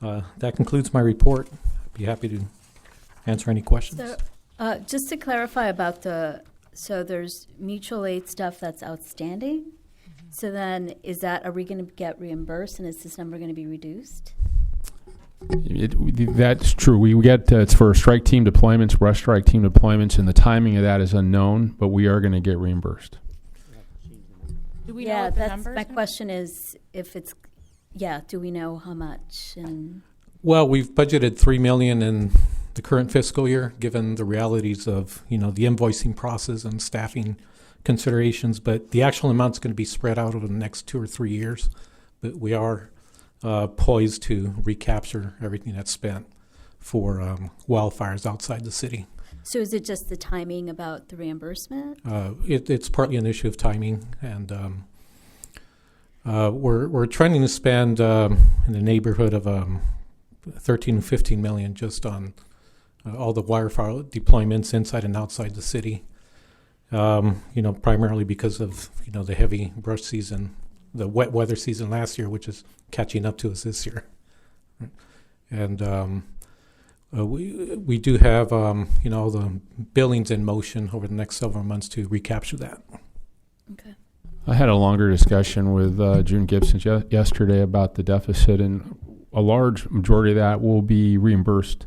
That concludes my report. I'd be happy to answer any questions. So, just to clarify about there's mutual aid stuff that's outstanding. Mm-hmm. So then, are we going to get reimbursed, and is this number going to be reduced? That's true. We get it's for strike team deployments, brush strike team deployments, and the timing of that is unknown, but we are going to get reimbursed. Do we know what the numbers my are? question is if it's, do we know how much? And Well, we've budgeted $3 million in the current fiscal year, given the realities of the invoicing process and staffing considerations. But the actual amount's going to be spread out over the next 2 or 3 years. But we are poised to recapture everything that's spent for wildfires outside the city. so is it just the timing about the reimbursement? It's partly an issue of timing, and we're trying to spend in the neighborhood of 13 to 15 million just on all the wildfire deployments inside and outside the city. Primarily because of the heavy brush season, the wet weather season last year, which is catching up to us this year. And we do have the billings in motion over the next several months to recapture that. Okay. I had a longer discussion with June Gibson yesterday about the deficit, and a large majority of that will be reimbursed.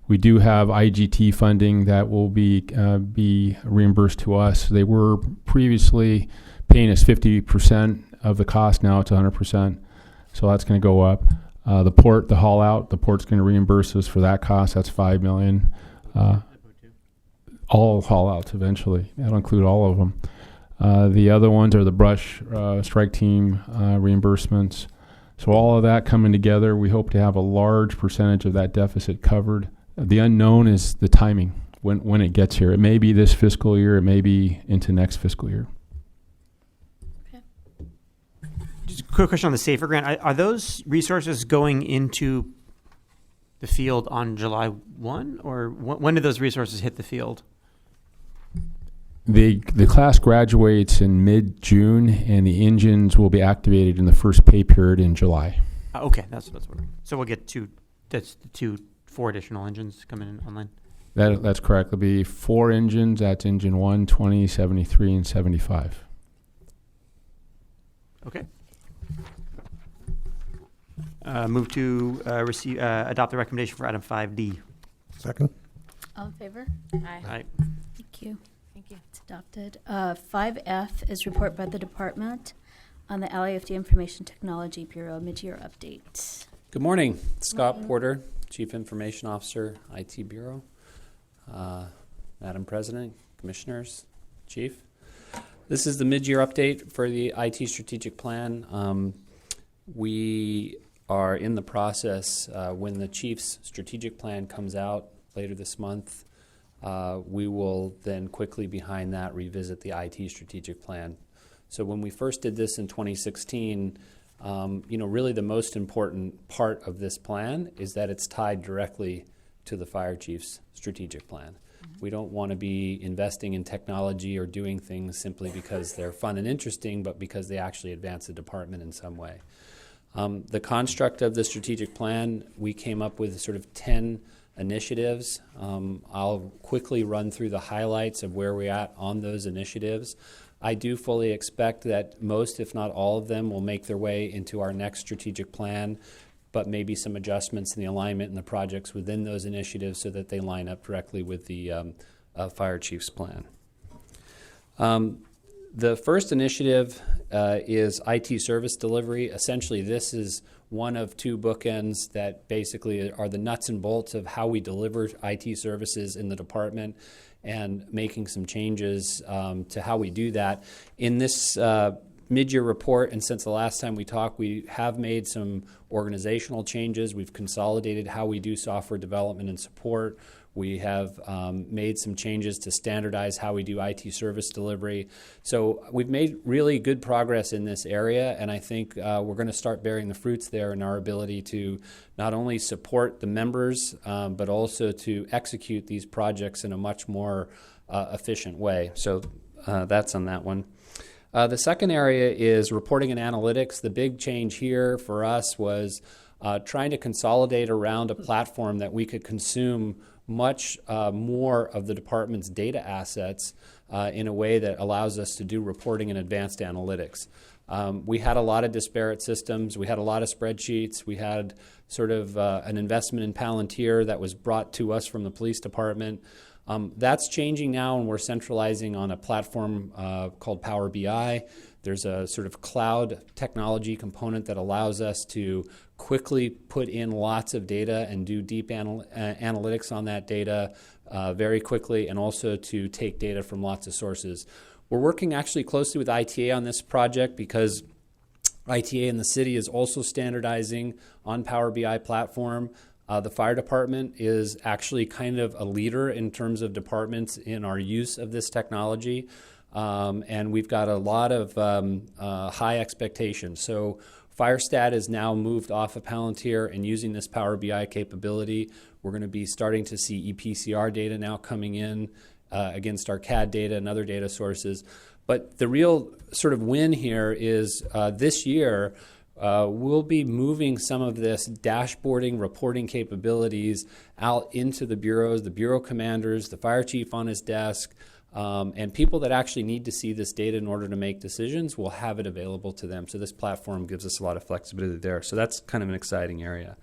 We do have IGT funding that will be reimbursed to us. They were previously paying us 50% of the cost. Now it's 100%, so that's going to go up. The haul out, the port's going to reimburse us for that cost. That's $5 million. All haul outs eventually. That'll include all of them. The other ones are the brush strike team reimbursements. So all of that coming together, we hope to have a large percentage of that deficit covered. The unknown is the timing when it gets here. It may be this fiscal year. It may be into next fiscal year. Okay. Just a quick question on the SAFER grant. Are those resources going into the field on July 1? Or when do those resources hit the field? The class graduates in mid-June, and the engines will be activated in the first pay period in July. Okay, that's what. So we'll get 4 additional engines coming in online. That's correct. There'll be 4 engines. That's engine 1, 20, 73, and 75. Okay. Move to adopt the recommendation for item 5D. Second. All in favor? Aye. Thank you. It's adopted. 5F is report by the department on the LAFD Information Technology Bureau mid-year update. Good morning. Scott Porter, Chief Information Officer, IT Bureau. Madam President, Commissioners, Chief. This is the mid-year update for the IT strategic plan. We are in the process, when the Chief's strategic plan comes out later this month, we will then quickly behind that revisit the IT strategic plan. So when we first did this in 2016, really the most important part of this plan is that it's tied directly to the fire chief's strategic plan. We don't want to be investing in technology or doing things simply because they're fun and interesting, but because they actually advance the department in some way. The construct of the strategic plan, we came up with sort of 10 initiatives. I'll quickly run through the highlights of where we're at on those initiatives. I do fully expect that most, if not all of them, will make their way into our next strategic plan, but maybe some adjustments in the alignment and the projects within those initiatives so that they line up directly with the fire chief's plan. The first initiative is IT service delivery. Essentially, this is one of two bookends that basically are the nuts and bolts of how we deliver IT services in the department, and making some changes to how we do that. In this mid-year report, and since the last time we talked, we have made some organizational changes. We've consolidated how we do software development and support. We have made some changes to standardize how we do IT service delivery. So we've made really good progress in this area, and I think we're going to start bearing the fruits there in our ability to not only support the members, but also to execute these projects in a much more efficient way. So that's on that one. The second area is reporting and analytics. The big change here for us was trying to consolidate around a platform that we could consume much more of the department's data assets in a way that allows us to do reporting and advanced analytics. We had a lot of disparate systems. We had a lot of spreadsheets. We had sort of an investment in Palantir that was brought to us from the police department. That's changing now, and we're centralizing on a platform called Power BI. There's a sort of cloud technology component that allows us to quickly put in lots of data and do deep analytics on that data very quickly, and also to take data from lots of sources. We're working actually closely with ITA on this project because ITA in the city is also standardizing on Power BI platform. The fire department is actually kind of a leader in terms of departments in our use of this technology. And we've got a lot of high expectations. So FireStat is now moved off of Palantir and using this Power BI capability. We're going to be starting to see EPCR data now coming in against our CAD data and other data sources. But the real sort of win here is this year, we'll be moving some of this dashboarding, reporting capabilities out into the bureaus, the bureau commanders, the fire chief on his desk, and people that actually need to see this data in order to make decisions will have it available to them. So this platform gives us a lot of flexibility there. So that's kind of an exciting area.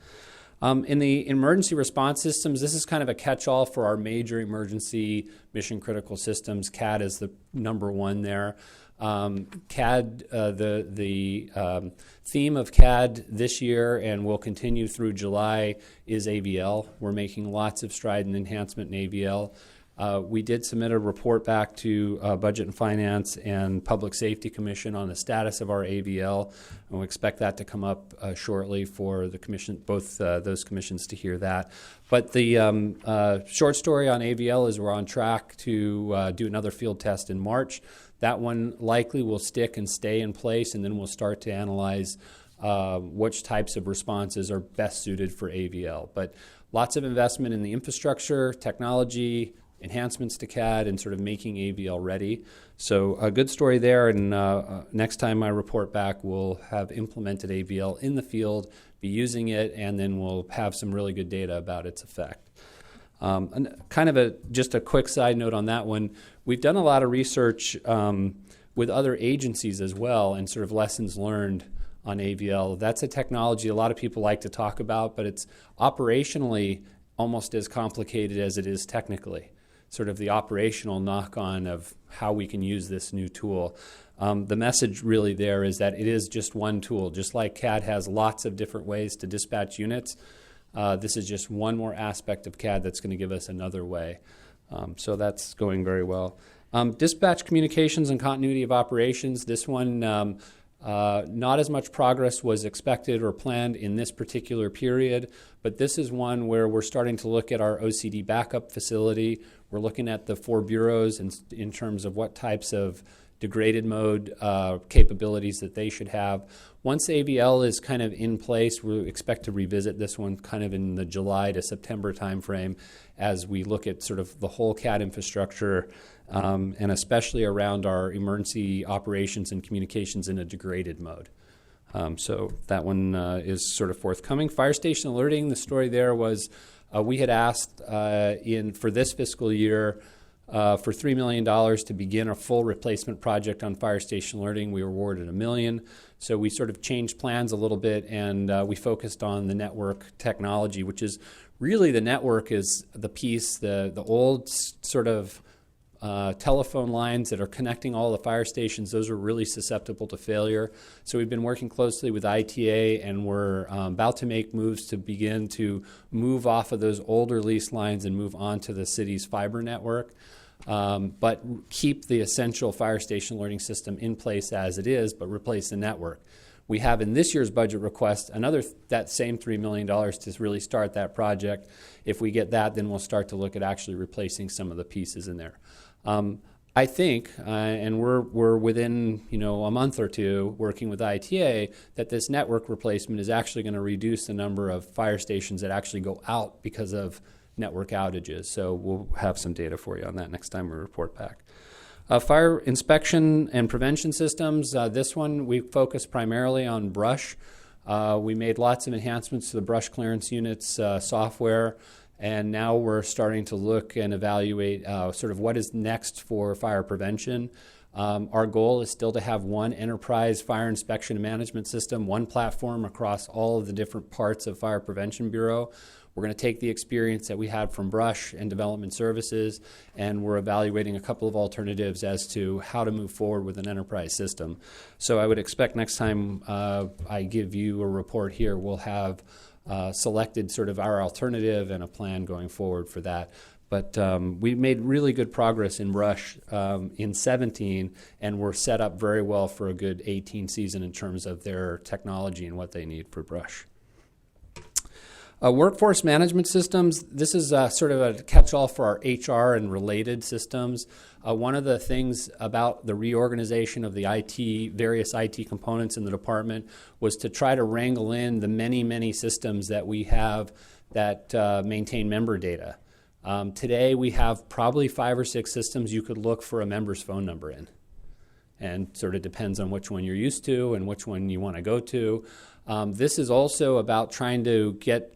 In the emergency response systems, this is kind of a catch-all for our major emergency mission-critical systems. CAD is the number one there. CAD, the theme of CAD this year and will continue through July is AVL. We're making lots of stride and enhancement in AVL. We did submit a report back to Budget and Finance and Public Safety Commission on the status of our AVL, and we expect that to come up shortly for the commission, both those commissions to hear that. But the short story on AVL is we're on track to do another field test in March. That one likely will stick and stay in place, and then we'll start to analyze which types of responses are best suited for AVL. But lots of investment in the infrastructure, technology, enhancements to CAD, and sort of making AVL ready. So a good story there, and next time I report back, we'll have implemented AVL in the field, be using it, and then we'll have some really good data about its effect. And kind of just a quick side note on that one, we've done a lot of research with other agencies as well, and sort of lessons learned on AVL. That's a technology a lot of people like to talk about, but it's operationally almost as complicated as it is technically. Sort of the operational knock-on of how we can use this new tool. The message really there is that it is just one tool. Just like CAD has lots of different ways to dispatch units, this is just one more aspect of CAD that's going to give us another way. So that's going very well. Dispatch communications and continuity of operations. This one, not as much progress was expected or planned in this particular period, but this is one where we're starting to look at our OCD backup facility. We're looking at the 4 bureaus in terms of what types of degraded mode capabilities that they should have. Once AVL is kind of in place, we expect to revisit this one kind of in the July to September timeframe as we look at sort of the whole CAD infrastructure and especially around our emergency operations and communications in a degraded mode. So that one is sort of forthcoming. Fire station alerting, the story there was we had asked for this fiscal year for $3 million to begin a full replacement project on fire station alerting. We were awarded $1 million. So we sort of changed plans a little bit, and we focused on the network technology, which is really the network is the piece, the old sort of telephone lines that are connecting all the fire stations. Those are really susceptible to failure. So we've been working closely with ITA, and we're about to make moves to begin to move off of those older lease lines and move on to the city's fiber network. But keep the essential fire station alerting system in place as it is, but replace the network. We have in this year's budget request that same $3 million to really start that project. If we get that, then we'll start to look at actually replacing some of the pieces in there. I think, and we're within a month or two working with ITA, that this network replacement is actually going to reduce the number of fire stations that actually go out because of network outages. So we'll have some data for you on that next time we report back. Fire inspection and prevention systems. This one we focus primarily on brush. We made lots of enhancements to the brush clearance units software, and now we're starting to look and evaluate sort of what is next for fire prevention. Our goal is still to have one enterprise fire inspection and management system, one platform across all of the different parts of Fire Prevention Bureau. We're going to take the experience that we had from Brush and Development Services, and we're evaluating a couple of alternatives as to how to move forward with an enterprise system. So I would expect next time I give you a report here, we'll have selected sort of our alternative and a plan going forward for that. But we made really good progress in Brush in 17, and we're set up very well for a good 18 season in terms of their technology and what they need for Brush. Workforce management systems, this is sort of a catch-all for our HR and related systems. One of the things about the reorganization of the various IT components in the department was to try to wrangle in the many, many systems that we have that maintain member data. Today we have probably 5 or 6 systems you could look for a member's phone number in. And sort of depends on which one you're used to and which one you want to go to. This is also about trying to get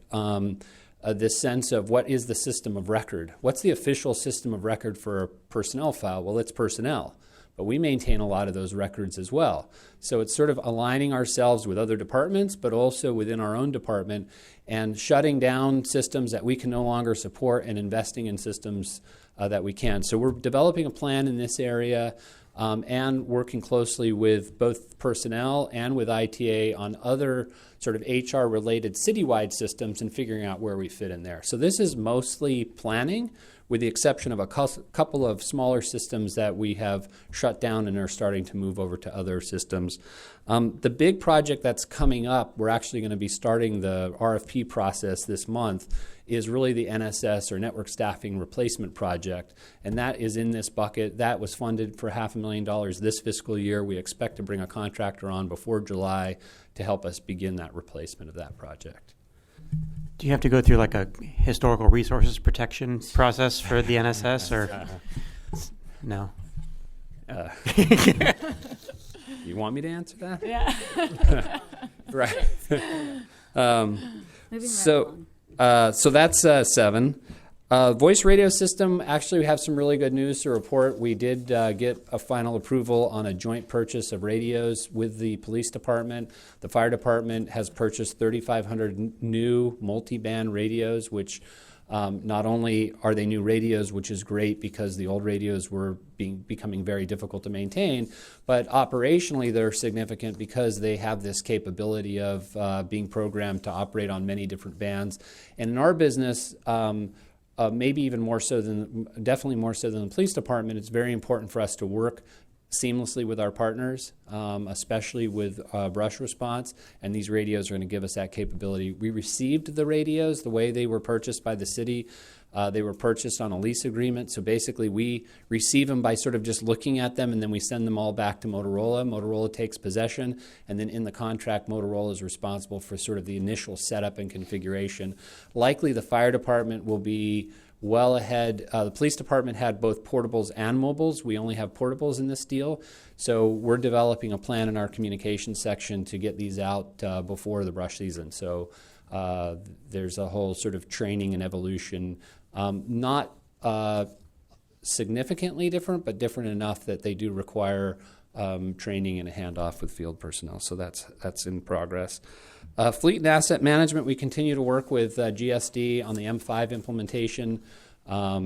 this sense of what is the system of record. What's the official system of record for a personnel file? Well, it's personnel, but we maintain a lot of those records as well. So it's sort of aligning ourselves with other departments, but also within our own department, and shutting down systems that we can no longer support and investing in systems that we can. So we're developing a plan in this area. And working closely with both personnel and with ITA on other sort of HR-related citywide systems and figuring out where we fit in there. So this is mostly planning, with the exception of a couple of smaller systems that we have shut down and are starting to move over to other systems. The big project that's coming up, we're actually going to be starting the RFP process this month, is really the NSS, or Network Staffing Replacement Project, and that is in this bucket. That was funded for $500,000 this fiscal year. We expect to bring a contractor on before July to help us begin that replacement of that project. Do you have to go through like a historical resources protection process for the NSS, or no? You want me to answer that? Yeah. Right. Moving right along. So that's 7. Voice radio system, actually we have some really good news to report. We did get a final approval on a joint purchase of radios with the police department. The fire department has purchased 3,500 new multi-band radios, which not only are they new radios, which is great because the old radios were becoming very difficult to maintain, but operationally they're significant because they have this capability of being programmed to operate on many different bands. And in our business, maybe even more so definitely more so than the police department, it's very important for us to work seamlessly with our partners, especially with brush response, and these radios are going to give us that capability. We received the radios the way they were purchased by the city. They were purchased on a lease agreement, so basically we receive them by sort of just looking at them, and then we send them all back to Motorola. Motorola takes possession, and then in the contract, Motorola is responsible for sort of the initial setup and configuration. Likely the fire department will be well ahead. The police department had both portables and mobiles. We only have portables in this deal. So we're developing a plan in our communications section to get these out before the brush season. So there's a whole sort of training and evolution, not significantly different, but different enough that they do require training and a handoff with field personnel. So that's in progress. Fleet and asset management, we continue to work with GSD on the M5 implementation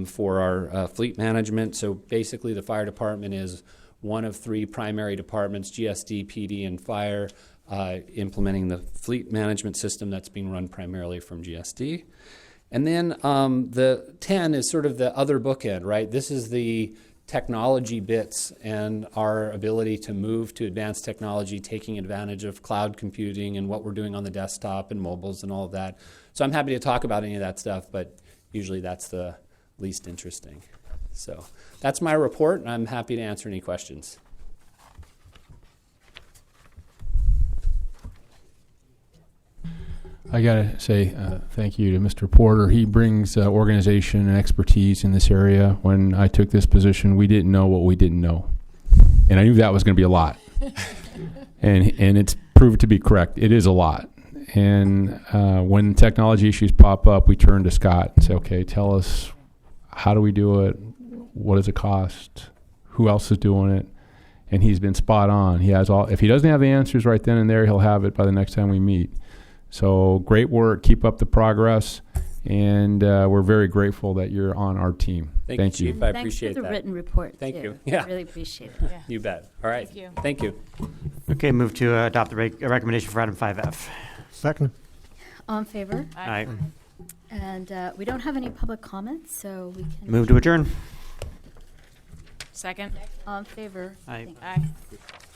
for our fleet management. So basically the fire department is one of 3 primary departments, GSD, PD, and fire, implementing the fleet management system that's being run primarily from GSD. And then the 10 is sort of the other bookend, right? This is the technology bits and our ability to move to advanced technology, taking advantage of cloud computing and what we're doing on the desktop and mobiles and all of that. So I'm happy to talk about any of that stuff, but usually that's the least interesting. So that's my report, and I'm happy to answer any questions. I got to say thank you to Mr. Porter. He brings organization and expertise in this area. When I took this position, we didn't know what we didn't know. And I knew that was going to be a lot. and it's proved to be correct. It is a lot. And when technology issues pop up, we turn to Scott and say, okay, tell us, how do we do it? What does it cost? Who else is doing it? And he's been spot on. He has all. If he doesn't have the answers right then and there, he'll have it by the next time we meet. So great work. Keep up the progress. And we're very grateful that you're on our team. Thank you, Chief. I appreciate Thanks for the that. written report, Thank too. you. Yeah. Really appreciate it. Yeah. You bet. All right. Thank you. Thank you. Okay, move to adopt the recommendation for item 5F. Second. All in favor? Aye. And we don't have any public comments, so we can... Move to adjourn. Second. All in favor? Aye. Aye.